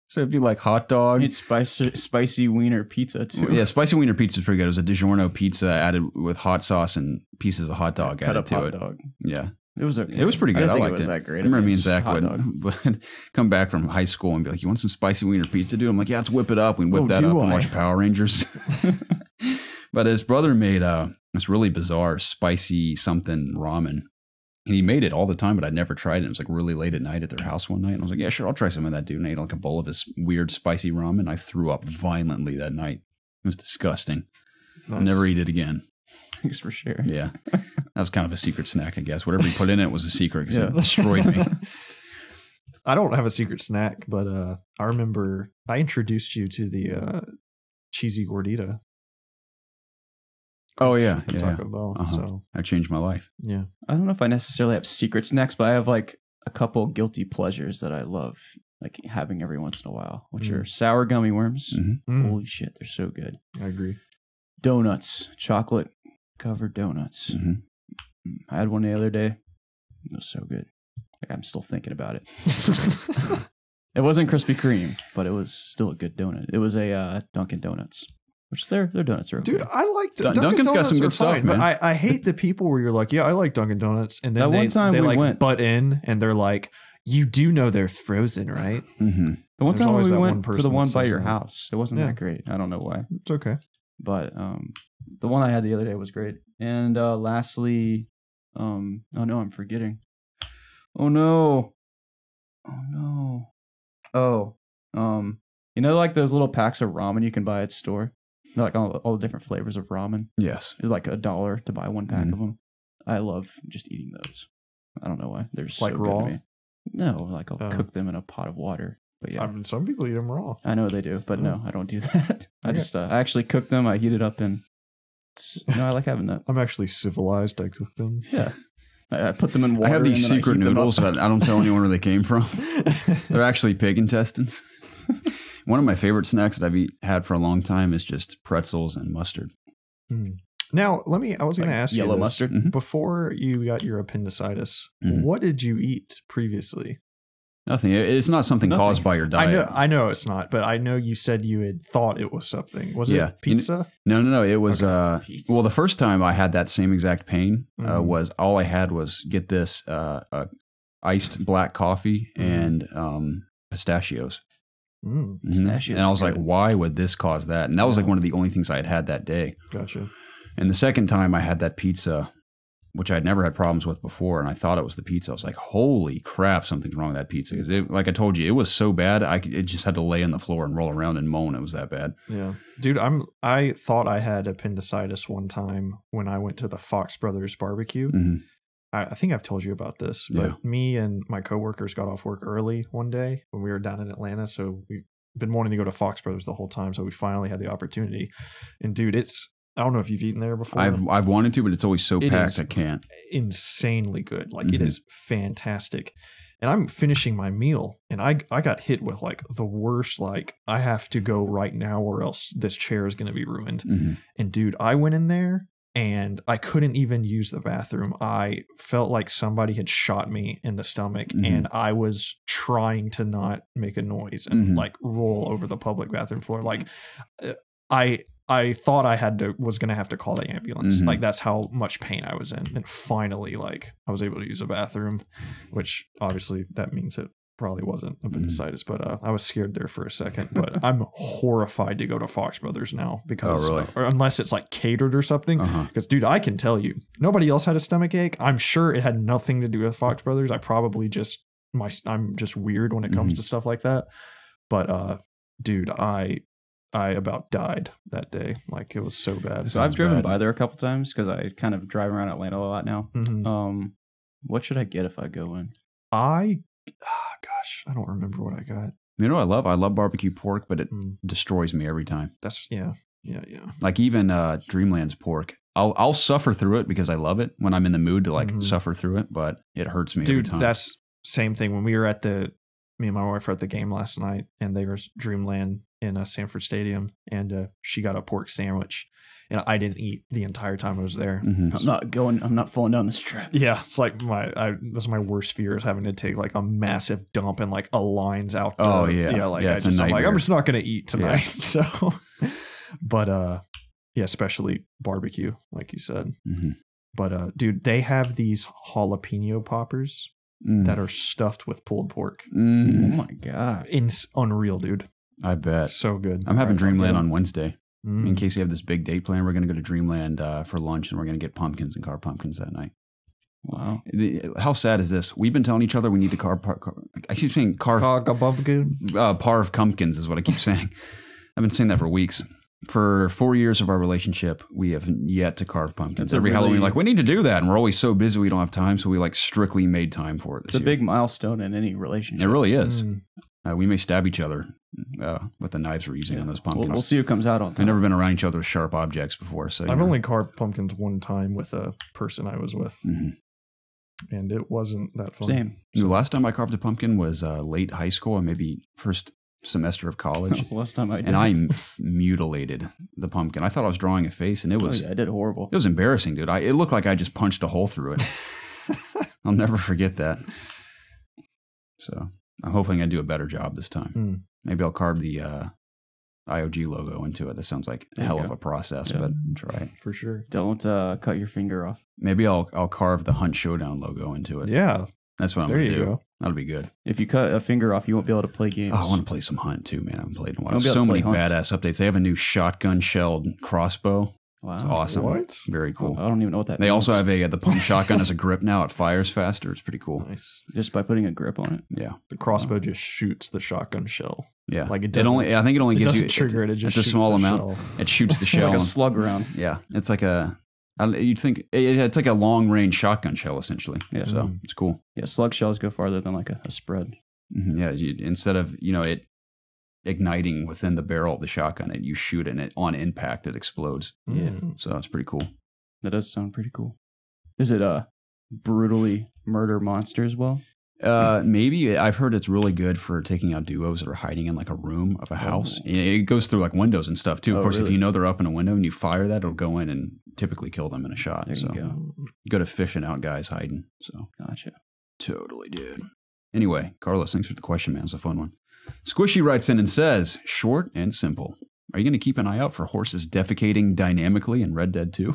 So it'd be like hot dog. It's spicy wiener pizza too. Yeah, spicy wiener pizza is pretty good. It was a DiGiorno pizza added with hot sauce and pieces of hot dog Cut added up to hot it. dog. Yeah. It was okay. It was pretty good. I didn't think liked it was it. that great. I remember me and It's just Zach hot dog. would come back from high school and be like, "You want some spicy wiener pizza, dude?" I'm like, "Yeah, let's whip it up." We'd whip that up and watch Power Rangers. But his brother made this really bizarre spicy something ramen. And he made it all the time, but I'd never tried it. It was like really late at night at their house one night. And I was like, yeah, sure, I'll try some of that, dude. And I ate like a bowl of his weird spicy ramen. I threw up violently that night. It was disgusting. Nice. I'll never eat it again. Thanks for sharing. Yeah. That was kind of a secret snack, I guess. Whatever he put in it was a secret because Yeah. it destroyed me. I don't have a secret snack, but I remember I introduced you to the cheesy gordita. Oh, yeah. From Yeah. Taco Bell. Uh-huh. So That changed my life. yeah. I don't know if I necessarily have secret snacks, but I have like a couple guilty pleasures that I love, like having every once in a while, which are sour gummy worms. Mm-hmm. Holy shit, they're so good. I agree. Donuts, chocolate covered donuts. Mm-hmm. I had one the other day. It was so good. Like I'm still thinking about it. It wasn't Krispy Kreme, but it was still a good donut. It was a Dunkin' Donuts, which their donuts are okay. Dude, I like Dunkin's got some good stuff, man. But I hate the people where you're like, yeah, I like Dunkin' Donuts, and then That one time they we like went. butt in and they're like, you do know they're frozen, right? Mm-hmm. The one There's time always we that one went to person the that one by says your that. house, it wasn't Yeah. that great. I don't know why, It's okay. but the one I had the other day was great. And lastly, oh no, I'm forgetting. Oh no, you know, like those little packs of ramen you can buy at store, like all the different flavors of ramen. Yes. It's like $1 to buy one pack of them. I love just eating those. I don't know why. They're just Like so raw? good to me. No, like I'll Oh. cook them in a pot of water. But yeah, I mean, some people eat them raw. I know they do, but no, I don't do that. I Okay. just I actually cook them. I heat it up and I like having that. I'm actually civilized. I cook them. Yeah, I put them in water. I have these and then secret heat them up. noodles, but I don't tell anyone where they came from. They're actually pig intestines. One of my favorite snacks that I've had for a long time is just pretzels and mustard. Now, I was going to ask you yellow this. mustard. Mhm. Before you got your appendicitis, Mhm. what did you eat previously? Nothing. It's not something Nothing. caused by your diet. I know it's not, but I know you said you had thought it was something. Was Yeah. it pizza? No. It was, Pizza. well, the first time I had that same exact pain Mhm. was all I had was, get this, iced black coffee and pistachios. Mm, Pistachios And I was are like, good. why would this cause that? And that was like Yeah. one of the only things I had had that day. gotcha. And the second time I had that pizza, which I'd never had problems with before, and I thought it was the pizza. I was like, holy crap, something's wrong with that pizza. Because like I told you, it was so bad, it just had to lay on the floor and roll around and moan. It was that bad. Yeah, dude, I thought I had appendicitis one time when I went to the Fox Brothers barbecue. Mhm. I think I've told you about this, but Yeah. me and my coworkers got off work early one day when we were down in Atlanta. So we've been wanting to go to Fox Brothers the whole time. So we finally had the opportunity. And dude, I don't know if you've eaten there before. I've wanted to, but it's always so It packed is I can't. insanely good. Like it Mhm. is fantastic. And I'm finishing my meal and I got hit with like the worst, like I have to go right now or else this chair is going to be ruined. Mhm. And dude, I went in there and I couldn't even use the bathroom. I felt like somebody had shot me in the stomach, and I was trying to not make a noise and like roll over the public bathroom floor. Like I thought I was going to have to call the ambulance. Like that's how much pain I was in. And finally, like I was able to use a bathroom, which obviously that means it probably wasn't appendicitis, but I was scared there for a second. But I'm horrified to go to Fox Brothers now because, or unless it's like catered or something. Because dude, I can tell you, nobody else had a stomach ache. I'm sure it had nothing to do with Fox Brothers. I probably just I'm just weird when it comes to stuff like that. But dude, I about died that day. Like it was so bad. So I've driven by there a couple times because I kind of drive around Atlanta a lot now. What should I get if I go in? Gosh, I don't remember what I got. You know what I love? I love barbecue pork, but it destroys me every time. That's yeah. Like even Dreamland's pork. I'll suffer through it because I love it when I'm in the mood to like suffer through it, but it hurts me every time. Dude, that's same thing. When we were me and my wife were at the game last night, and there was Dreamland in Sanford Stadium, and she got a pork sandwich, and I didn't eat the entire time I was there. I'm not falling down this trap. Yeah, it's like that's my worst fear is having to take like a massive dump and like a line's out. I'm just not gonna eat tonight. So, but yeah, especially barbecue, like you said. But dude, they have these jalapeno poppers that are stuffed with pulled pork. Oh my god, it's unreal, dude. I bet. So good. I'm having Dreamland on Wednesday. In case you have this big date plan, we're going to go to Dreamland for lunch, and we're going to get pumpkins and carve pumpkins that night. Wow. How sad is this? We've been telling each other we need to I keep saying carve pumpkin. Parve pumpkins is what I keep saying. I've been saying that for weeks. For 4 years of our relationship, we have yet to carve pumpkins. Every Halloween, like, we need to do that. And we're always so busy we don't have time, so we like strictly made time for it this year. It's a big milestone in any relationship. It really is. We may stab each other with the knives we're using on those pumpkins. We'll see who comes out on top. We've never been around each other with sharp objects before. So I've only carved pumpkins one time with a person I was with. And it wasn't that fun. Same. The last time I carved a pumpkin was late high school and maybe first semester of college. That was the last time I did. And I mutilated the pumpkin. I thought I was drawing a face, and it was... I did horrible. It was embarrassing, dude. It looked like I just punched a hole through it. I'll never forget that. So I'm hoping I do a better job this time. Maybe I'll carve the IOG logo into it. That sounds like a hell of a process, but try it. For sure. Don't cut your finger off. Maybe I'll carve the Hunt Showdown logo into it. Yeah. That's what I'm going to do. Go. That'll be good. If you cut a finger off, you won't be able to play games. Oh, I want to play some Hunt too, man. I haven't played in a while. So many badass updates. They have a new shotgun shelled crossbow. Wow. It's awesome. What? Very cool. I don't even know what that means. They also have the pump shotgun as a grip now. It fires faster. It's pretty cool. Nice. Just by putting a grip on it. Yeah. The crossbow just shoots the shotgun shell. Yeah. Like it doesn't. I think it only gives you trigger it. It just it's a small amount. Shell. It shoots the shell. It's like a slug round. Yeah. It's like you'd think it's like a long range shotgun shell essentially. Yeah. So it's cool. Yeah. Slug shells go farther than like a spread. Yeah. Instead of it igniting within the barrel of the shotgun, you shoot it, and on impact it explodes. Yeah. So it's pretty cool. That does sound pretty cool. Is it brutally murder monster as well? Maybe. I've heard it's really good for taking out duos that are hiding in like a room of a house. It goes through like windows and stuff too. Of course, really? If you know they're up in a window and you fire that, it'll go in and typically kill them in a shot. There you go. Good at fishing out guys hiding. So gotcha. Totally, dude. Anyway, Carlos, thanks for the question, man. It's a fun one. Squishy writes in and says, short and simple. Are you going to keep an eye out for horses defecating dynamically in Red Dead 2?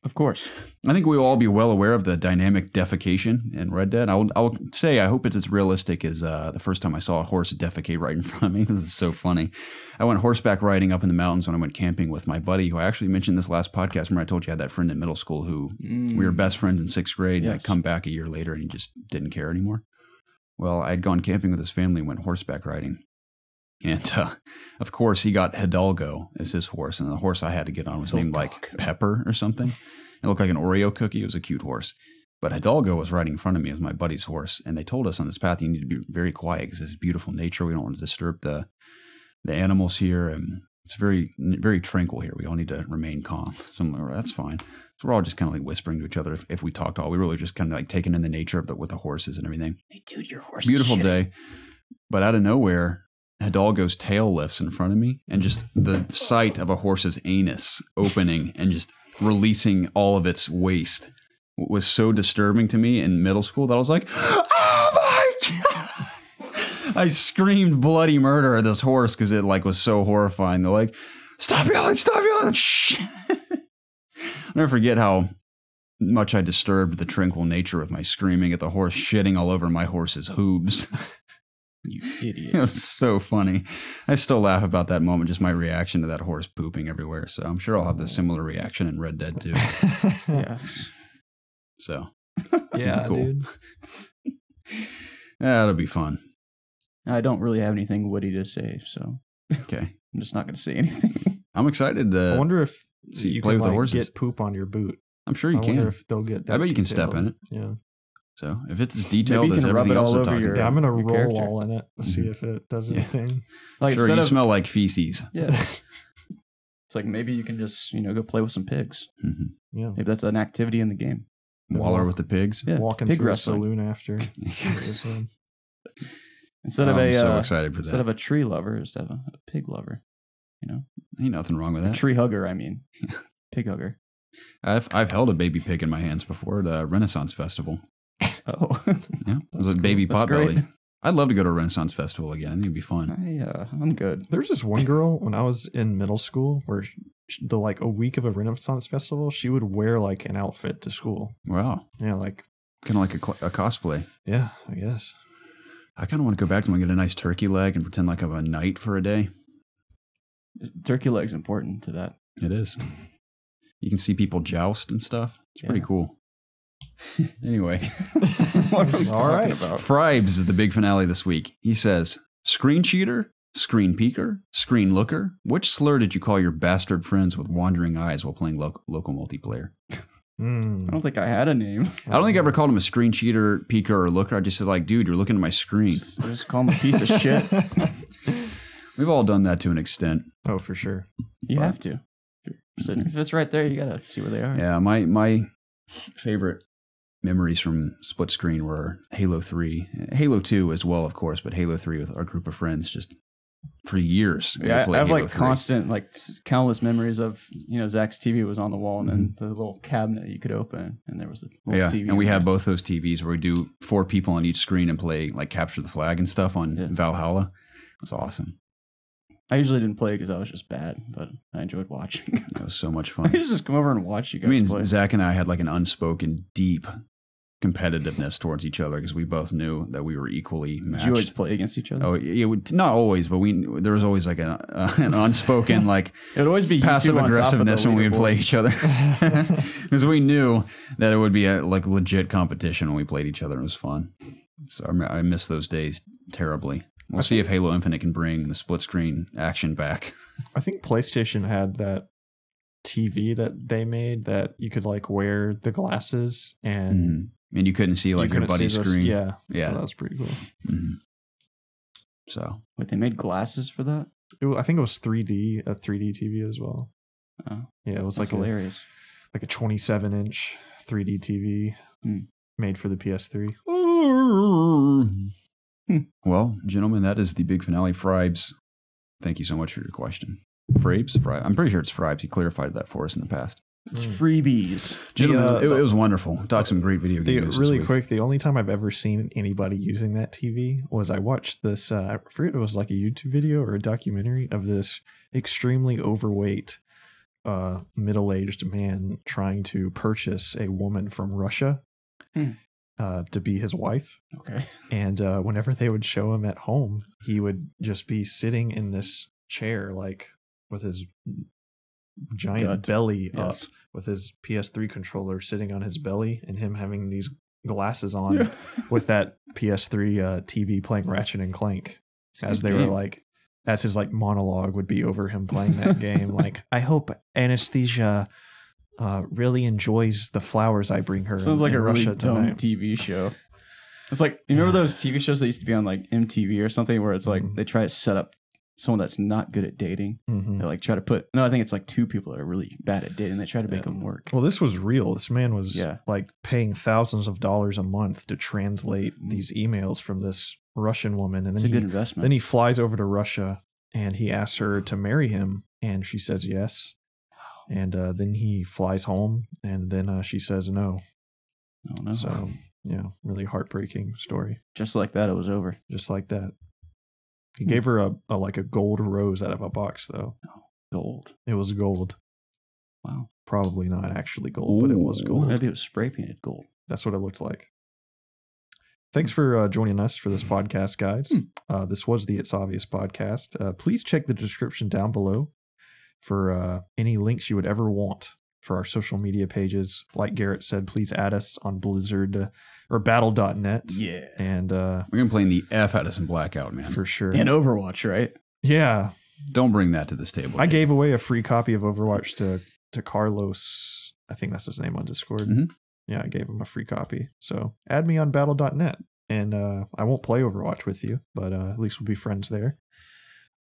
Of course. I think we will all be well aware of the dynamic defecation in Red Dead. I will say I hope it's as realistic as the first time I saw a horse defecate right in front of me. This is so funny. I went horseback riding up in the mountains when I went camping with my buddy, who I actually mentioned this last podcast. Remember I told you I had that friend in middle school who we were best friends in 6th grade. Yes. And I come back a year later and he just didn't care anymore. Well, I'd gone camping with his family and went horseback riding. And, of course, he got Hidalgo as his horse. And the horse I had to get on was named like Pepper or something. It looked like an Oreo cookie. It was a cute horse. But Hidalgo was riding in front of me as my buddy's horse. And they told us on this path, you need to be very quiet because this is beautiful nature. We don't want to disturb the animals here. And it's very, very tranquil here. We all need to remain calm. So I'm like, that's fine. So we're all just kind of like whispering to each other if we talked all. We really just kind of like taking in the nature of with the horses and everything. Hey, dude, your horse beautiful is day. But out of nowhere, Hidalgo's tail lifts in front of me, and just the sight of a horse's anus opening and just releasing all of its waste was so disturbing to me in middle school that I was like, oh my God. I screamed bloody murder at this horse because it like was so horrifying. They're like, stop yelling, stop yelling. Shh. I'll never forget how much I disturbed the tranquil nature with my screaming at the horse, shitting all over my horse's hooves. You idiot. It was so funny. I still laugh about that moment, just my reaction to that horse pooping everywhere. So I'm sure I'll have the similar reaction in Red Dead 2. Yeah. So, yeah, cool. dude. That'll be fun. I don't really have anything witty to say, so Okay. I'm just not going to say anything. I'm excited to I wonder if see you play can with the like, horses. get poop on your boot. I'm sure you I can. wonder if they'll get that I bet you can step detailed. in it. Yeah. So if it's as detailed you as can rub everything it else all they're over talking your- Yeah, I'm about. gonna roll character. all in it. See if it does Yeah. anything. Like Sure, you instead of smell like feces. yeah, it's like maybe you can just go play with some pigs. Mhm. Yeah. Maybe that's an activity in the game. Waller with the pigs. Yeah, Walk pig into a wrestling. saloon after. Instead of I'm a so excited for instead that. of a tree lover, instead of a pig lover. Ain't nothing wrong with A that. tree hugger, I mean. Pig hugger. I've held a baby pig in my hands before at a Renaissance festival. Oh. Yeah, it was a That's baby cool. That's potbelly. great. I'd love to go to a Renaissance festival again. I think it'd be fun. I'm good. There's this one girl when I was in middle school where a week of a Renaissance festival, she would wear like an outfit to school. Wow, Yeah, like kind of like a cosplay. yeah, I guess. I kind of want to go back to and get a nice turkey leg and pretend like I'm a knight for a day. Turkey leg's important to that. It is. You can see people joust and stuff. It's pretty Yeah. cool. Anyway, What are we All right. talking about? Fribes is the big finale this week. He says, screen cheater, screen peeker, screen looker. Which slur did you call your bastard friends with wandering eyes while playing local multiplayer? I don't think I had a name. I don't think I ever called him a screen cheater, peeker, or looker. I just said like, dude, you're looking at my screen. Just call him a piece of shit. We've all done that to an extent. Oh, for sure. You have to. If it's right there, you gotta see where they are. Yeah, my favorite memories from split screen were Halo 3, Halo 2 as well, of course, but Halo 3 with our group of friends just for years. we would Yeah, play I have Halo like 3. constant, like countless memories of Zach's TV was on the wall, and then the little cabinet you could open, and there was the little Yeah, TV. and we in had there. both those TVs where we do 4 people on each screen and play like capture the flag and stuff on Yeah. Valhalla. It was awesome. I usually didn't play because I was just bad, but I enjoyed watching. It was so much I fun. used to just come over and watch you guys Me and play. Zach and I had like an unspoken deep competitiveness towards each other because we both knew that we were equally Did matched. you always play against each other? Oh, it would not always, but there was always like an unspoken like It would always be you passive two on top of the aggressiveness when we would leaderboard. play each other because we knew that it would be a like legit competition when we played each other. It was fun. So I miss those days terribly. We'll see if Halo Infinite can bring the split screen action back. I think PlayStation had that TV that they made that you could like wear the glasses and And you couldn't see like you your couldn't see buddy's this- screen. Yeah, Yeah. that was pretty cool. Mhm. So Wait, they made glasses for that? I think it was 3D, a 3D TV as well. Oh, Yeah, it was that's like hilarious. a 27-inch 3D TV Hmm. made for the PS3. Well, gentlemen, that is the big finale. Fribes, thank you so much for your question. Fribes? I'm pretty sure it's Fribes. He clarified that for us in the past. It's freebies. Gentlemen, it was wonderful. Talk some great video games. this Really week. quick, the only time I've ever seen anybody using that TV was I watched this, I forget if it was like a YouTube video or a documentary of this extremely overweight, middle-aged man trying to purchase a woman from Russia to be his wife. Okay. And whenever they would show him at home, he would just be sitting in this chair, like with his giant Gut. belly Yes. up, with his PS3 controller sitting on his belly, and him having these glasses on with that PS3 TV playing Ratchet and Clank, as they were like, as his like monologue would be over him playing that game. Like, I hope Anesthesia really enjoys the flowers I bring her. Sounds like in a really Russia dumb tonight. TV show. It's like, you remember those TV shows that used to be on like MTV or something where it's like Mhm. they try to set up someone that's not good at dating. Mhm. They like try to put, no, I think it's like two people that are really bad at dating. They try to make them work. Well, this was real. This man was Yeah. like paying thousands of dollars a month to translate these emails from this Russian woman, and It's then a good investment. then he flies over to Russia and he asks her to marry him, and she says yes. And then he flies home, and then she says no. Oh, no. So, yeah, really heartbreaking story. Just like that, it was over. Just like that. He gave her a gold rose out of a box, though. Oh, gold. It was gold. Wow. Probably not actually gold, but it was gold. Maybe it was spray painted gold. That's what it looked like. Thanks for joining us for this podcast, guys. This was the It's Obvious podcast. Please check the description down below for any links you would ever want for our social media pages. Like Garrett said, please add us on Blizzard or Battle.net. Yeah. And we're going to play the F out of some Blackout, man. For sure. And Overwatch, right? Yeah. Don't bring that to this table. I gave away a free copy of Overwatch to Carlos. I think that's his name on Discord. Mm-hmm. Yeah, I gave him a free copy. So add me on Battle.net. And I won't play Overwatch with you, but at least we'll be friends there.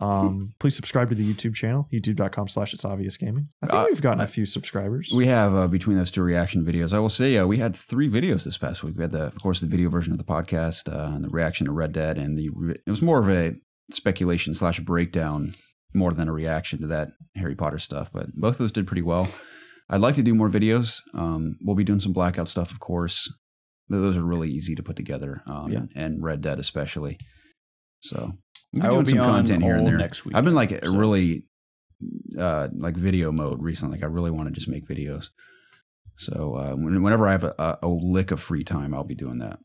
Please subscribe to the YouTube channel, youtube.com/ItsObviousGaming. I think we've gotten a few subscribers. We have between those 2 reaction videos. I will say we had 3 videos this past week. We had, of course, the video version of the podcast, and the reaction to Red Dead, and it was more of a speculation/breakdown more than a reaction to that Harry Potter stuff. But both of those did pretty well. I'd like to do more videos. We'll be doing some Blackout stuff, of course. Those are really easy to put together, and Red Dead especially. So I will be some content here and there next week. I've been really video mode recently. Like I really want to just make videos. So whenever I have a lick of free time, I'll be doing that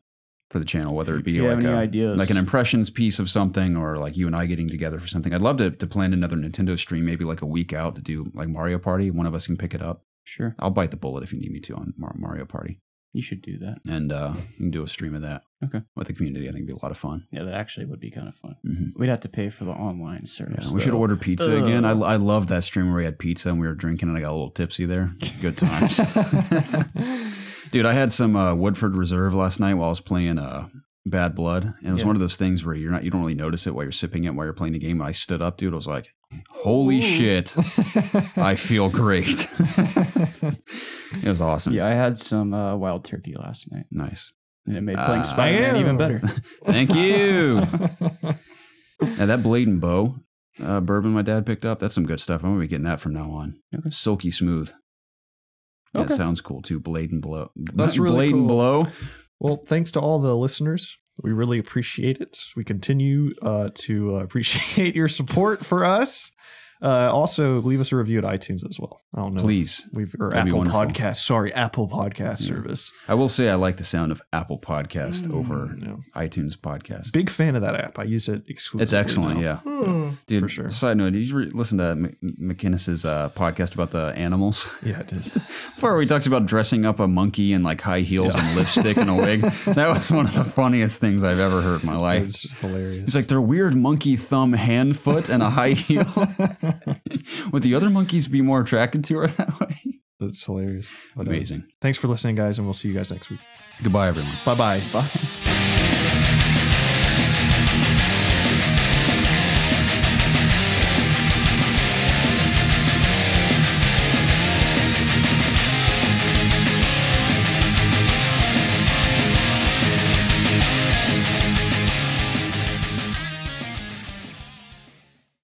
for the channel. Whether it be like an impressions piece of something, or like you and I getting together for something. I'd love to plan another Nintendo stream, maybe like a week out, to do like Mario Party. One of us can pick it up. Sure, I'll bite the bullet if you need me to on Mario Party. You should do that. And you can do a stream of that with the community. I think it'd be a lot of fun. Yeah, that actually would be kind of fun. Mm-hmm. We'd have to pay for the online service. Yeah, we should order pizza again. I love that stream where we had pizza and we were drinking and I got a little tipsy there. Good times. Dude, I had some Woodford Reserve last night while I was playing Bad Blood. And it was one of those things where you don't really notice it while you're sipping it while you're playing the game. And I stood up, dude. I was like, holy shit. I feel great. It was awesome. Yeah, I had some wild turkey last night. Nice. And it made playing Spider-Man even better. Thank you. Now that Blade and Bow bourbon my dad picked up, that's some good stuff. I'm going to be getting that from now on. Okay. Silky smooth. That sounds cool too. Blade and Blow. That's really Blade cool. And Blow. Well, thanks to all the listeners. We really appreciate it. We continue to appreciate your support for us. Also, leave us a review at iTunes as well. I don't know. Please. Or Apple Podcast. Sorry, Apple Podcast service. I will say I like the sound of Apple Podcast over iTunes Podcast. Big fan of that app. I use it exclusively. It's excellent, yeah. Dude, for sure. Side note, did you listen to McInnes's podcast about the animals? Yeah, I did. Where he talks about dressing up a monkey in like high heels and lipstick and a wig. That was one of the funniest things I've ever heard in my life. It's just hilarious. He's like, they're weird monkey thumb hand foot and a high heel. Would the other monkeys be more attracted to her that way? That's hilarious. Amazing. Thanks for listening, guys, and we'll see you guys next week. Goodbye, everyone. Bye-bye. Bye.